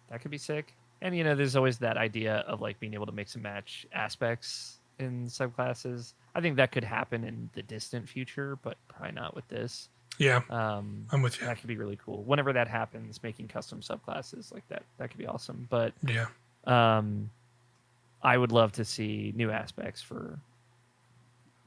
That could be sick. And there's always that idea of like being able to mix and match aspects in subclasses. I think that could happen in the distant future, but probably not with this. Yeah, I'm with you. That could be really cool. Whenever that happens, making custom subclasses like that could be awesome. But yeah, I would love to see new aspects for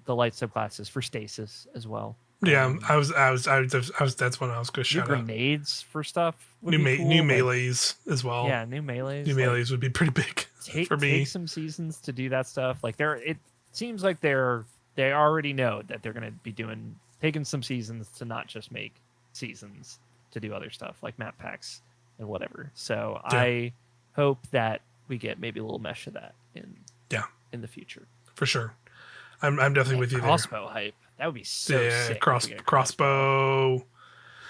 the light subclasses for Stasis as well. Yeah, I was. That's when I was going to shout out. Grenades for stuff. New melees as well. Yeah, new melees. New melees would be pretty big for me. Take some seasons to do that stuff. Like it seems like they already know that they're going to be taking some seasons to not just make seasons to do other stuff like map packs and whatever. So yeah. I hope that we get maybe a little mesh of that in the future for sure. I'm definitely with you there. Crossbow hype. That would be so sick. Crossbow.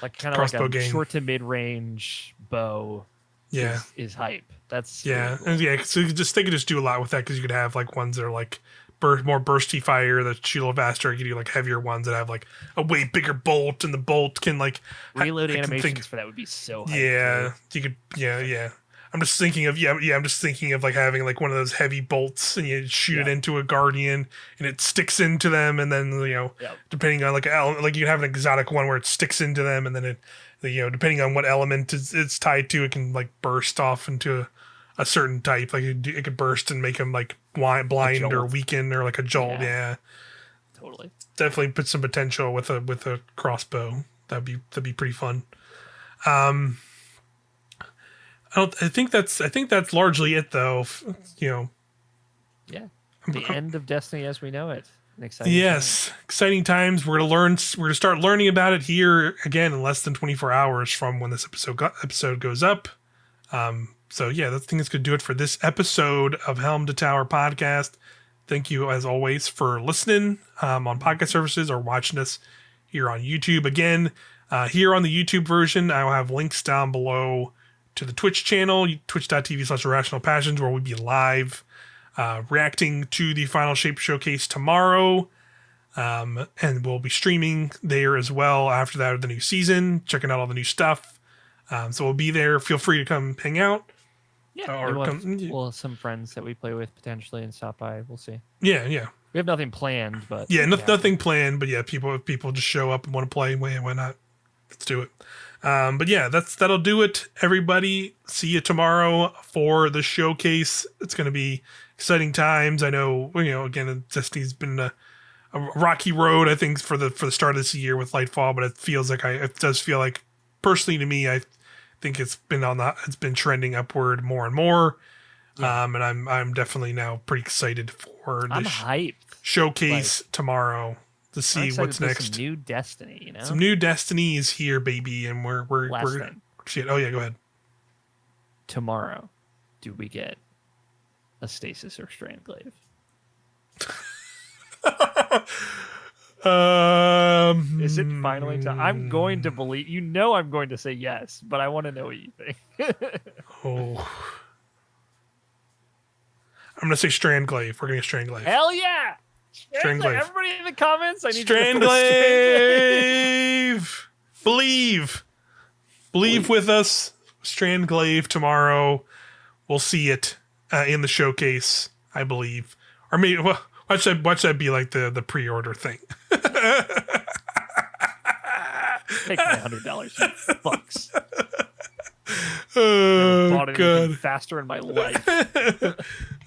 Like kind of like a game. Short to mid range bow. Yeah, is hype. That's cool. And so they could just do a lot with that because you could have like ones that are like more bursty fire that shoot a little faster. You could do like heavier ones that have like a way bigger bolt, and the bolt can like reload animations for that would be so hype. Yeah, you could. Yeah. I'm just thinking of like having like one of those heavy bolts and you shoot it into a guardian and it sticks into them, and then depending on like you can have an exotic one where it sticks into them, and then it depending on what element it's tied to, it can like burst off into a certain type. Like it could burst and make them like blind or weaken or like a jolt. Yeah. Totally. Definitely put some potential with a crossbow. That'd be pretty fun. I think that's largely it, though. Yeah. The end of Destiny as we know it. An exciting exciting times. We're gonna start learning about it here again in less than 24 hours from when this episode goes up. So yeah, I think that's gonna do it for this episode of Helm to Tower podcast. Thank you as always for listening on podcast services or watching us here on YouTube. Again, here on the YouTube version, I will have links down below to the Twitch channel, twitch.tv/Irrational Passions, where we'll be live reacting to the Final Shape Showcase tomorrow. And we'll be streaming there as well after that of the new season, checking out all the new stuff. So we'll be there. Feel free to come hang out. Yeah, we'll have some friends that we play with potentially and stop by. We'll see. Yeah. We have nothing planned, but... nothing planned, but people just show up and want to play. Why not? Let's do it. But yeah, that'll do it, everybody. See you tomorrow for the showcase. It's going to be exciting times. I know, again, Destiny's been a rocky road, I think, for the start of this year with Lightfall, but it does feel like, personally to me, I think it's been trending upward more and more. Yeah. And I'm definitely now pretty excited for I'm the hyped. showcase tomorrow to I'm see excited what's for next. some new Destiny, you know? Some new Destiny is here, baby, and Last we're thing. shit. Oh yeah, go ahead. Tomorrow, do we get a Stasis or Strandglaive? Is it finally time? I'm going to believe. I'm going to say yes, but I want to know what you think. Oh, I'm gonna say Strandglaive. We're gonna Strandglaive. Hell yeah! Strandglaive. Everybody in the comments, I need you to put Strandglaive. Strandglaive. Believe with us. Strandglaive tomorrow. We'll see it in the showcase, I believe, or maybe watch that be like the pre-order thing. Take my $100, you fucks. Oh, Never bought anything God. faster in my life.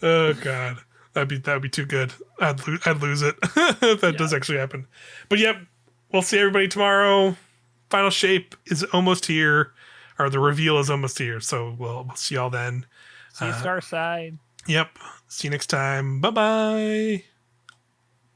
Oh God, that'd be too good. I'd lose it if that does actually happen. But yep, we'll see everybody tomorrow. Final shape is almost here, or the reveal is almost here. So we'll see y'all then. See you, Starside. Yep. See you next time. Bye bye.